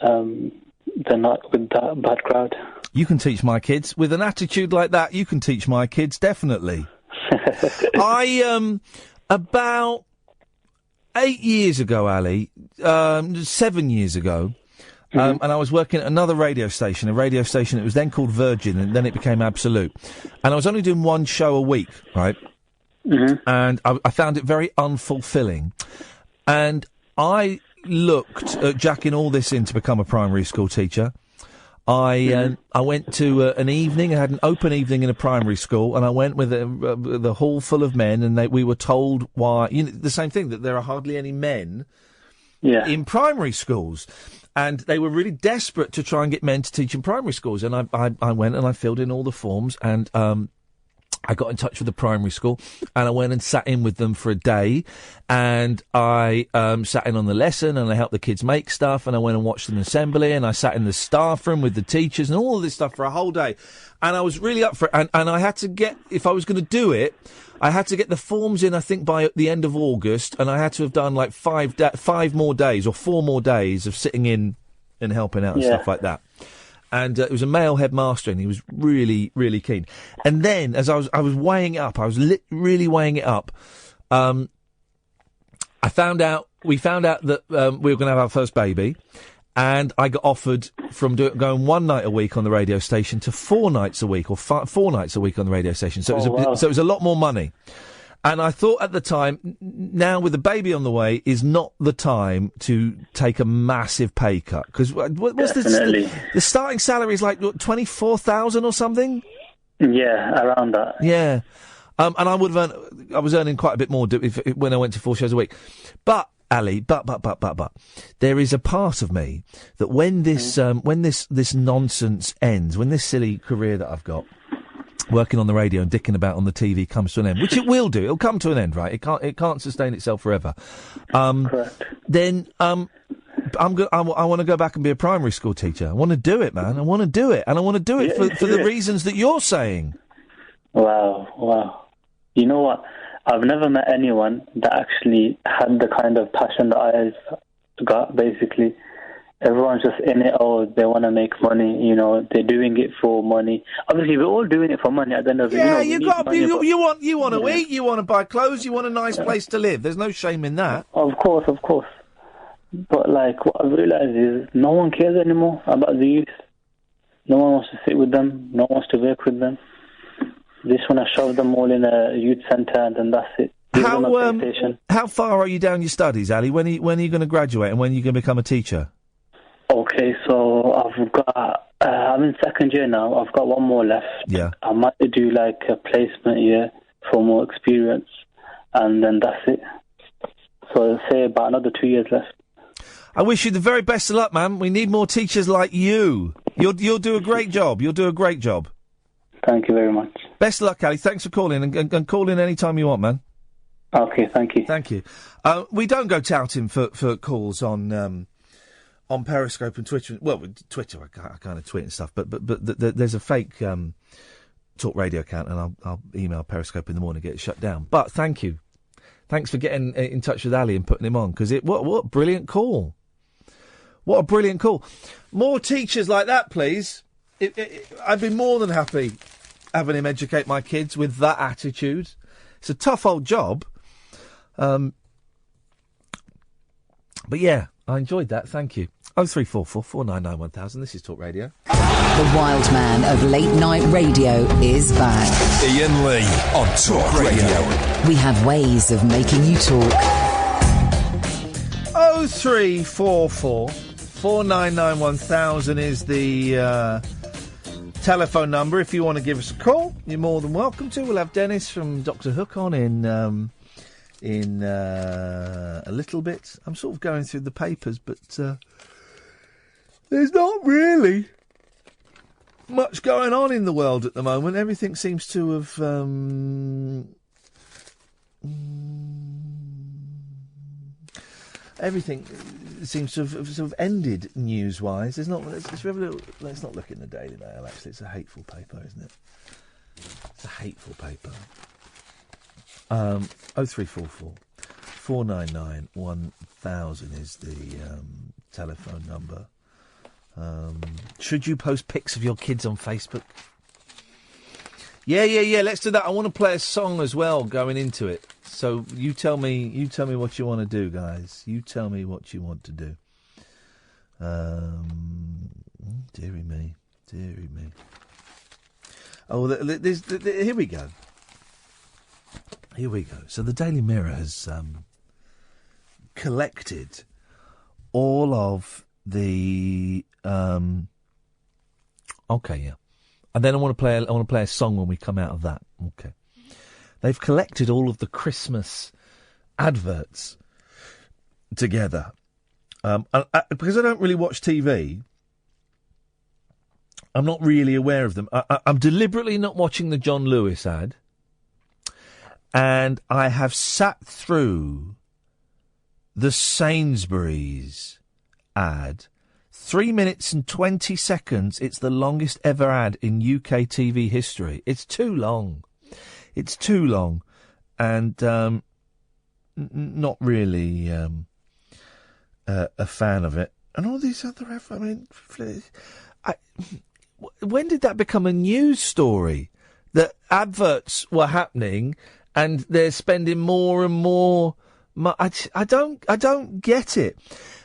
they're not with that bad crowd. You can teach my kids. With an attitude like that, you can teach my kids, definitely. About 8 years ago, Ali, 7 years ago, and I was working at another radio station, it was then called Virgin, and then it became Absolute. And I was only doing one show a week, right? Mm-hmm. And I found it very unfulfilling. And I looked at jacking all this in to become a primary school teacher. I went to an evening, I had an open evening in a primary school, and I went with the hall full of men, and we were told why, the same thing, that there are hardly any men in primary schools. And they were really desperate to try and get men to teach in primary schools. And I went and I filled in all the forms, and I got in touch with the primary school, and I went and sat in with them for a day, and I sat in on the lesson, and I helped the kids make stuff, and I went and watched an assembly, and I sat in the staff room with the teachers and all of this stuff for a whole day. And I was really up for it, and I had to get, if I was going to do it, I had to get the forms in, I think, by the end of August, and I had to have done like 5 more days or 4 more days of sitting in and helping out and stuff like that. And it was a male headmaster, and he was really, really keen. And then, as I was weighing it up, really weighing it up. We found out that we were going to have our first baby, and I got offered from going one night a week on the radio station to 4 nights a week, or 4 nights a week on the radio station. So it was a lot more money. And I thought at the time, now with the baby on the way, is not the time to take a massive pay cut. Because what's the starting salary is like 24,000 or something? Yeah, around that. Yeah. And I was earning quite a bit more when I went to 4 shows a week. But, Ali, but, there is a part of me that when this nonsense ends, when this silly career that I've got, working on the radio and dicking about on the TV comes to an end, which it will do. It'll come to an end, right? It can't sustain itself forever. Correct. Then I want to go back and be a primary school teacher. I want to do it, man. I want to do it, and I want to do it for the reasons that you're saying. Wow. You know what? I've never met anyone that actually had the kind of passion that I've got. Basically, everyone's just in it. Oh, they want to make money. You know, they're doing it for money. Obviously, we're all doing it for money at the end of the day. Yeah, you want to eat, you want to buy clothes, you want a nice place to live. There's no shame in that. Of course. But like, what I've realised is no one cares anymore about the youth. No one wants to sit with them. No one wants to work with them. They just want to shove them all in a youth centre, and then that's it. How far are you down your studies, Ali? When are you going to graduate, and when are you going to become a teacher? Okay, so I've got, I'm in second year now. I've got one more left. Yeah. I might do like a placement year for more experience, and then that's it. So say about another 2 years left. I wish you the very best of luck, man. We need more teachers like you. You'll do a great job. You'll do a great job. Thank you very much. Best of luck, Ali. Thanks for calling, and call in any time you want, man. Okay, thank you. Thank you. We don't go touting for calls on Periscope and Twitter. Well, with Twitter, I kind of tweet and stuff, but there's a fake talk radio account, and I'll email Periscope in the morning, get it shut down. But thank you. Thanks for getting in touch with Ali and putting him on, because what a brilliant call. What a brilliant call. More teachers like that, please. I'd be more than happy having him educate my kids with that attitude. It's a tough old job. But yeah, I enjoyed that. Thank you. 0344 499 1000. This is Talk Radio. The wild man of late night radio is back. Iain Lee on Talk Radio. We have ways of making you talk. 0344 499 1000 is the telephone number. If you want to give us a call, you're more than welcome to. We'll have Dennis from Dr. Hook on in a little bit. I'm sort of going through the papers, but there's not really much going on in the world at the moment. Everything seems to have everything seems to have sort of ended news-wise. There's not. Let's not look in the Daily Mail. Actually, it's a hateful paper, isn't it? It's a hateful paper. 0344 499 1000 is the telephone number. Should you post pics of your kids on Facebook? Yeah. Let's do that. I want to play a song as well going into it. So you tell me what you want to do, guys. You tell me what you want to do. Dearie me. Oh, here we go. So the Daily Mirror has collected all of the. Okay, yeah, and then I want to play a song when we come out of that. Okay. They've collected all of the Christmas adverts together. Because I don't really watch TV, I'm not really aware of them. I'm deliberately not watching the John Lewis ad. And I have sat through the Sainsbury's ad. 3 minutes and 20 seconds. It's the longest ever ad in UK TV history. It's too long. And not really a fan of it. And all these other... when did that become a news story? That adverts were happening and they're spending more and more... I don't get it.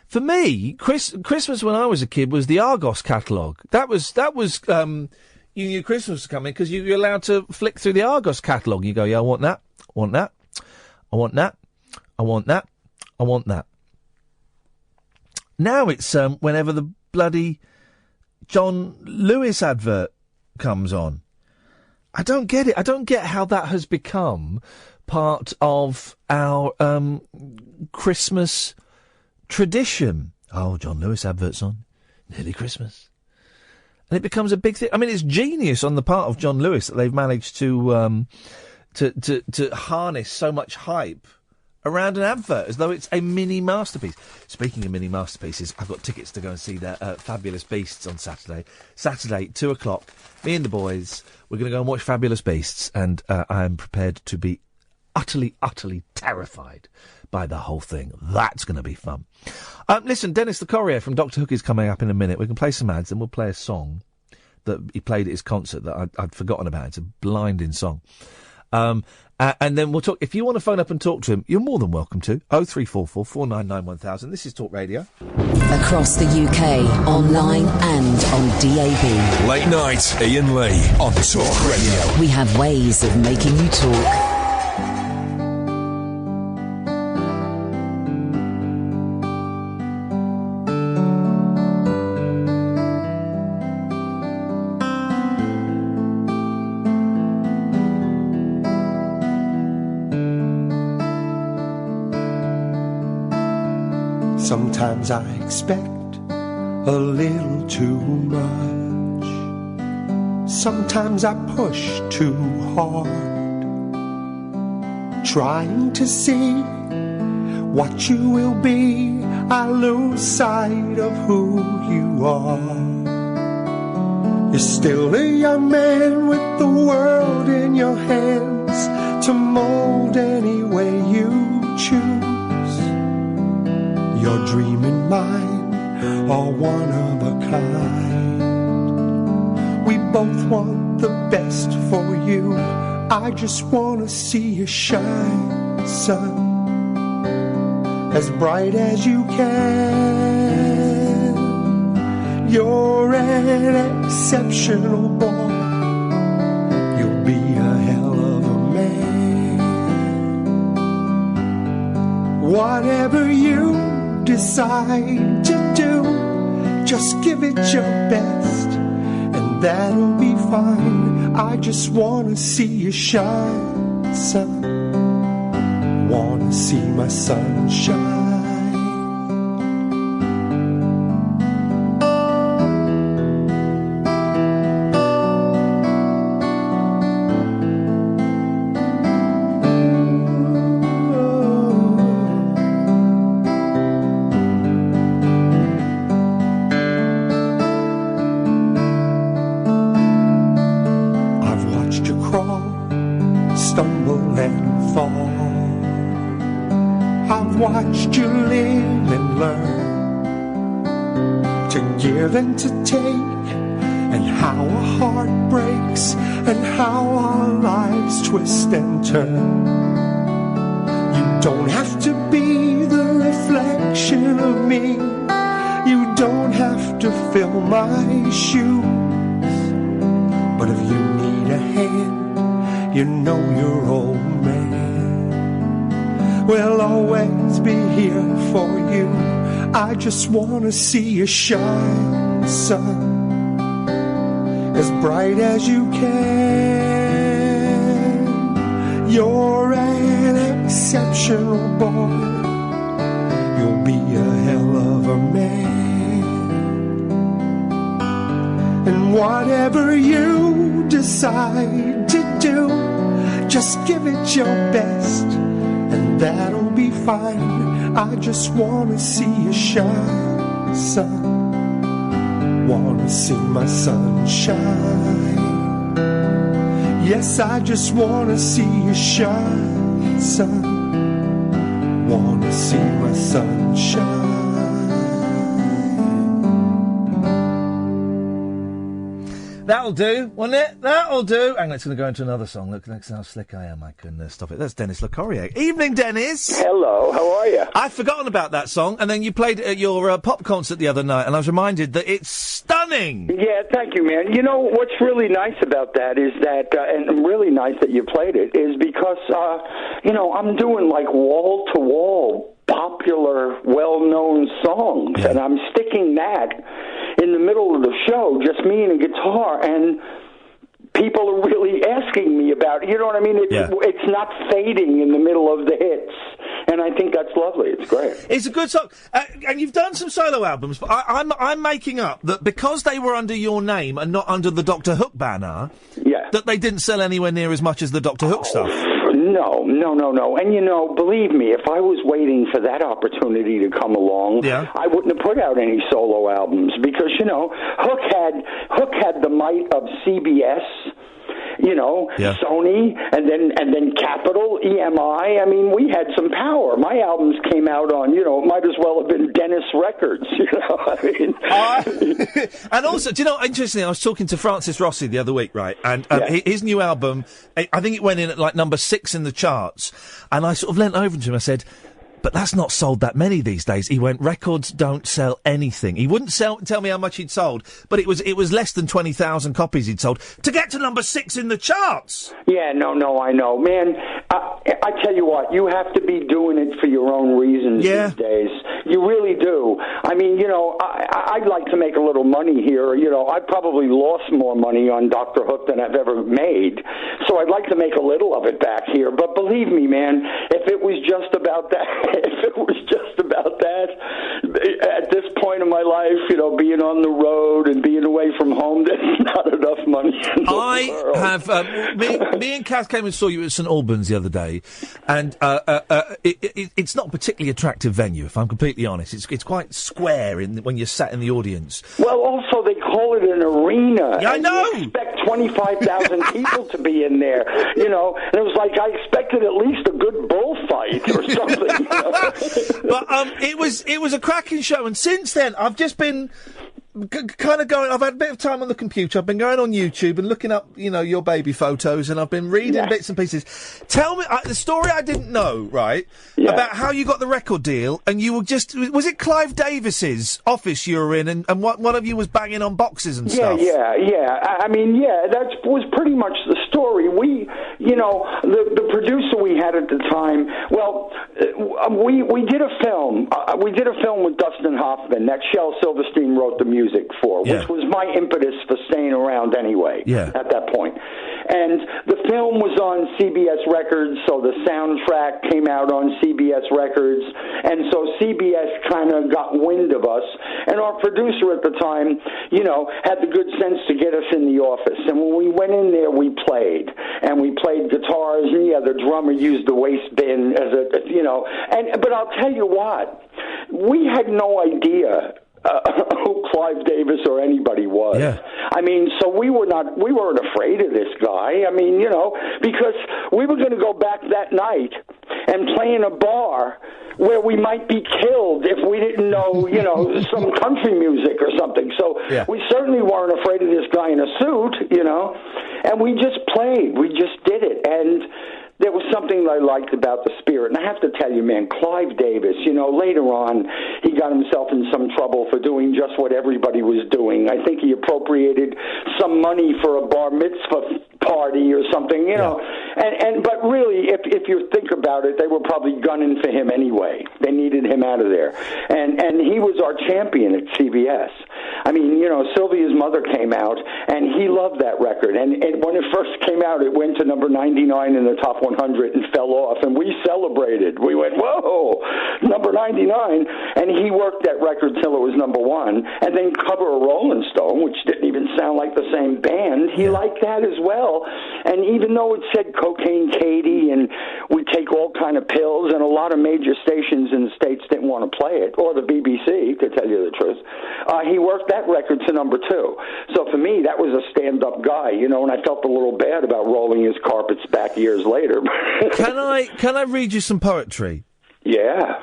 For me, Christmas when I was a kid was the Argos catalogue. That was you knew Christmas was coming because you were allowed to flick through the Argos catalogue. You go, yeah, I want that, I want that, I want that, I want that, I want that. Now it's whenever the bloody John Lewis advert comes on. I don't get it. I don't get how that has become part of our Christmas tradition. Oh, John Lewis adverts on. Nearly Christmas. And it becomes a big thing. I mean, it's genius on the part of John Lewis that they've managed to harness so much hype around an advert as though it's a mini masterpiece. Speaking of mini masterpieces, I've got tickets to go and see their Fabulous Beasts on Saturday. Saturday, 2:00. Me and the boys, we're going to go and watch Fabulous Beasts, and I am prepared to be utterly, utterly terrified by the whole thing. That's going to be fun. Listen, Dennis Locorriere from Doctor Hook is coming up in a minute. We can play some ads and we'll play a song that he played at his concert that I'd forgotten about. It's a blinding song. And then we'll talk. If you want to phone up and talk to him, you're more than welcome to. 0344 499 1000. This is Talk Radio. Across the UK, online and on DAB. Late night, Iain Lee on Talk Radio. We have ways of making you talk. Sometimes I expect a little too much. Sometimes I push too hard, trying to see what you will be. I lose sight of who you are. You're still a young man with the world in your hands to mold any way you choose. Your dream and mine are one of a kind. We both want the best for you. I just want to see you shine, son, as bright as you can. You're an exceptional boy. You'll be a hell of a man. Whatever you decide to do, just give it your best, and that'll be fine. I just wanna see you shine, son. Wanna see my sunshine. And to take, and how a heart breaks, and how our lives twist and turn. You don't have to be the reflection of me. You don't have to fill my shoes. But if you need a hand, you know your old man will always be here for you. I just wanna see you shine, son, as bright as you can. You're an exceptional boy. You'll be a hell of a man. And whatever you decide to do, just give it your best, and that'll be fine. I just wanna see you shine, son. Wanna see my sunshine. Yes, I just wanna see you shine, son. Wanna see my sunshine. That'll do, won't it? That'll do. Hang on, it's going to go into another song. Look how slick I am. I can stop it. That's Dennis Locorriere. Evening, Dennis. Hello, how are you? I'd forgotten about that song, and then you played it at your pop concert the other night, and I was reminded that it's stunning. Yeah, thank you, man. You know, what's really nice about that is that, and really nice that you played it, is because, I'm doing like wall-to-wall popular, well-known songs, and I'm sticking that in the middle of the show, just me and a guitar, and people are really asking me about it. You know what I mean? It's not fading in the middle of the hits, and I think that's lovely. It's great. It's a good song, and you've done some solo albums, but I'm making up that because they were under your name and not under the Dr. Hook banner, that they didn't sell anywhere near as much as the Dr. Hook stuff. No. And, believe me, if I was waiting for that opportunity to come along, I wouldn't have put out any solo albums because, Hook had the might of CBS, Sony, and then Capitol, EMI. I mean, we had some power. My albums came out on, it might as well have been Dennis Records, And also, do you know, interestingly, I was talking to Francis Rossi the other week, right? And his new album, I think it went in at like number 6 in the charts. And I sort of leant over to him, I said, but that's not sold that many these days. He went, records don't sell anything. He wouldn't tell me how much he'd sold, but it was less than 20,000 copies he'd sold to get to number 6 in the charts. Yeah, no, I know. Man, I tell you what, you have to be doing it for your own reasons these days. You really do. I mean, I'd like to make a little money here. I probably lost more money on Dr. Hook than I've ever made, so I'd like to make a little of it back here. But believe me, man, if it was just about that, at this point in my life, being on the road and being away from home, there's not enough money in the world. Have me and Kath came and saw you at St Albans the other day, and it's not a particularly attractive venue, if I'm completely honest. It's quite square when you're sat in the audience. Well, also they call it an arena. Yeah, I know. You expect 25,000 people to be in there, and it was like I expected at least a good bullfight or something. But it was a cracking show, and since then I've just been kind of going. I've had a bit of time on the computer. I've been going on YouTube and looking up, your baby photos, and I've been reading bits and pieces. Tell me the story I didn't know, right? About how you got the record deal, and you were was it Clive Davis's office you were in, and one of you was banging on boxes and stuff? Yeah. I mean, that was pretty much the story. We, the producer we had at the time, we did a film. We did a film with Dustin Hoffman that Shel Silverstein wrote the music for, which was my impetus for staying around anyway at that point. And the film was on CBS Records, so the soundtrack came out on CBS Records, and so CBS kind of got wind of us, and our producer at the time, had the good sense to get us in the office. And when we went in there, we played guitars, and the drummer used the waste bin as but I'll tell you what, we had no idea who Clive Davis or anybody was. I mean, so we weren't afraid of this guy. I mean, because we were going to go back that night and play in a bar where we might be killed if we didn't know, some country music or something. So we certainly weren't afraid of this guy in a suit, and we just played. We just did it. And there was something I liked about the spirit. And I have to tell you, man, Clive Davis, later on, he got himself in some trouble for doing just what everybody was doing. I think he appropriated some money for a bar mitzvah party or something, but really, if you think about it, they were probably gunning for him anyway. They needed him out of there. And he was our champion at CBS. I mean, Sylvia's mother came out, and he loved that record. And when it first came out, it went to number 99 in the top 100 and fell off. And we celebrated. We went, whoa, number 99. And he worked that record till it was number 1. And then cover a Rolling Stone, which didn't even sound like the same band. He liked that as well. And even though it said Cocaine Katie and we take all kind of pills, and a lot of major stations in the States didn't want to play it, or the BBC, to tell you the truth, he worked that record to number 2. So for me, that was a stand-up guy, and I felt a little bad about rolling his carpets back years later. Can I read you some poetry? Yeah.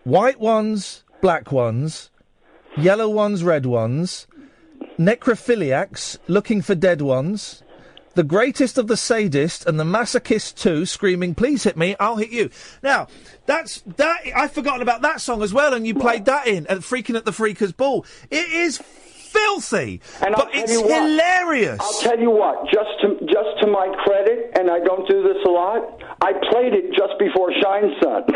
White ones, black ones, yellow ones, red ones, necrophiliacs looking for dead ones, the greatest of the sadists, and the masochist too, screaming, "Please hit me, I'll hit you." Now, that I've forgotten about that song as well, and you played that in at Freaking at the Freakers Ball. It is filthy, but it's hilarious. I'll tell you what, just to my credit, and I don't do this a lot, I played it just before Shine Sun.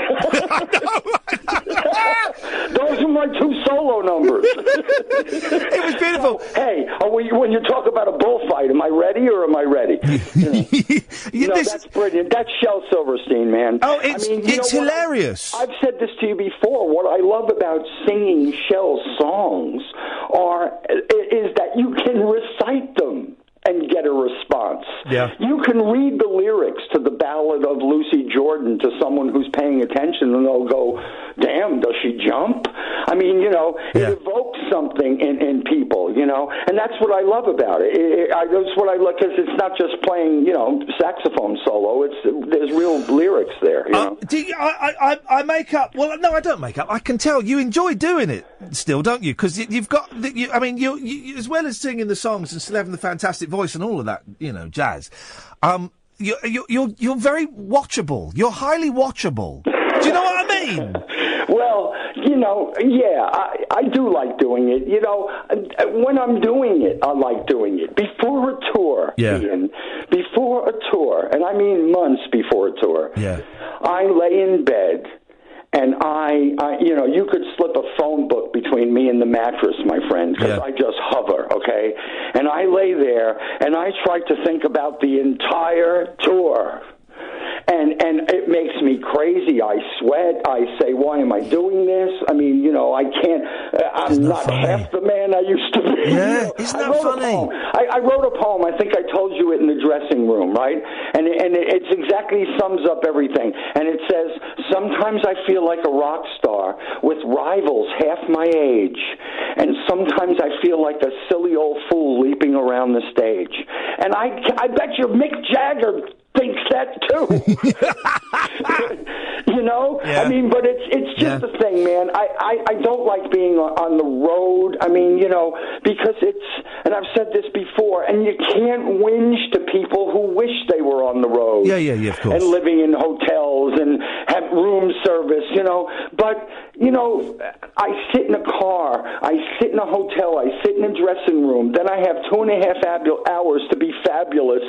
Those are my 2 solo numbers. It was beautiful. So, hey, when you talk about a bullfight, am I ready or am I ready? That's brilliant. That's Shel Silverstein, man. Oh, it's hilarious. I've said this to you before. What I love about singing Shel's songs is that you can recite them and get a response. Yeah. You can read the lyrics to the Ballad of Lucy Jordan to someone who's paying attention, and they'll go, "Damn, does she jump?" I mean, it evokes something in people, and that's what I love about it. That's what I love, because it's not just playing, saxophone solo. There's real lyrics there. Do you, I make up? Well, no, I don't make up. I can tell you enjoy doing it still, don't you? Because you've got, you as well as singing the songs and still having the fantastic voice and all of that, jazz. You're very watchable. You're highly watchable. Do you know what I mean? Well, I do like doing it. When I'm doing it, I like doing it. Before a tour, Ian, before a tour, and I mean months before a tour, I lay in bed, and you could slip a phone book between me and the mattress, my friend, because I just hover, okay? And I lay there, and I try to think about the entire tour. And it makes me crazy. I sweat. I say, why am I doing this? I mean, I can't. I'm not half the man I used to be. Yeah, isn't that funny? I wrote a poem. I think I told you it in the dressing room, right? And it exactly sums up everything. And it says, sometimes I feel like a rock star with rivals half my age. And sometimes I feel like a silly old fool leaping around the stage. And I bet you Mick Jagger thinks that too. Yeah. I mean, but it's just a thing, man. I don't like being on the road. I mean, because and I've said this before, and you can't whinge to people who wish they were on the road. Yeah, of course. And living in hotels and have room service, But, I sit in a car, I sit in a hotel, I sit in a dressing room, then I have 2.5 hours to be fabulous,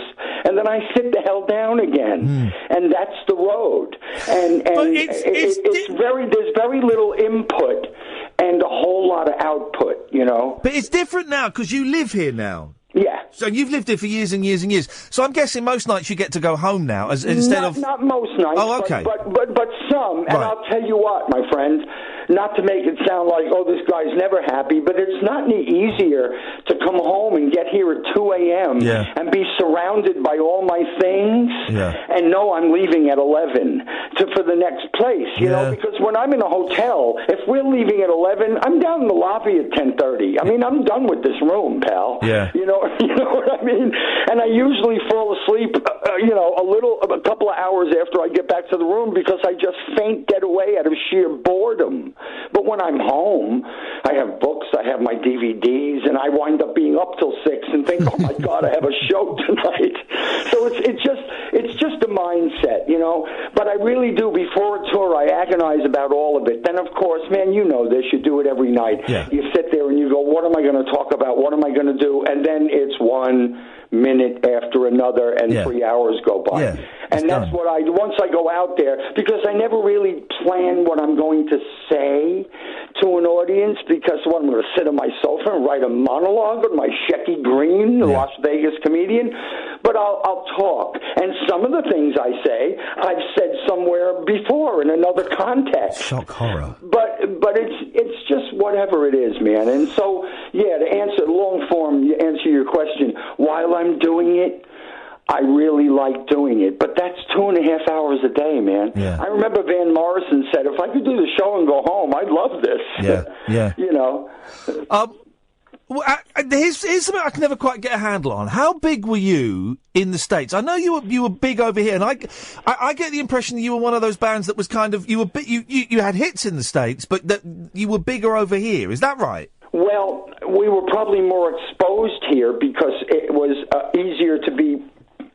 and then I sit the hell down again. And that's the road. And there's very little input and a whole lot of output, But it's different now, because you live here now. Yeah. So you've lived here for years and years and years. So I'm guessing most nights you get to go home now, instead of... Not most nights. Oh, okay. But some, and I'll tell you what, my friend, not to make it sound like, this guy's never happy, but it's not any easier to come home and get here at 2 a.m. and be surrounded by all my things and know I'm leaving at 11 for the next place, you know, because when I'm in a hotel, if we're leaving at 11, I'm down in the lobby at 10:30. I mean, I'm done with this room, pal. Yeah. You know what I mean? And I usually fall asleep, a couple of hours after I get back to the room because I just faint dead away out of sheer boredom. But when I'm home, I have books, I have my DVDs, and I wind up being up till 6 and think, oh my God, I have a show tonight. So it's just a mindset, you know. But I really do, before a tour, I agonize about all of it. Then, of course, man, you know this, you do it every night. Yeah. You sit there and you go, what am I going to talk about? What am I going to do? And then it's 1 minute after another, and 3 hours go by. Yeah, and that's what once I go out there, because I never really plan what I'm going to say to an audience, because I'm going to sit on my sofa and write a monologue with my Shecky Green, the Las Vegas comedian, but I'll talk. And some of the things I say, I've said somewhere before in another context. Shock horror. But it's just whatever it is, man. And so, to answer answer your question, while I'm doing it, I really like doing it, but that's 2.5 hours a day, man. Yeah. I remember Van Morrison said, if I could do the show and go home, I'd love this. Yeah. You know? Here's something I can never quite get a handle on. How big were you in the States? I know you were big over here, and I get the impression that you were one of those bands that was kind of, you had hits in the States, but that you were bigger over here. Is that right? Well, we were probably more exposed here because it was easier to be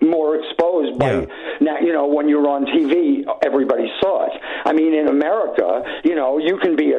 more exposed by now. When you're on TV, everybody saw it. I mean, in America, you can be a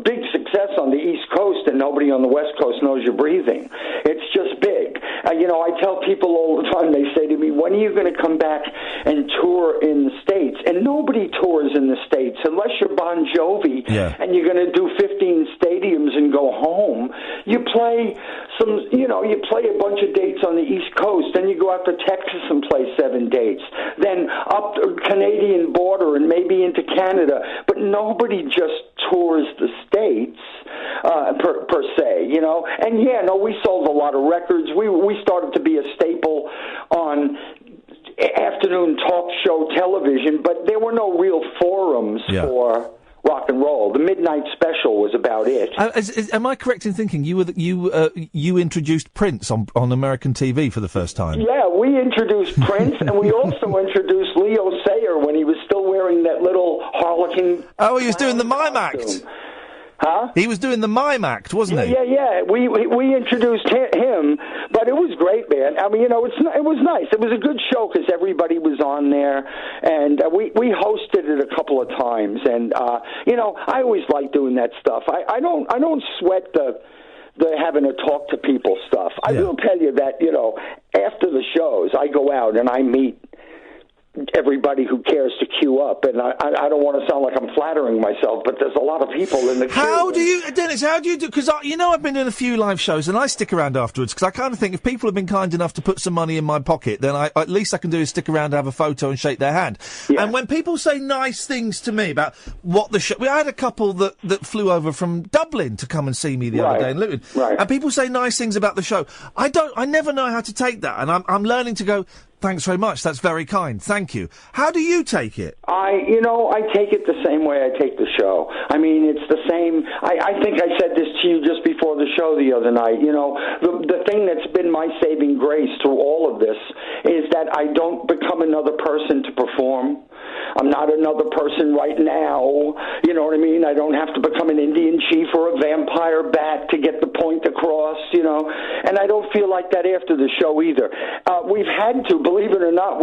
big success on the East Coast and nobody on the West Coast knows you're breathing. It's just big. I tell people all the time, they say to me, when are you going to come back and tour in the States? And nobody tours in the States unless you're Bon Jovi and you're going to do 15 stadiums and go home. You play you play a bunch of dates on the East Coast, then you go out to Texas and play 7 dates, then up the Canadian border and maybe into Canada, but nobody just tours the States per se, And we sold a lot of records. We started to be a staple on afternoon talk show television, but there were no real forums for rock and roll. The Midnight Special was about it. Am I correct in thinking you introduced Prince on American TV for the first time? Yeah, we introduced Prince, and we also introduced Leo Sayer when he was still wearing that little harlequin. Oh, he was doing the mime act. Huh? He was doing the mime act, wasn't he? Yeah. We introduced him, but it was great, man. I mean, it was nice. It was a good show because everybody was on there, and we hosted it a couple of times. And I always like doing that stuff. I don't sweat the having to talk to people stuff. I will tell you that after the shows, I go out and I meet everybody who cares to queue up, and I don't want to sound like I'm flattering myself, but there's a lot of people in the queue. Dennis, how do you do, because I've been doing a few live shows, and I stick around afterwards, because I kind of think if people have been kind enough to put some money in my pocket, then at least I can do is stick around, have a photo, and shake their hand. Yeah. And when people say nice things to me about what the show... I had a couple that flew over from Dublin to come and see me the other day in Luton, and people say nice things about the show. I never know how to take that, and I'm learning to go... Thanks very much. That's very kind. Thank you. How do you take it? I take it the same way I take the show. I mean, it's the same. I think I said this to you just before the show the other night. The thing that's been my saving grace through all of this is that I don't become another person to perform. I'm not another person right now. You know what I mean? I don't have to become an Indian chief or a vampire bat to get the point across, And I don't feel like that after the show either. We've had to, believe it or not,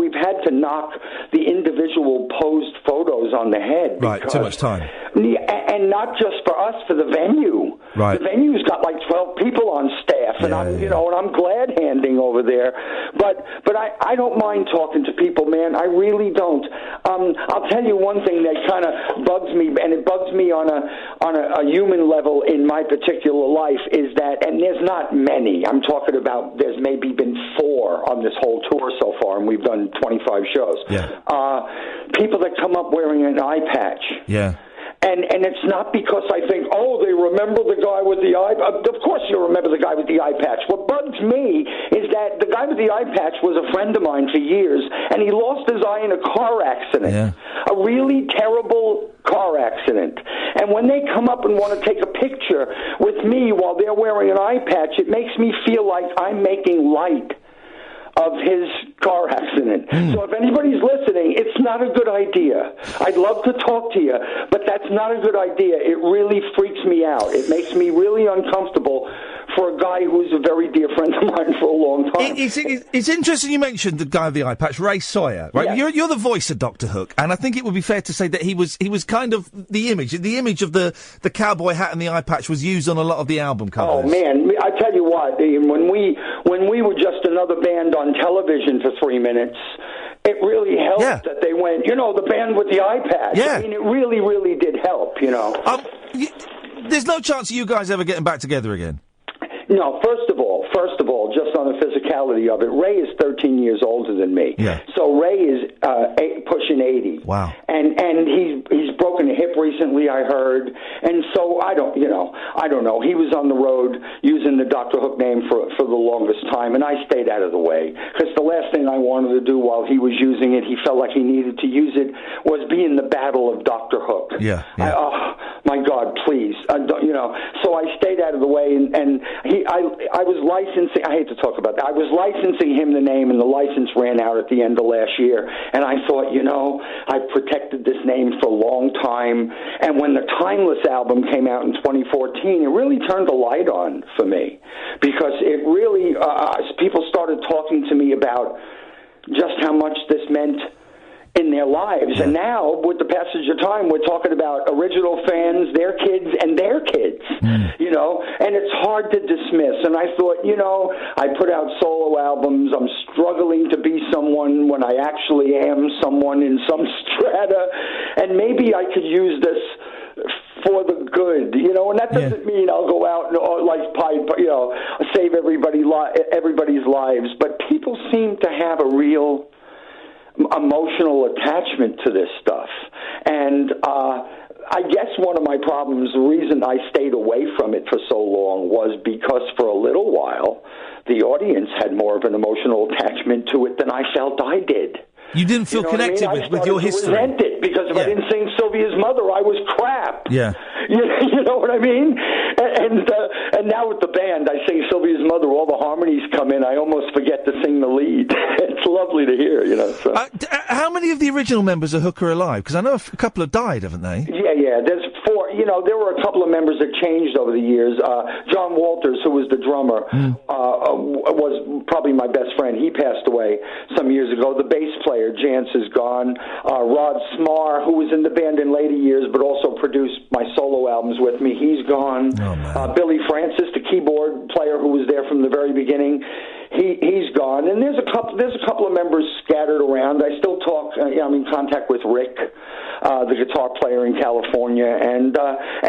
knock the individual posed photos on the head. Right, too much time. And not just for us, for the venue. Right. The venue's got like 12 people on staff, and and I'm glad handing over there. But I don't mind talking to people, man. I really don't. I'll tell you one thing that kind of bugs me, and it bugs me on a human level in my particular life, is that, and there's not many. I'm talking about there's maybe been 4 on this whole tour so far, and we've done 25 shows. Yeah. People that come up wearing an eye patch. Yeah. And it's not because I think, they remember the guy with the eye... Of course you remember the guy with the eye patch. What bugs me is that the guy with the eye patch was a friend of mine for years, and he lost his eye in a car accident. Yeah. A really terrible car accident. And when they come up and want to take a picture with me while they're wearing an eye patch, it makes me feel like I'm making light of his car accident. So if anybody's listening, it's not a good idea. I'd love to talk to you, but that's not a good idea. It really freaks me out. It makes me really uncomfortable for a guy who's a very dear friend of mine for a long time. It's interesting you mentioned the guy with the eye patch, Ray Sawyer, right? Yeah. You're the voice of Dr. Hook, and I think it would be fair to say that he was kind of the image of the cowboy hat and the eye patch was used on a lot of the album covers. Oh man, I tell you what, Ian, when we were just another band on television for 3 minutes, it really helped that they went, the band with the eye patch. Yeah. I mean, it really, really did help, There's no chance of you guys ever getting back together again? No, first of all, just on the physicality of it, Ray is 13 years older than me. Yeah. So Ray is pushing 80. Wow. And he's broken a hip recently, I heard. And so I don't know. He was on the road using the Dr. Hook name for the longest time, and I stayed out of the way. Because the last thing I wanted to do while he was using it, he felt like he needed to use it, was be in the battle of Dr. Hook. Yeah. my God, please, So I stayed out of the way, and I was licensing. I hate to talk about that. I was licensing him the name, and the license ran out at the end of last year. And I thought, I've protected this name for a long time. And when the Timeless album came out in 2014, it really turned the light on for me, because it really people started talking to me about just how much this meant in their lives. And now, with the passage of time, we're talking about original fans, their kids, and their kids, and it's hard to dismiss. And I thought, I put out solo albums. I'm struggling to be someone when I actually am someone in some strata, and maybe I could use this for the good, and that doesn't mean I'll go out and save everybody's lives, but people seem to have a real emotional attachment to this stuff. And I guess one of my problems, the reason I stayed away from it for so long, was because for a little while the audience had more of an emotional attachment to it than I felt I did. You didn't feel connected with your history. I resent it, because if I didn't sing Sylvia's Mother, I was crap. Yeah. You know what I mean? And now with the band, I sing Sylvia's Mother, all the harmonies come in, I almost forget to sing the lead. It's lovely to hear, So. How many of the original members of Hook are alive? Because I know a couple have died, haven't they? Yeah, there's 4. There were a couple of members that changed over the years. John Walters, who was the drummer, was probably my best friend. He passed away some years ago. The bass player, Jance, is gone. Rod Smar, who was in the band in later years but also produced my solo albums with me, he's gone. Billy Francis, the keyboard player who was there from the very beginning, he's gone. And there's a couple of members scattered around. I still talk. I'm in contact with Rick, the guitar player in California, and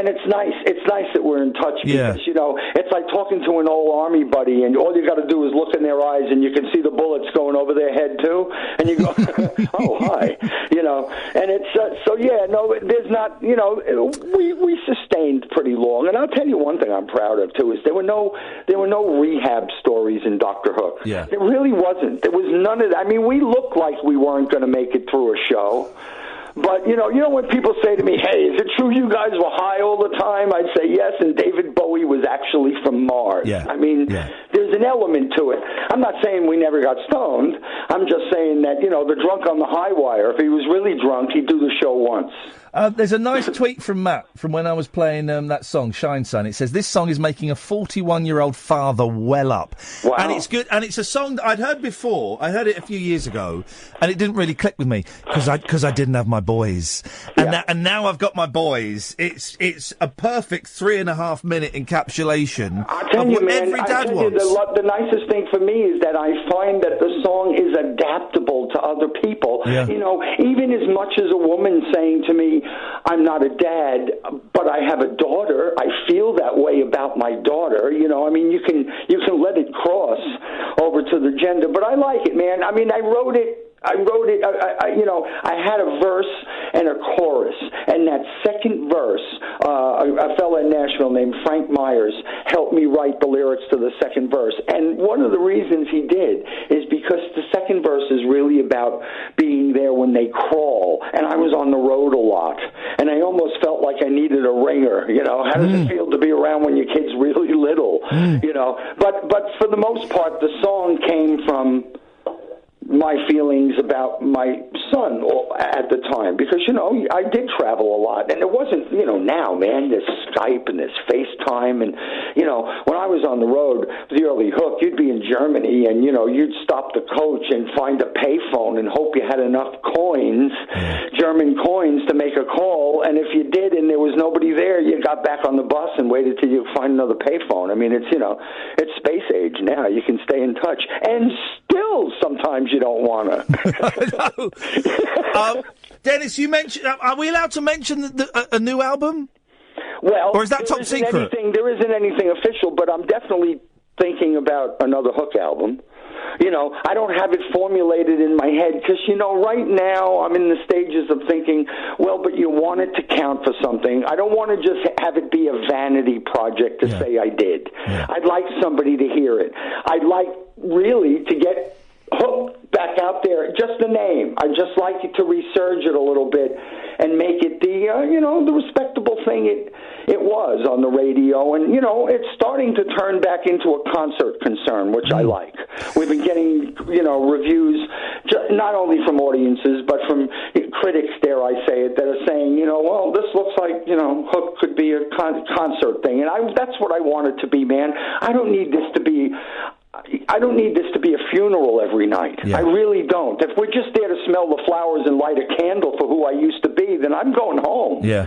it's nice. It's nice that we're in touch, because it's like talking to an old army buddy, and all you got to do is look in their eyes, and you can see the bullets going over their head too, and you go, "Oh, hi," And it's there's not, we sustained pretty long. And I'll tell you one thing I'm proud of too, is there were no rehab stories in Dr. Hook. Yeah. There really wasn't. There was none of that. I mean, we looked like we weren't going to make it through a show. But, when people say to me, hey, is it true you guys were high all the time? I'd say yes, and David Bowie was actually from Mars. Yeah. I mean, there's an element to it. I'm not saying we never got stoned. I'm just saying that, the drunk on the high wire, if he was really drunk, he'd do the show once. There's a nice tweet from Matt from when I was playing that song, Shine Sun. It says, this song is making a 41-year-old father well up. Wow. And it's good. And it's a song that I'd heard before. I heard it a few years ago, and it didn't really click with me because I didn't have my boys. And now I've got my boys. It's a perfect 3.5 minute encapsulation of what every dad wants. The nicest thing for me is that I find that the song is adaptable to other people. Yeah. Even as much as a woman saying to me, I'm not a dad, but I have a daughter. I feel that way about my daughter. I mean, you can let it cross over to the gender, but I like it, man. I mean, I wrote it. I had a verse and a chorus, and that second verse, a fellow in Nashville named Frank Myers helped me write the lyrics to the second verse. And one of the reasons he did is because the second verse is really about being there when they crawl, and I was on the road a lot, and I almost felt like I needed a ringer. How does it feel to be around when your kid's really little? But for the most part, the song came from my feelings about my son at the time, because I did travel a lot, and it wasn't now, man, this Skype and this FaceTime, and when I was on the road, the early Hook, you'd be in Germany, and you'd stop the coach and find a payphone and hope you had enough coins, German coins, to make a call, and if you did and there was nobody there, you got back on the bus and waited till you find another payphone. I mean, it's it's space age now. You can stay in touch, and still sometimes you don't want to. Dennis, you mentioned. Are we allowed to mention a new album? Well, or is that top secret? There isn't anything official, but I'm definitely thinking about another Hook album. I don't have it formulated in my head because, right now I'm in the stages of thinking, well, but you want it to count for something. I don't want to just have it be a vanity project to say I did. Yeah. I'd like somebody to hear it. I'd like really to get Hook back out there, just the name. I'd just like to resurge it a little bit and make it the the respectable thing it was on the radio. And it's starting to turn back into a concert concern, which I like. We've been getting reviews not only from audiences but from critics, dare I say it, that are saying well, this looks like Hook could be a concert thing, and that's what I want it to be, man. I don't need this to be a funeral every night. Yeah. I really don't. If we're just there to smell the flowers and light a candle for who I used to be, then I'm going home. Yeah.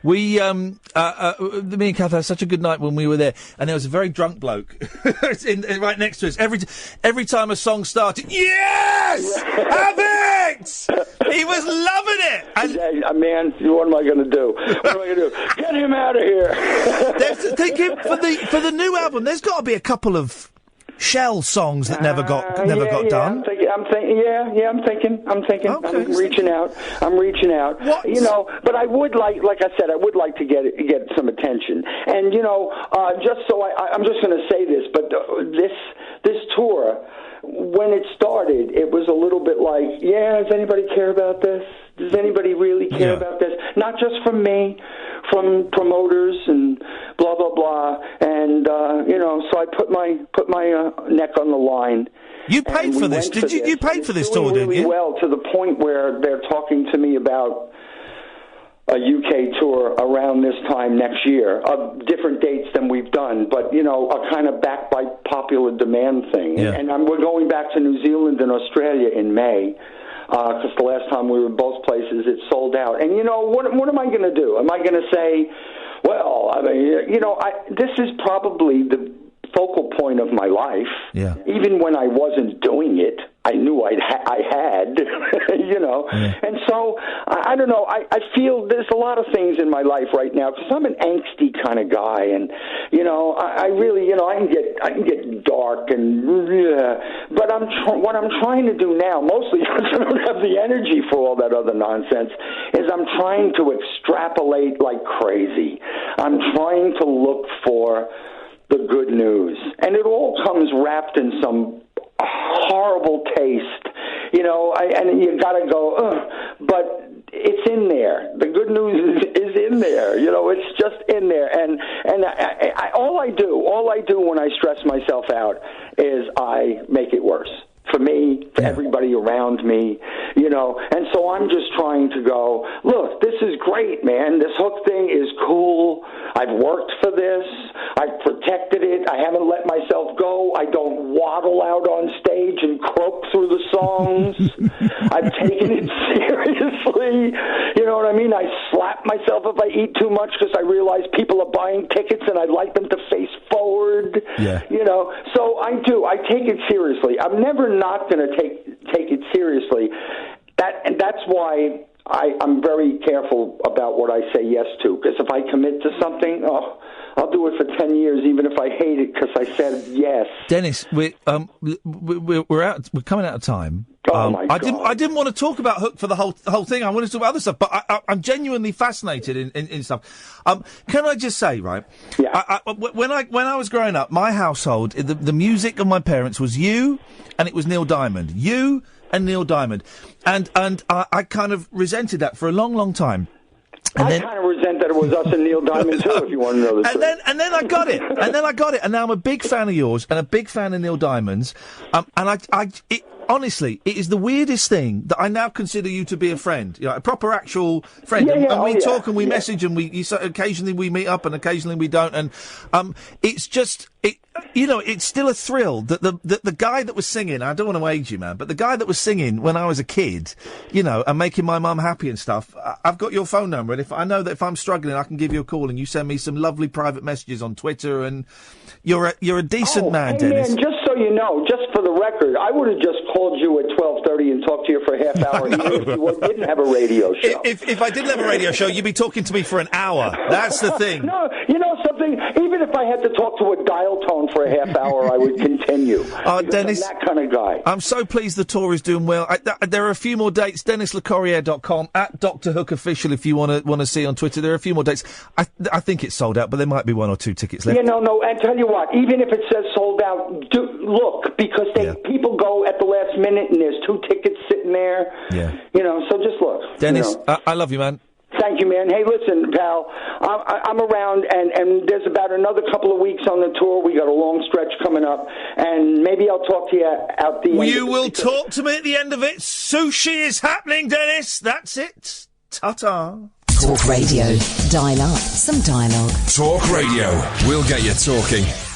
We, me and Kath had such a good night when we were there, and there was a very drunk bloke right next to us. Every time a song started, yes! Have it! He was loving it! And, man, what am I going to do? What am I going to do? Get him out of here! For the new album, there's got to be a couple of Shell songs that never got done. I'm thinking. Okay. I'm reaching out. What? But I would like I said, I would like to get some attention. And just so I'm just going to say this, but this tour, when it started, it was a little bit like, does anybody care about this? Does anybody really care about this? Not just from me, from promoters and blah blah blah. And so I put my neck on the line. You paid for this, did you? You paid for this tour, didn't you? Well, to the point where they're talking to me about a UK tour around this time next year, of different dates than we've done, but a kind of backed by popular demand thing. Yeah. And we're going back to New Zealand and Australia in May. Because the last time we were in both places, it sold out. And, what am I going to do? Am I going to say, well, I mean, this is probably the focal point of my life. Yeah. Even when I wasn't doing it, I knew I had, And so, I don't know, I feel there's a lot of things in my life right now, because I'm an angsty kind of guy, and, I really, I can get dark, and, but what I'm trying to do now, mostly because I don't have the energy for all that other nonsense, is I'm trying to extrapolate like crazy. I'm trying to look for the good news, and it all comes wrapped in some horrible taste, and you gotta go, but it's in there. The good news is in there, it's just in there. And all I do when I stress myself out is I make it worse. For me, for everybody around me, and so I'm just trying to go, look, this is great, man. This Hook thing is cool. I've worked for this. I've protected it. I haven't let myself go. I don't waddle out on stage and croak through the songs. I've taken it seriously. You know what I mean? I slap myself if I eat too much because I realize people are buying tickets and I'd like them to face forward. Yeah. So I do. I take it seriously. I'm never not going to take it seriously. That's why I'm very careful about what I say yes to, because if I commit to something, I'll do it for 10 years, even if I hate it, because I said yes. Dennis, we're coming out of time. Oh my God. I didn't want to talk about Hook for the whole thing. I wanted to talk about other stuff, but I'm genuinely fascinated in stuff. Can I just say, right? Yeah. When I was growing up, my household, the music of my parents was you, and it was Neil Diamond. You and Neil Diamond, and I kind of resented that for a long, long time. And I kind of resent that it was us and Neil Diamond too, if you want to know the truth. And then I got it. And now I'm a big fan of yours and a big fan of Neil Diamond's. Honestly, it is the weirdest thing that I now consider you to be a friend, a proper actual friend. And we talk and we message and occasionally we meet up and occasionally we don't. And it's just, it's still a thrill that the guy that was singing, I don't want to age you, man, but the guy that was singing when I was a kid, and making my mum happy and stuff, I've got your phone number, and if I know that if I'm struggling, I can give you a call and you send me some lovely private messages on Twitter, and you're a decent man, Dennis. Man, just so you know, just for the record, I would have just called you at 12:30 and talked to you for a half hour, even if you didn't have a radio show. If I didn't have a radio show, you'd be talking to me for an hour. That's the thing. No, something thing. Even if I had to talk to a dial tone for a half hour, I would continue. Dennis, I'm that kind of guy. I'm so pleased the tour is doing well. There are a few more dates. DennisLocorriere.com, at Dr. Hook Official if you want to see on Twitter. There are a few more dates. I think it's sold out, but there might be 1 or 2 tickets left. Yeah, no. And tell you what, even if it says sold out, look, because people go at the last minute and there's 2 tickets sitting there. Yeah. So just look. Dennis, I love you, man. Thank you, man. Hey, listen, pal, I'm around, and there's about another couple of weeks on the tour. We got a long stretch coming up, and maybe I'll talk to you out the end. You will talk to me at the end of it. Sushi is happening, Dennis. That's it. Ta-ta. Talk Radio. Dial up some dialogue. Talk Radio. We'll get you talking.